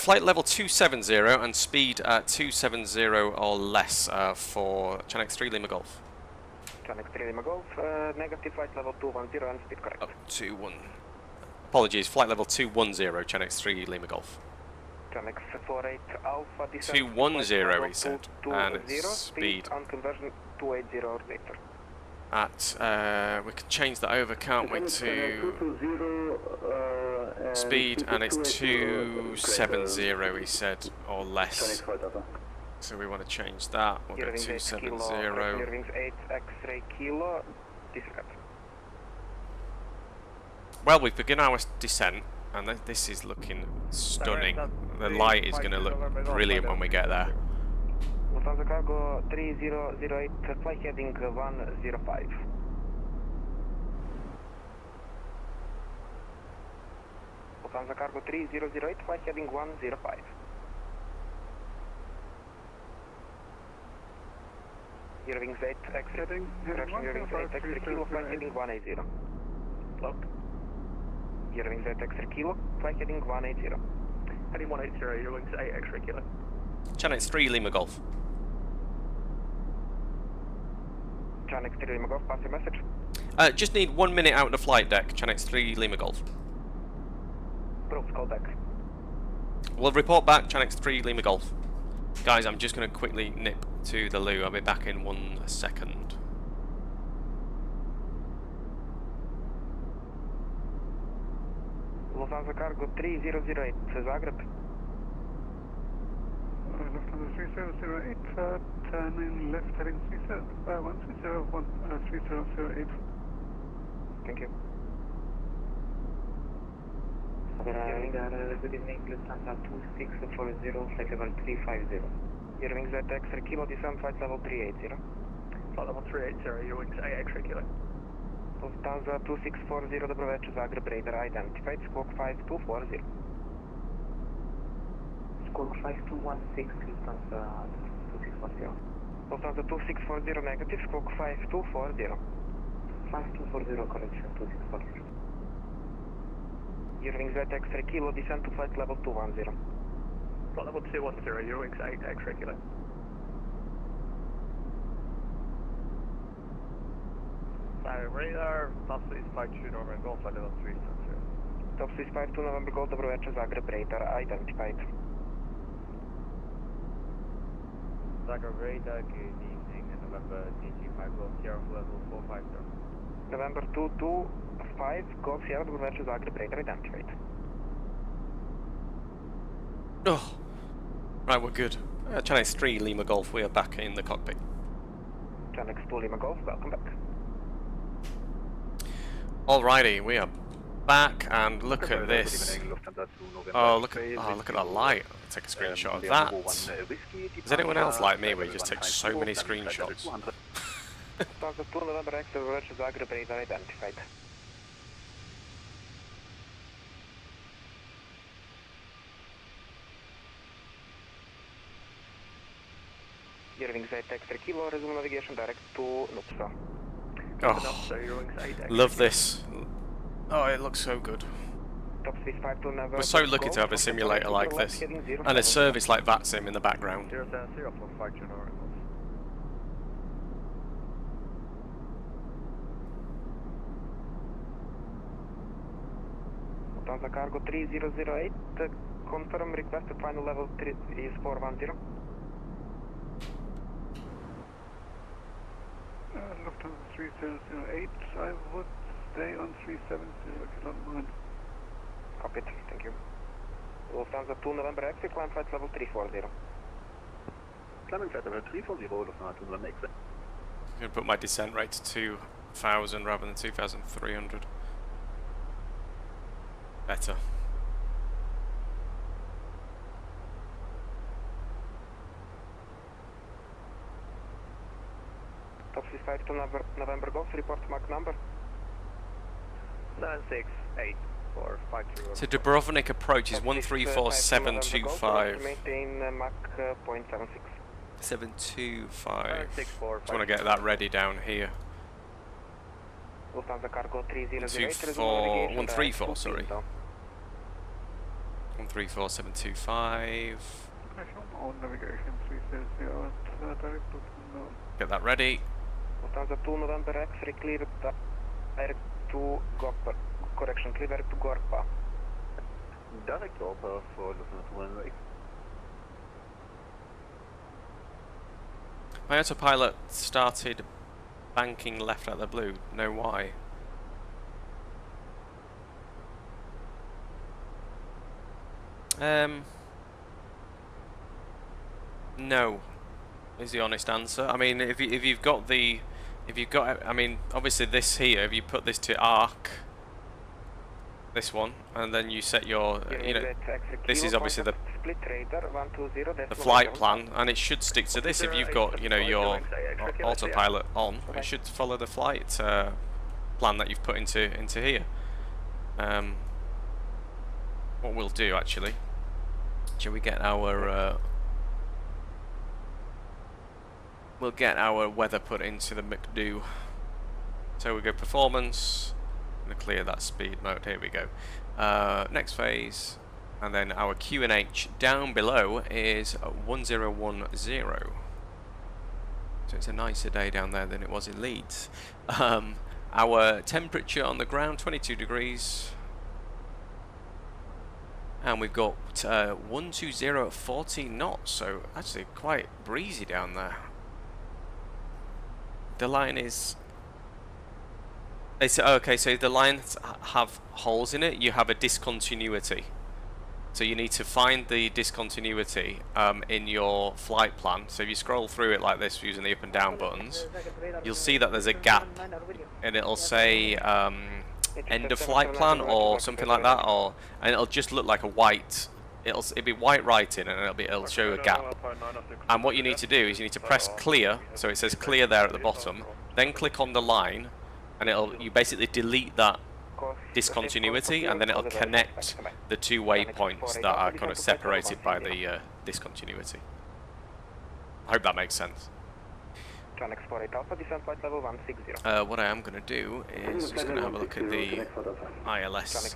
Flight level 270 and speed at 270 or less for Chanex 3 Lima Golf. Chanex 3 Lima Golf, negative flight level 210 and speed correct. 21. Apologies, flight level 210, Chanex 3 Lima Golf. Chanex 48 Alpha, descend 210 he said, and it's speed on conversion 280 or later. At, we can change that over, can't we, to speed, and it's 270 he said, or less. So we want to change that, we'll go 270. Wings 8 X-ray kilo, disregard. Well, we've begun our descent, and this is looking stunning. The light is going to look brilliant when we get there. Lufthansa Cargo 3008, flight heading 105. Lufthansa Cargo 3008, flight heading 105. Wings 8 X-ray, correction, Wings 8 X-ray kilo, flight heading 180. Lock. Wings 8 X-ray kilo, flight heading 180. Heading 180, Wings 8 X-ray kilo. Chanex 3 Lima Golf. Chanex 3 Lima Golf, pass your message. Just need 1 minute out of the flight deck, Chanex 3 Lima Golf. Brooks, call back. We'll report back, Chanex 3 Lima Golf. Guys, I'm just going to quickly nip to the loo. I'll be back in 1 second. Lufthansa Cargo 3008, Zagreb. Lufthansa 3008, turn in left heading 3008. Thank you. Good evening, Lufthansa 2640, flight level 350. Wings 8 X-ray kilo, descend flight level 380. Flight level 380, Wings 8 X-ray kilo. Lufthansa 2640, dobro večer, Zagreb radar identified, squawk 5240. Squawk 5216, Lufthansa 2640. Lufthansa 2640 negative, squawk 5240. 5240, correction, 2640. Wings 8 X-ray kilo, descend to flight level 210. Flight level 210, Wings 8 X-ray kilo. Radar, top speed 52 November Golf, flight level 370. Top speed 52 November Golf, dobro večer, Zagreb radar identified. Zagreb radar, good evening, November DG5 Golf, Sierra level 450. November 225 Golf, Sierra, dobro večer, Zagreb radar identified. Oh, right, we're good. Chanex 3 Lima Golf, we are back in the cockpit. Chanex 2 Lima Golf, welcome back. Alrighty, we are back, and look at this. Oh, look at that light. I'll take a screenshot of that. Is anyone else like me where you just take so many screenshots? Lufthansa 2 November X, dobro večer, Zagreb radar identified. Wings 8 X-ray kilo, resume navigation direct to Nupsa. Oh, love this. Oh, it looks so good. Top speed 52 November. We're so lucky to have a simulator like this, and a service like VATSIM in the background. 070 for 5 November. Lufthansa Cargo 3008, confirm requested final level 3 is 410. Lufthansa 3008, I would stay on 370 if you don't mind. Copy, thank you. Lufthansa 2 November X, climb flight level 340. Climbing flight level 340, Lufthansa 2 November X. I'm going to put my descent rate to 2,000 rather than 2,300. Better. Top speed 52 November Golf, report Mach number. 96845. So Dubrovnik approach is 134725. Maintain Mach 0.76. 725. Just want to get that ready down here. Lufthansa Cargo 134, sorry. 134725. On navigation 360, Get that ready. Lufthansa 2 November X-ray clear direct to Gorpa. Correction, clear direct to Gorpa. Direct Gorpa for Lufthansa 1 X. My autopilot started banking left out the blue. Know why? No, is the honest answer. I mean, if you've got, I mean, obviously this here, if you put this to arc, this one, and then you set your, you know, this is obviously the flight plan, and it should stick to this. If you've got, you know, your autopilot on, it should follow the flight plan that you've put into here. What we'll do actually, shall we get our we'll get our weather put into the McDo. So we go performance. I'm going to clear that speed mode. Here we go. Next phase, and then our QNH down below is 1010. So it's a nicer day down there than it was in Leeds. Our temperature on the ground 22 degrees. And we've got 120 at 14 knots, so actually quite breezy down there. The line is... okay, so the lines have holes in it, you have a discontinuity. So you need to find the discontinuity in your flight plan. So if you scroll through it like this using the up and down buttons, you'll see that there's a gap, and it'll say end of flight plan or something like that, and it'll just look like a white. It'll be white writing, and it'll show a gap. And what you need to do is you need to press clear, so it says clear there at the bottom. Then click on the line, and you basically delete that discontinuity, and then it'll connect the two waypoints that are kind of separated by the discontinuity. I hope that makes sense. What I am going to do is just going to have a look at the ILS.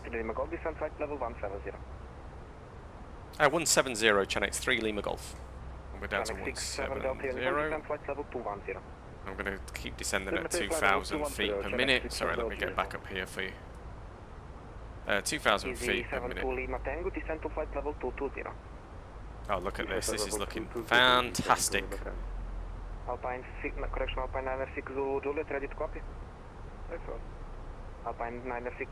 170, Chanex 3 Lima Golf. And we're down to 170. I'm going to keep descending at 2,000 feet per minute. Sorry, let me get back up here for you. 2,000 feet per minute. Oh, look at this. This is looking fantastic. Alpine 6, correction, Alpine 96 Zulu Juliet, ready to copy. Alpine 96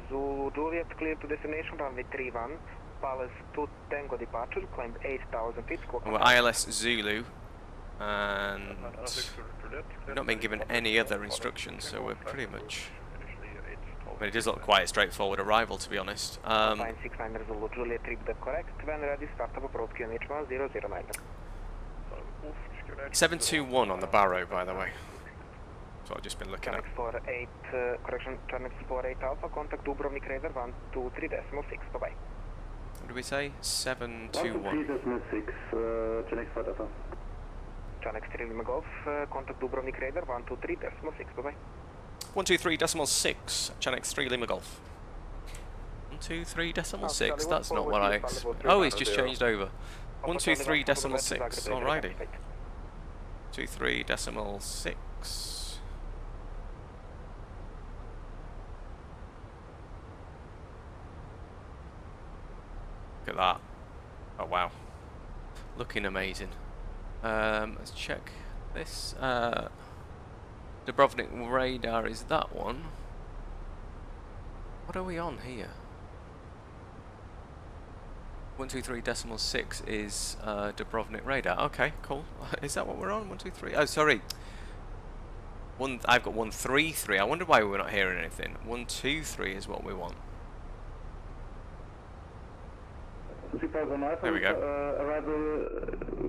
Zulu Juliet, clear to destination, runway 31, Palace 2 Tango departure, climb 8,000 feet. We're ILS Zulu, and we've not been given any other instructions, so we're pretty much... I mean, it does look quite a straightforward arrival, to be honest. Alpine 69 Zulu Juliet, trip the correct, when ready, start of approach QNH 1009. 721 on the Barrow, by the way. That's what I've just been looking at. 48, correction, Charnex 48 Alpha, contact Dubrovnik Radar 123.6, bye-bye. What did we say? 721. 123.6, Charnex 4 Alpha. Charnex 3 Lima Golf, contact Dubrovnik Radar 123.6, bye-bye. 123.6, Chanex 3 Lima Golf. 123.6, that's not what I... Oh, it's just changed over. 123.6, alrighty. 23.6. Look at that. Oh wow. Looking amazing. Let's check this. Dubrovnik radar is that one. What are we on here? 123.6 is Dubrovnik radar. Okay, cool. Is that what we're on? 123? Oh, sorry. I've got 133. I wonder why we're not hearing anything. 123 is what we want. There we go. Arrival,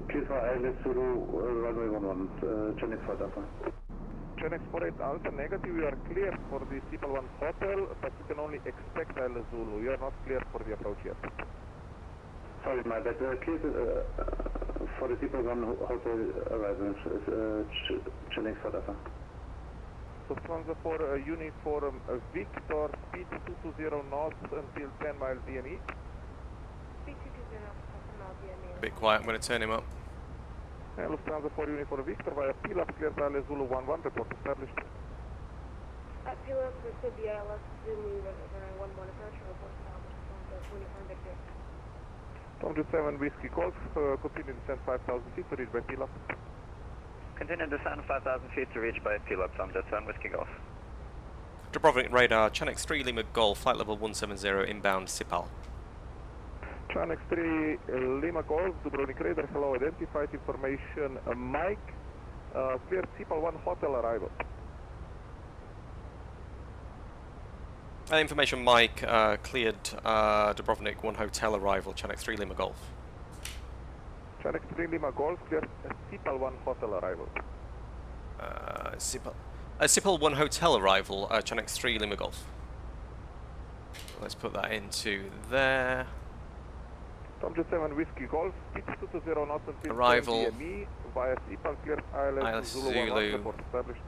please for ILS Zulu, runway 11, Charnex 4 Alpha. Charnex 48 Alpha, negative, you are clear for the People 1 hotel, but you can only expect ILS Zulu. You are not clear for the approach yet. Sorry, my bad. Clear for for the People 1 hotel arrival, chilling South Africa. Lufthansa for uniform Victor, speed 220 knots until 10 miles DME. Speed 220 knots, DME. A bit quiet, I'm going to turn him up. Lufthansa for uniform Victor via Pilap, clear Thales Zulu 11, report established. At Pilap, we could be ILS Zulu 11 approach, report established from the uniform Victor. Tom Jet 7 Whiskey Golf, continue descent 5,000 feet to reach by Pilap. Continue descent 5,000 feet to reach by Pilap, Tom Jet 7 Whiskey Golf. Dubrovnik radar, Chanex 3 Lima Golf, flight level 170, inbound Sipal. Chanex 3 Lima Golf, Dubrovnik radar, hello, identified information, Mike, clear Sipal 1 hotel arrival. Information Mike, cleared Dubrovnik 1 hotel arrival, Chanex 3 Lima Golf. Chanex 3 Lima Golf, clear Sipal 1 hotel arrival. Sipal 1 hotel arrival, Chanex 3 Lima Golf. Let's put that into there. Tom Jet 7 Whiskey Golf, speed 220 knots until arrival DME via Sipal, clear ILS Zulu 1 established.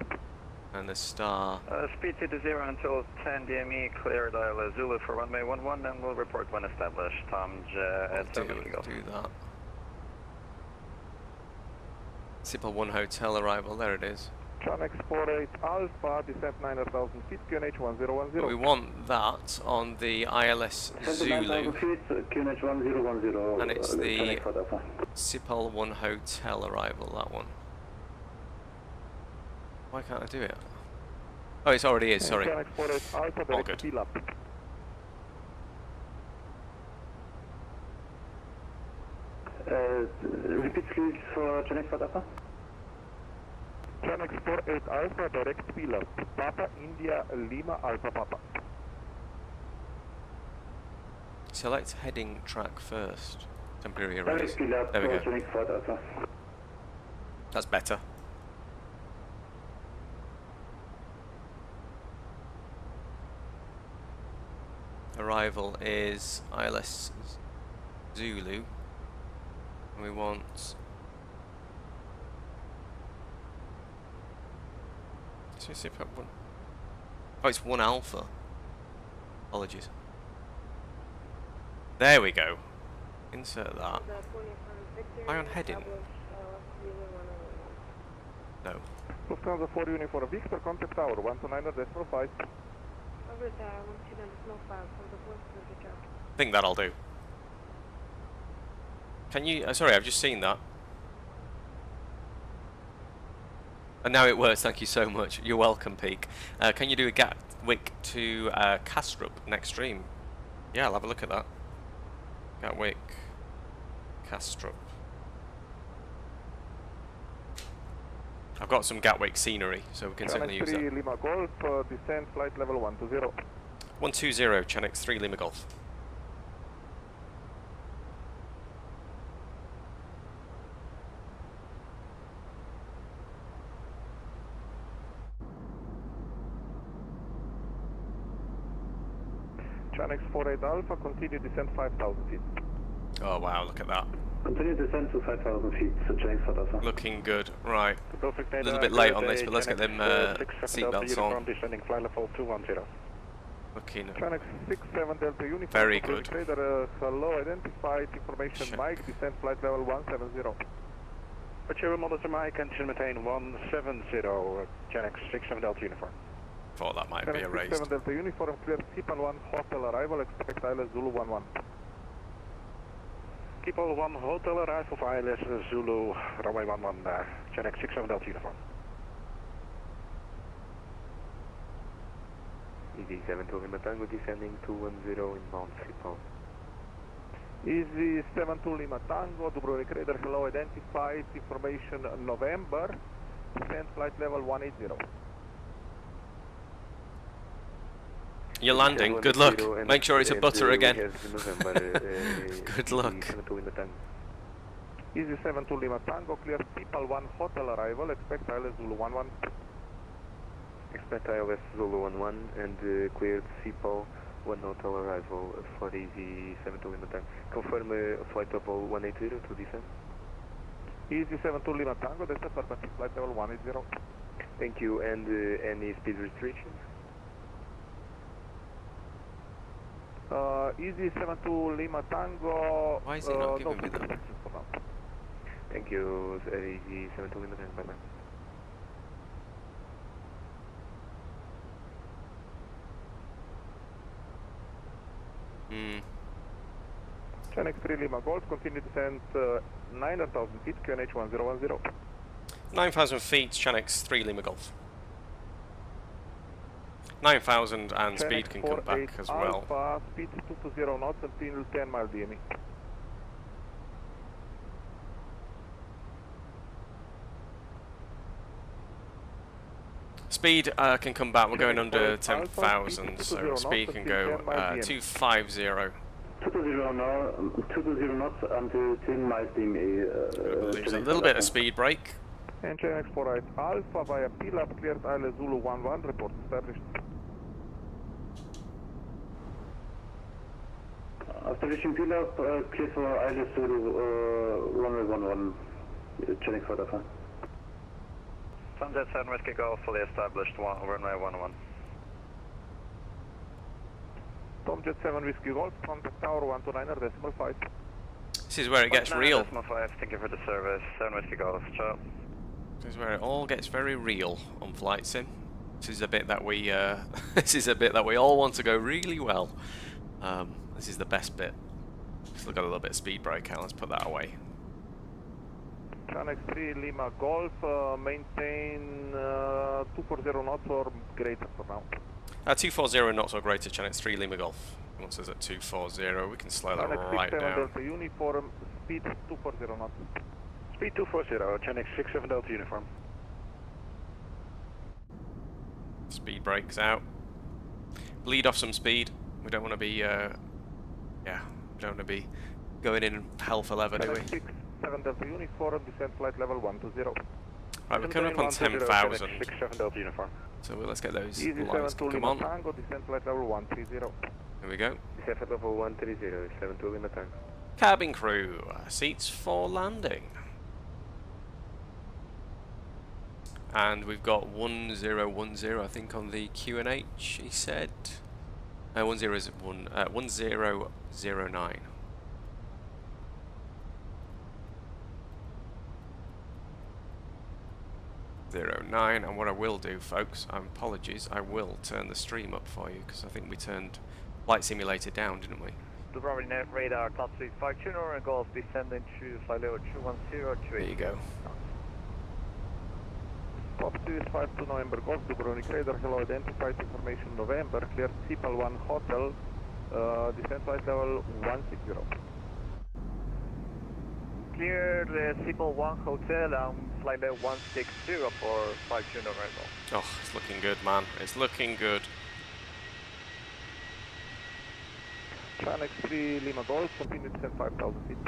And the star. Speed 220 until 10 DME, cleared ILS Zulu for runway 11, and we'll report when established. Tom Jet 7 Whiskey Golf. Do that. Sipal 1 hotel arrival, there it is. Chanex 48 Alpha, descent 9,000 feet, QNH 1010. But we want that on the ILS Zulu. Feet, QNH 1010. And it's the Sipal 1 hotel arrival, that one. Why can't I do it? Oh, it already is, sorry. Chanex 48 Alpha, all good. Repeat please for Chanex Alpha. Chanex 48 Alpha, direct Pilap. Papa India Lima Alpha Papa. Select heading track first. Temporary erase. There we go. That's better. Arrival is ILS Zulu. And we want... Let's see if I have one. Oh, it's 1 alpha. Apologies. There we go. Insert that. Am I on heading? No. Lufthansa 4 uniform Victor, contact tower 129.5. Over there, 129.5 from the voice of the job. I think that'll do. Can you... sorry, I've just seen that. And now it works, thank you so much. You're welcome, Peak. Can you do a Gatwick to Kastrup next stream? Yeah, I'll have a look at that. Gatwick, Kastrup. I've got some Gatwick scenery, so we can certainly use that. Chanex 3 Lima Golf, descent flight level 120. 120, Chanex 3 Lima Golf. Chanex 48 Alpha, continue descent 5,000 feet. Oh wow, look at that. Continue descent to 5,000 feet, so Chanex Alpha. Looking good, right. A little bit late on this, but let's get them seatbelts on. Descending flight level 210. Looking Chanex 67 Delta Uniform. very good. Hello, identified information Check. Mike, descent flight level 170. Material monitor Mike, engine maintain 170, Chanex 67 Delta Uniform. Thought that might be erased. 67 Delta Uniform, clear Sipal 1 hotel arrival, expect ILS Zulu 11. Sipal 1 hotel arrival for ILS Zulu, runway 11, Chanex 67 Delta Uniform. Easy 72 Lima Tango descending 210 inbound Sipal. Easy 72 Lima Tango, Dubrovnik radar, hello, identified information November, descent flight level 180. You're landing, good luck. Make sure it's a butter again. Good luck. Easy 72 Lima Tango, clear Sipal 1 hotel arrival, expect ILS Zulu 11. Expect ILS Zulu 11 and cleared Sipal 1 hotel arrival for Easy 72 Lima Tango. Confirm flight level 180 to descend. Easy 72 Lima Tango, that's affirmative, flight level 180. Thank you, and any speed restrictions? Easy 72 Lima Tango. Why is he not giving me that? Thank you, Easy 72 Lima Tango, bye-bye. Channel 3 Lima Golf, continue descent 9,000 feet, QNH 1010. 9,000 feet, Chanix 3 Lima Golf. 9,000 and speed can come back as well. Alpha, speed 220 knots until 10 mile DME. Speed can come back, we're going under 10,000, so speed can go 250. 220 knots until 10 miles DME. Lose a little bit of speed brake. And Channel 4 right, Alpha via Pilap, cleared Isle Zulu 11, report established. After reaching Pilap, clear for Isle Zulu runway 11, Channel 4 Alpha. Sunjet 7 Whiskey Golf, fully established, runway 11. Tomjet 7 Whiskey Golf, contact tower 129.5. This is where it gets real. 5, thank you for the service, 7 Whiskey Golf, ciao. This is where it all gets very real on Flight Sim. This is a bit that we this is a bit that we all want to go really well. This is the best bit. Still got a little bit of speed brake out, let's put that away. Channel 3 Lima Golf, maintain 240 knots or greater for now. 240 knots or greater, Channel 3 Lima Golf. Once it's at 240, we can slow that right down. Delta Uniform, speed 240 knots. Speed 240, Channel 67 Delta Uniform. Speed brakes out. Bleed off some speed. We don't want to be, yeah, we don't want to be going in hell for leather, do we? 67 Delta Uniform, descent flight level 120. Right, we're coming up on 10,000. 67 Delta Uniform. So let's get those Easy lines to come on. Tango, descent flight level 130. Here we go. Descent level 130, 72 Lima Tango. Cabin crew, seats for landing. And we've got 1010, I think, on the QNH, he said. 1009. 09, and what I will do, folks, apologies, I will turn the stream up for you, because I think we turned Flight Simulator down, didn't we? Dubrovnik radar, class 3 5 tuner and Golf descending to flight level 210. There you go. Top 2 is 52 November Golf, Dubrovnik radar, hello, identified information November, cleared Cipal 1 Hotel, descent flight level 160. Cleared Cipal 1 Hotel, flight level 160 for 5 tuner rental. Oh, it's looking good, man. It's looking good. Channel 3 Lima Golf, continue descent 5,000 feet.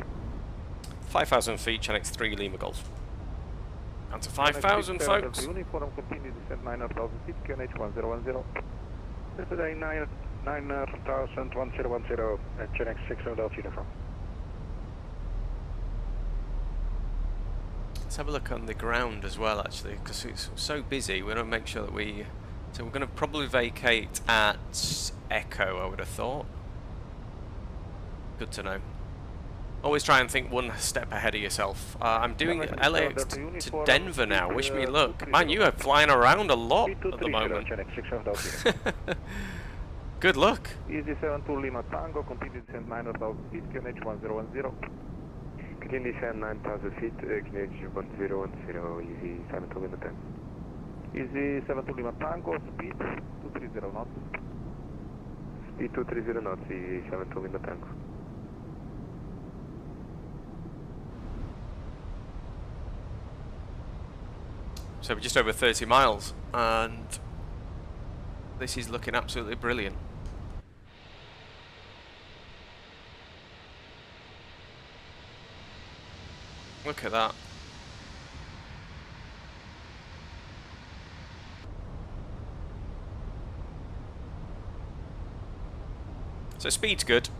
5,000 feet, Channel 3 Lima Golf. Down to 5,000, folks. Uniform, continue descent 9,000 feet, QNH 1010. Yesterday 9,000, 1010, at Channel 67 Delta Uniform. Let's have a look on the ground as well, actually, because it's so busy. We're going to make sure that we... So we're going to probably vacate at Echo, I would have thought. Good to know. Always try and think one step ahead of yourself. I'm doing LAX to Denver now. Wish me luck. Man, you are flying around a lot at the moment. Good luck. Easy 72 Lima Tango, continue descent 9,000 feet, QNH 1010. Continue descent 9,000 feet, QNH 1010, Easy 72 Lima Tango. Easy 72 Lima Tango, speed 230 knots. Speed 230 knots, Easy 72 Lima Tango. So we're just over 30 miles, and this is looking absolutely brilliant. Look at that. So speed's good.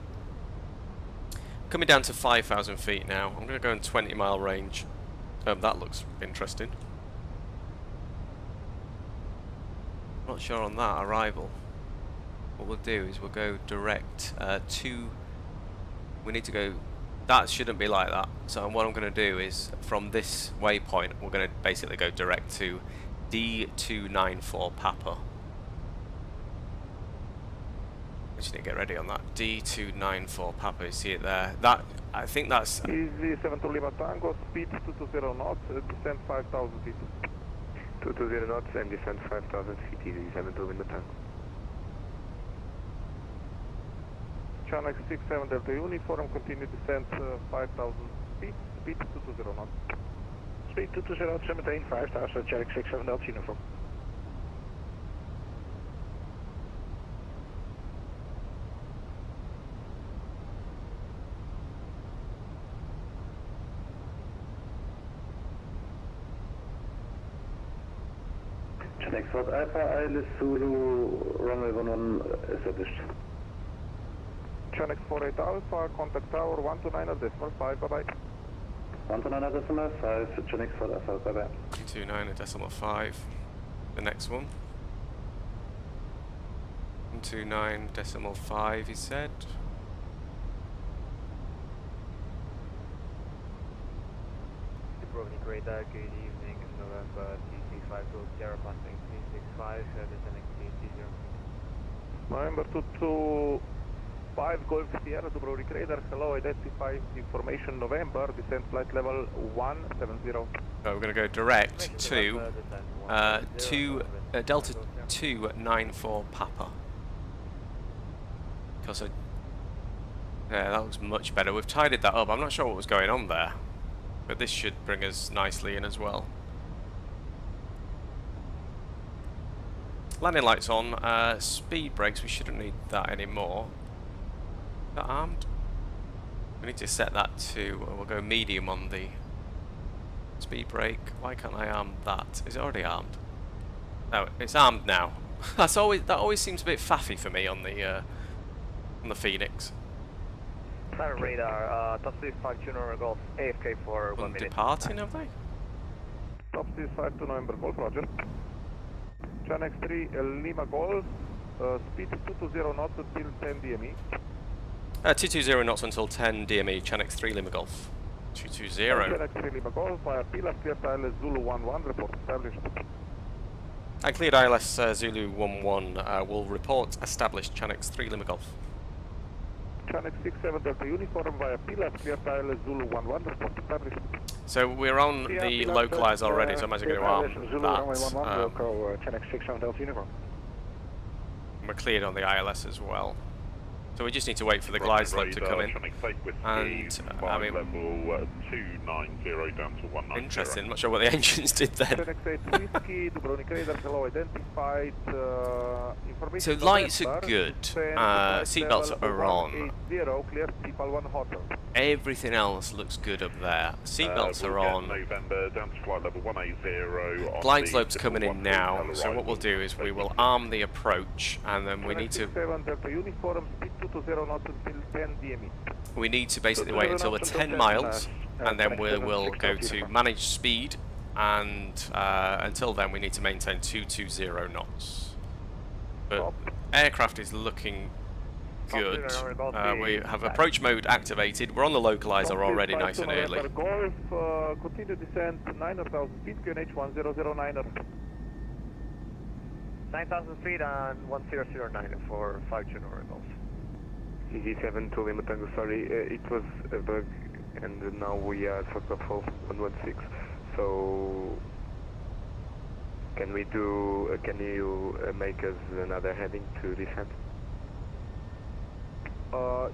Coming down to 5,000 feet now. I'm going to go in 20 mile range. That looks interesting. Not sure on that arrival. What we'll do is we'll go direct to. We need to go. That shouldn't be like that. So what I'm going to do is from this waypoint, we're going to basically go direct to D294 Papa. I just need to get ready on that. D294 Papa. You see it there? That I think that's. Easy 7 to Lima Tango, speed 220 knots, descent 5,000 feet. 220 knots and descent 5,000 feet, easy 7 to Lima Tango. Channel 67 Delta Uniform, continue descent 5,000 feet, speed 220 knots. Speed 220 knots, maintain 5,000, Channel 67 Delta Uniform. Next Fox Alpha, ILS Zulu, runway 11 established. Channel 48 Alpha, contact tower 129.5, bye bye. 129.5, Channel 4 Alpha, bye bye. 129.5. The next one. 129.5, he said. Dubrovnik radar, good evening, November TC5 to Sierra Passing 365, descending TC0. November 225 Golf Sierra, Dubrovnik radar, hello, identify information November, descent flight level 170. So we're going to go direct to Delta 294 Papa. Because yeah, that looks much better. We've tidied that up. I'm not sure what was going on there, but this should bring us nicely in as well. Landing lights on. Speed brakes, we shouldn't need that anymore. Is that armed? We need to set that to, we'll go medium on the speed brake. Why can't I arm that? Is it already armed? No, it's armed now. That always seems a bit faffy for me on the Phoenix. Climate radar, top speed 5 tuner Golf, AFK for 1 minute. Departing, have they? Top speed 5 to November Golf, roger. Channel X3 Lima Golf, speed 220 knots until 10 DME. 220 knots until 10 DME, Channel 3 Lima Golf. 220. Channel 3 Lima Golf, via Pilas, cleared ILS Zulu 11, report established. I cleared ILS Zulu 11, will report established, Channel 3 Lima Golf. Channel 67 Delta Uniform via Pilas, cleared ILS Zulu 11, report established. So we're on the localizer already, so I might as well go arm that. Channel 67 Delta Uniform. We're cleared on the ILS as well. So we just need to wait for the glide slope to come in. And I mean, level 290 down to 190. Interesting. Not sure what the engines did then. So lights are good. Seatbelts are on. Everything else looks good up there. Seatbelts are on. November down to flight level 180. Glide slope's coming in now. So what we'll do is we will arm the approach, and then we need to. We need to basically wait until we're 10 miles, and then we will go to manage speed, and until then we need to maintain 220 knots. But aircraft is looking good. We have approach mode activated. We're on the localizer already, nice and early. Golf, continue descent 9,000 feet, QNH 1009. 9,000 feet and 1009 for 5 tuner Golf. EG7 to Lima Tango, sorry, it was a bug, and now we are successful 116. So, can you make us another heading to descent?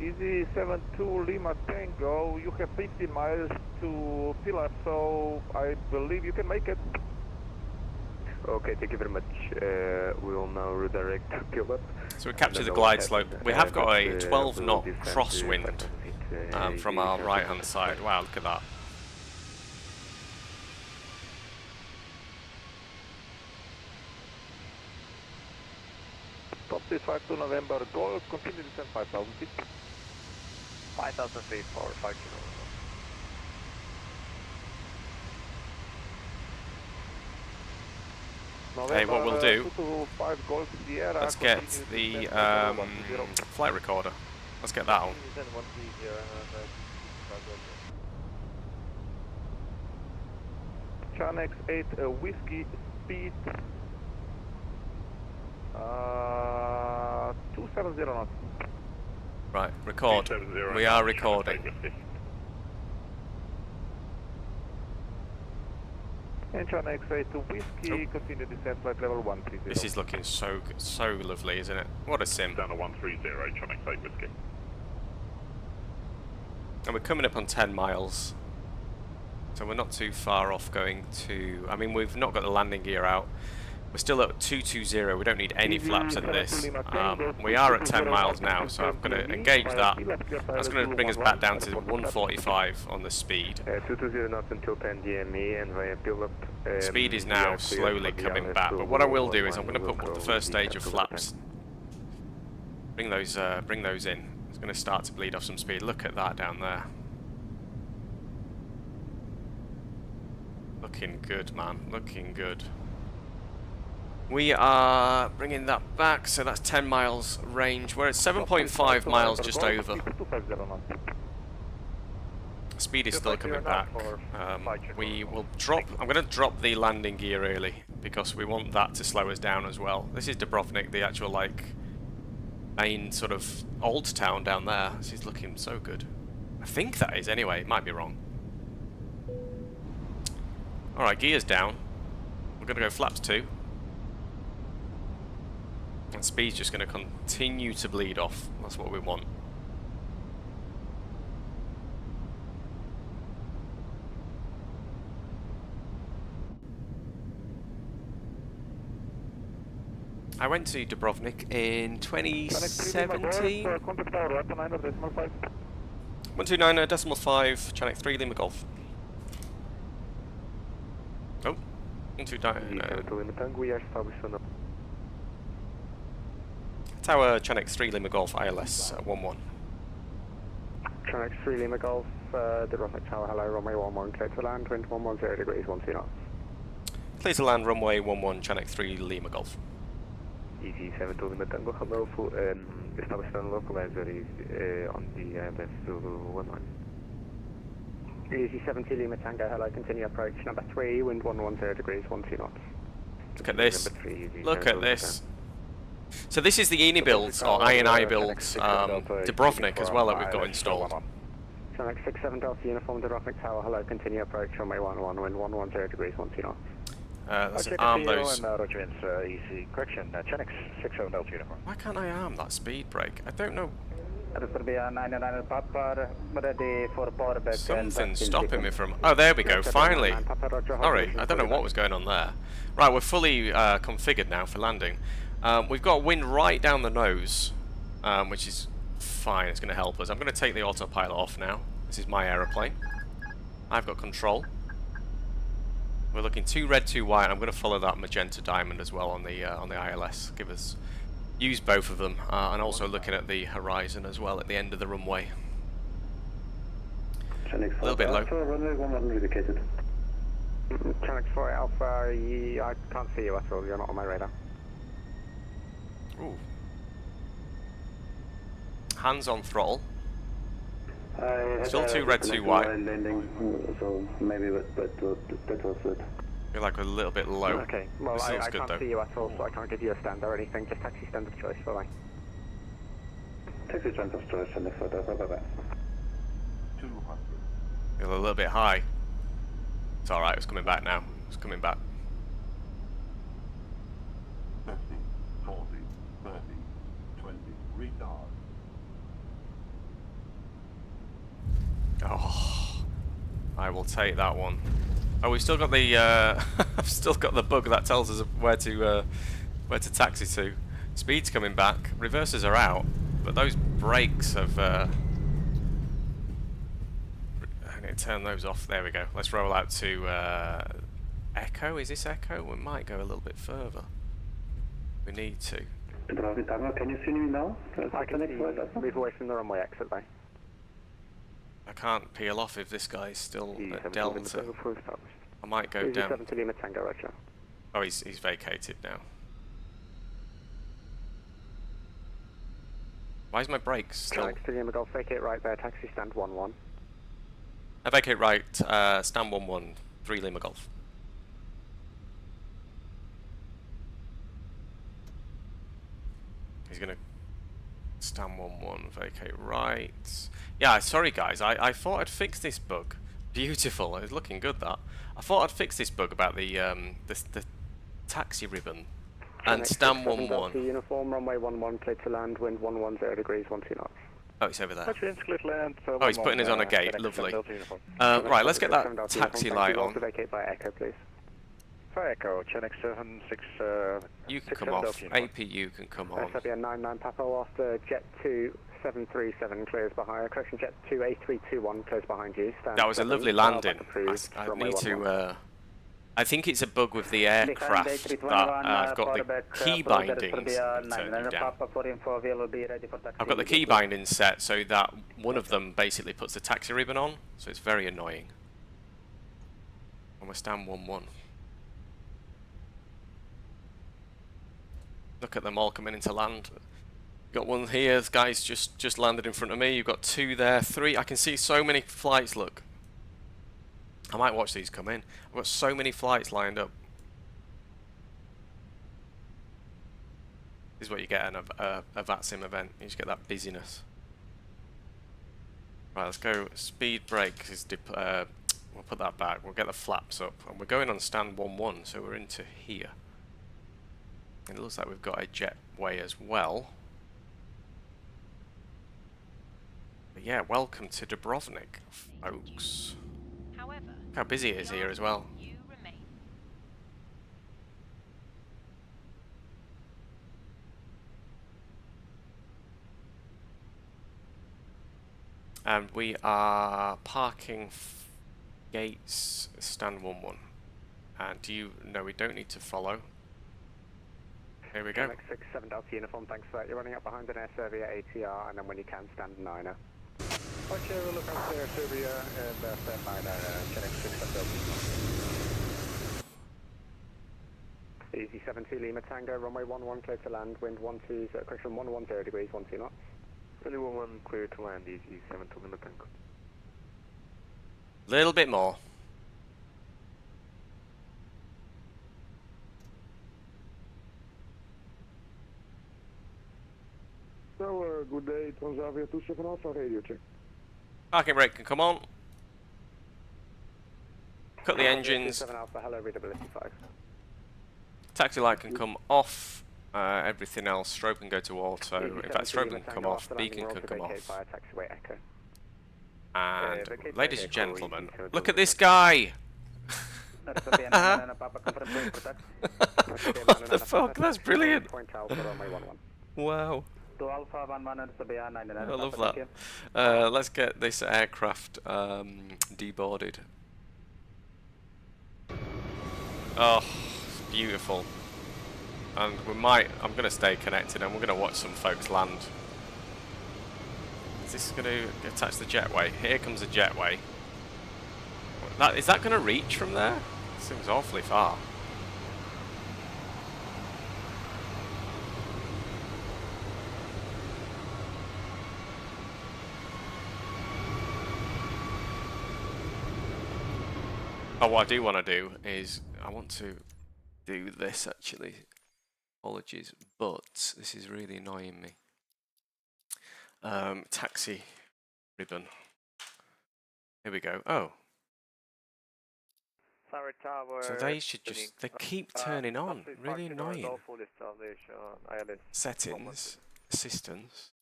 Easy 72 Lima Tango, you have 15 miles to Pilar, so I believe you can make it. Okay, thank you very much. We will now redirect to Pilar. So we capture the glide slope. We have got a 12 knot crosswind from our right hand side. Wow, look at that. Top speed 5 to November Golf, continue descent 5,000 feet. 5,000 feet for 5 tuner Hey, what we'll do, let's get the flight recorder. Let's get that on. Chanex 8 whiskey speed 270 knots. Right, record. We are recording. And Chanex 8 whiskey, continue descent flight level 130. This is looking so good, so lovely, isn't it? What a sim. Down to 130, Chanex 8 whiskey. And we're coming up on 10 miles. So we're not too far off going to... I mean, we've not got the landing gear out. We're still at 220. We don't need any flaps at this. We are at 10 miles now, so I'm going to engage that. That's going to bring us back down to 145 on the speed. 220 knots until 10 DME and via build up. Speed is now slowly coming back, but what I will do is I'm going to put the first stage of flaps. Bring those in. It's going to start to bleed off some speed. Look at that down there. Looking good, man. Looking good. We are bringing that back, so that's 10 miles range. We're at 7.5 miles just over. Speed is still coming back. We will drop. I'm going to drop the landing gear early because we want that to slow us down as well. This is Dubrovnik, the actual like main sort of old town down there. This is looking so good. I think that is anyway. It might be wrong. Alright, gear's down. We're going to go flaps 2. And speed's just going to continue to bleed off. That's what we want. I went to Dubrovnik in 2017. 129.5, Channel 3 Lima Golf. Oh, 129. We are established on Tower Channel 3 Lima Golf ILS 11. Channel 3 Lima Golf, Dubrovnik Tower, hello, runway 11, clear to land, wind 110 degrees, 12 knots. Clear to land, runway 11, Channel 3 Lima Golf. EG7 to Lima Tango, hello, for established on localizer is on the ILS 11. EG7 to Lima Tango, hello, continue approach number 3, wind 110 degrees, 12 knots. Look at this. Look at this. So this is the INI builds, or INI builds, Dubrovnik as well that we've got installed. Channel 67 Delta Uniform Dubrovnik Tower, hello, continue approach, runway 11, wind 110 degrees, 12 knots. Let's arm those. Correction, Channel 67 Delta Uniform. Why can't I arm that speed brake? I don't know. Something's stopping me from... Oh, there we go, finally. Sorry, I don't know what was going on there. Right, we're fully configured now for landing. We've got wind right down the nose, which is fine, it's going to help us. I'm going to take the autopilot off now. This is my aeroplane. I've got control. We're looking 2 red, 2 white, and I'm going to follow that magenta diamond as well on the ILS. Use both of them, and also looking at the horizon as well at the end of the runway. A little bit low. Runway 11 indicated. Channel 4 Alpha, I can't see you at all, you're not on my radar. Ooh. Hands on throttle. Still 2 red, 2 white. Landing, so maybe that was it. You're like a little bit low. Okay, well I can't see you at all, so I can't give you a stand or anything, just taxi stand of choice, bye-bye. Taxi stand of choice, and bye-bye. 200. You're a little bit high. It's alright, it's coming back now. It's coming back. 50, 40, 30, 20, retard. Oh, I will take that one. Oh, we've still got the I've still got the bug that tells us where to taxi to. Speed's coming back. Reversers are out, but those brakes have. I need to turn those off. There we go. Let's roll out to Echo. Is this Echo? We might go a little bit further. We need to. Can you see me now? I can move away from the runway exit though. I can't peel off if this guy's still at Delta. I might go down. Oh, he's vacated now. Why is my brakes still? Next to Lima Golf, vacate right there, taxi stand 1-1. Vacate right, stand 1-1, 3 Lima Golf. He's gonna stand 1-1, vacate right. Yeah, sorry guys, I thought I'd fix this bug. Beautiful, it's looking good that. I thought I'd fix this bug about the taxi ribbon. And stand 1-1. Uniform, runway 11, clear to land, wind 110 degrees, 12 knots. Oh, it's over there. Land, Oh, he's putting us on a gate, lovely. Right, let's get that taxi light on. Vacate by Echo, please. For Echo, Chenex 76. You can come off. APU can come on. SWN 99 Papa after Jet2 737 clears behind. Correction, Jet2 A321 clears behind you. That was a lovely landing. I need to. I think it's a bug with the aircraft that I've got the key bindings. I've got the key bindings set so that one of them basically puts the taxi ribbon on, so it's very annoying. And we're stand 1-1. Look at them all coming into land. Got one here, this guy's just landed in front of me. You've got 2 there, 3. I can see so many flights, look. I might watch these come in. I've got so many flights lined up. This is what you get in a VATSIM event. You just get that busyness. Right, let's go. Speed brake is we'll put that back. We'll get the flaps up, and we're going on stand 1-1, so we're into here. And it looks like we've got a jetway as well. But yeah, welcome to Dubrovnik, folks. However, look how busy it is here as well. And we are parking gates stand 1-1. And do you know we don't need to follow? Here we go. 67 Delta uniform, thanks for that. You're running up behind an air survey at ATR, and then when you can, stand 9er. Okay, we'll look out there, Serbia, and stand 9er, Chenex 67 Delta. Easy 72 Lima Tango, runway 11, clear to land, wind 12, correction 110 degrees, 12 knots. Really 11, clear to land, easy 72 Lima Tango. Little bit more. So, good day, Transavia 27 Alpha, radio check. Parking brake can come on. Cut the engines. 7 Alpha, hello, readability 5. Taxi light can come off. Everything else, strobe can go to auto. In fact, strobe can come off. Beacon can come off. And ladies and gentlemen, look at this guy. What the fuck? That's brilliant. Wow. I love that. Let's get this aircraft deboarded. Oh, it's beautiful. And I'm going to stay connected and we're going to watch some folks land. Is this going to attach the jetway? Here comes a jetway. Is that going to reach from there? It seems awfully far. Oh, what I do want to do is I want to do this actually. Apologies, but this is really annoying me. Taxi ribbon. Here we go. Oh. So they should just, they keep turning on. Really annoying. Settings, assistance.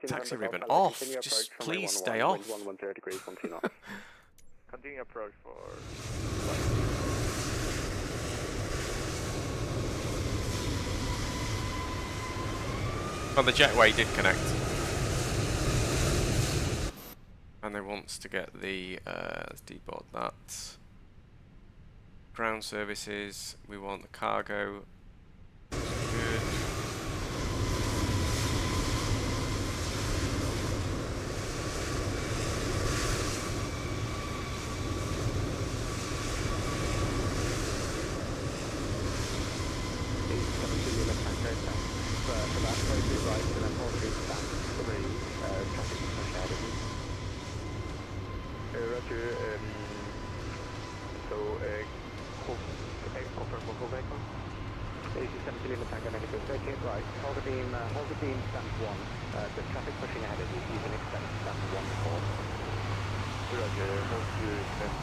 Taxi ribbon off. Just please stay off. Continue approach for... Well, the jetway did connect. And they wants to get the, let's deboard that. Ground services, we want the cargo. Good. right, and then hold green stand 3, traffic push ahead of you. Roger, so, confirm local vehicle. AC 70 Lima Tango negative, vacate right, hold the beam stand 1, the traffic pushing ahead of you, you can expect stand 1 to fall. Roger, hold to stand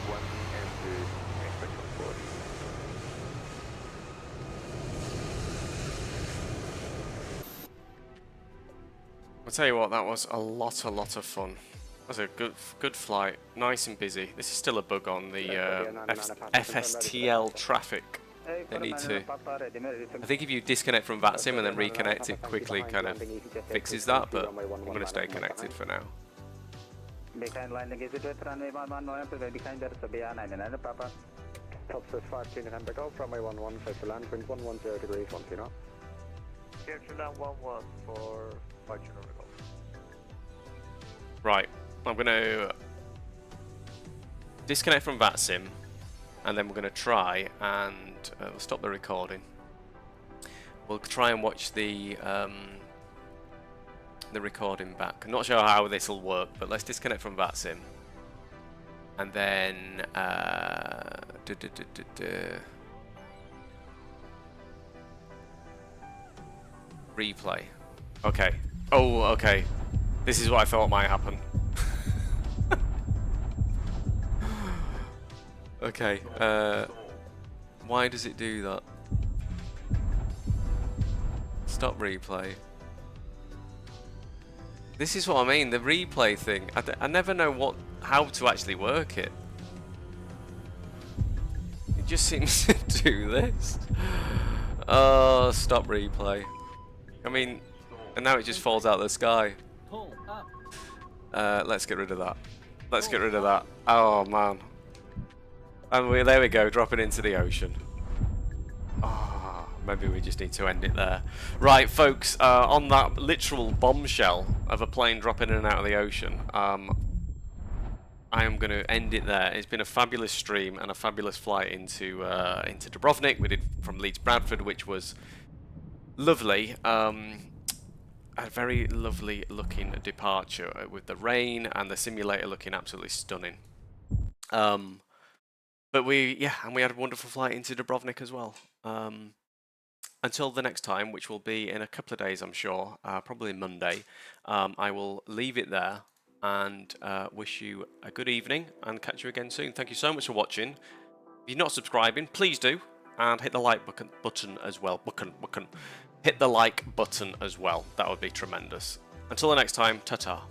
1 and expect on board. I'll tell you what, that was a lot of fun. That was a good flight, nice and busy. This is still a bug on the FSTL traffic. They need to. I think if you disconnect from VATSIM and then reconnect, it quickly kind of fixes that. But I'm going to stay connected for now. Behind landing is it runway 119, behind there is a BR99, Papa. Top says 15 and back out, runway 11, face to land, wind 110 degrees, 1 knots. Capture down 11 for 5 Golf. Right, I'm going to disconnect from VATSIM, and then we're going to try and we'll stop the recording. We'll try and watch the recording back. I'm not sure how this will work, but let's disconnect from VATSIM, and then replay. Okay. Oh, okay. This is what I thought might happen. Okay. Why does it do that? Stop replay. This is what I mean, the replay thing. I never know how to actually work it. It just seems to do this. Oh, stop replay. I mean, and now it just falls out of the sky. Let's get rid of that. Let's get rid of that. Oh man. And there we go, dropping into the ocean. Oh, maybe we just need to end it there. Right, folks, on that literal bombshell of a plane dropping in and out of the ocean, I am going to end it there. It's been a fabulous stream and a fabulous flight into Dubrovnik. We did from Leeds Bradford, which was lovely. A very lovely looking departure with the rain and the simulator looking absolutely stunning. But we had a wonderful flight into Dubrovnik as well. Until the next time, which will be in a couple of days, I'm sure, probably Monday, I will leave it there and wish you a good evening and catch you again soon. Thank you so much for watching. If you're not subscribing, please do, and hit the like button as well. Hit the like button as well. That would be tremendous. Until the next time, ta-ta.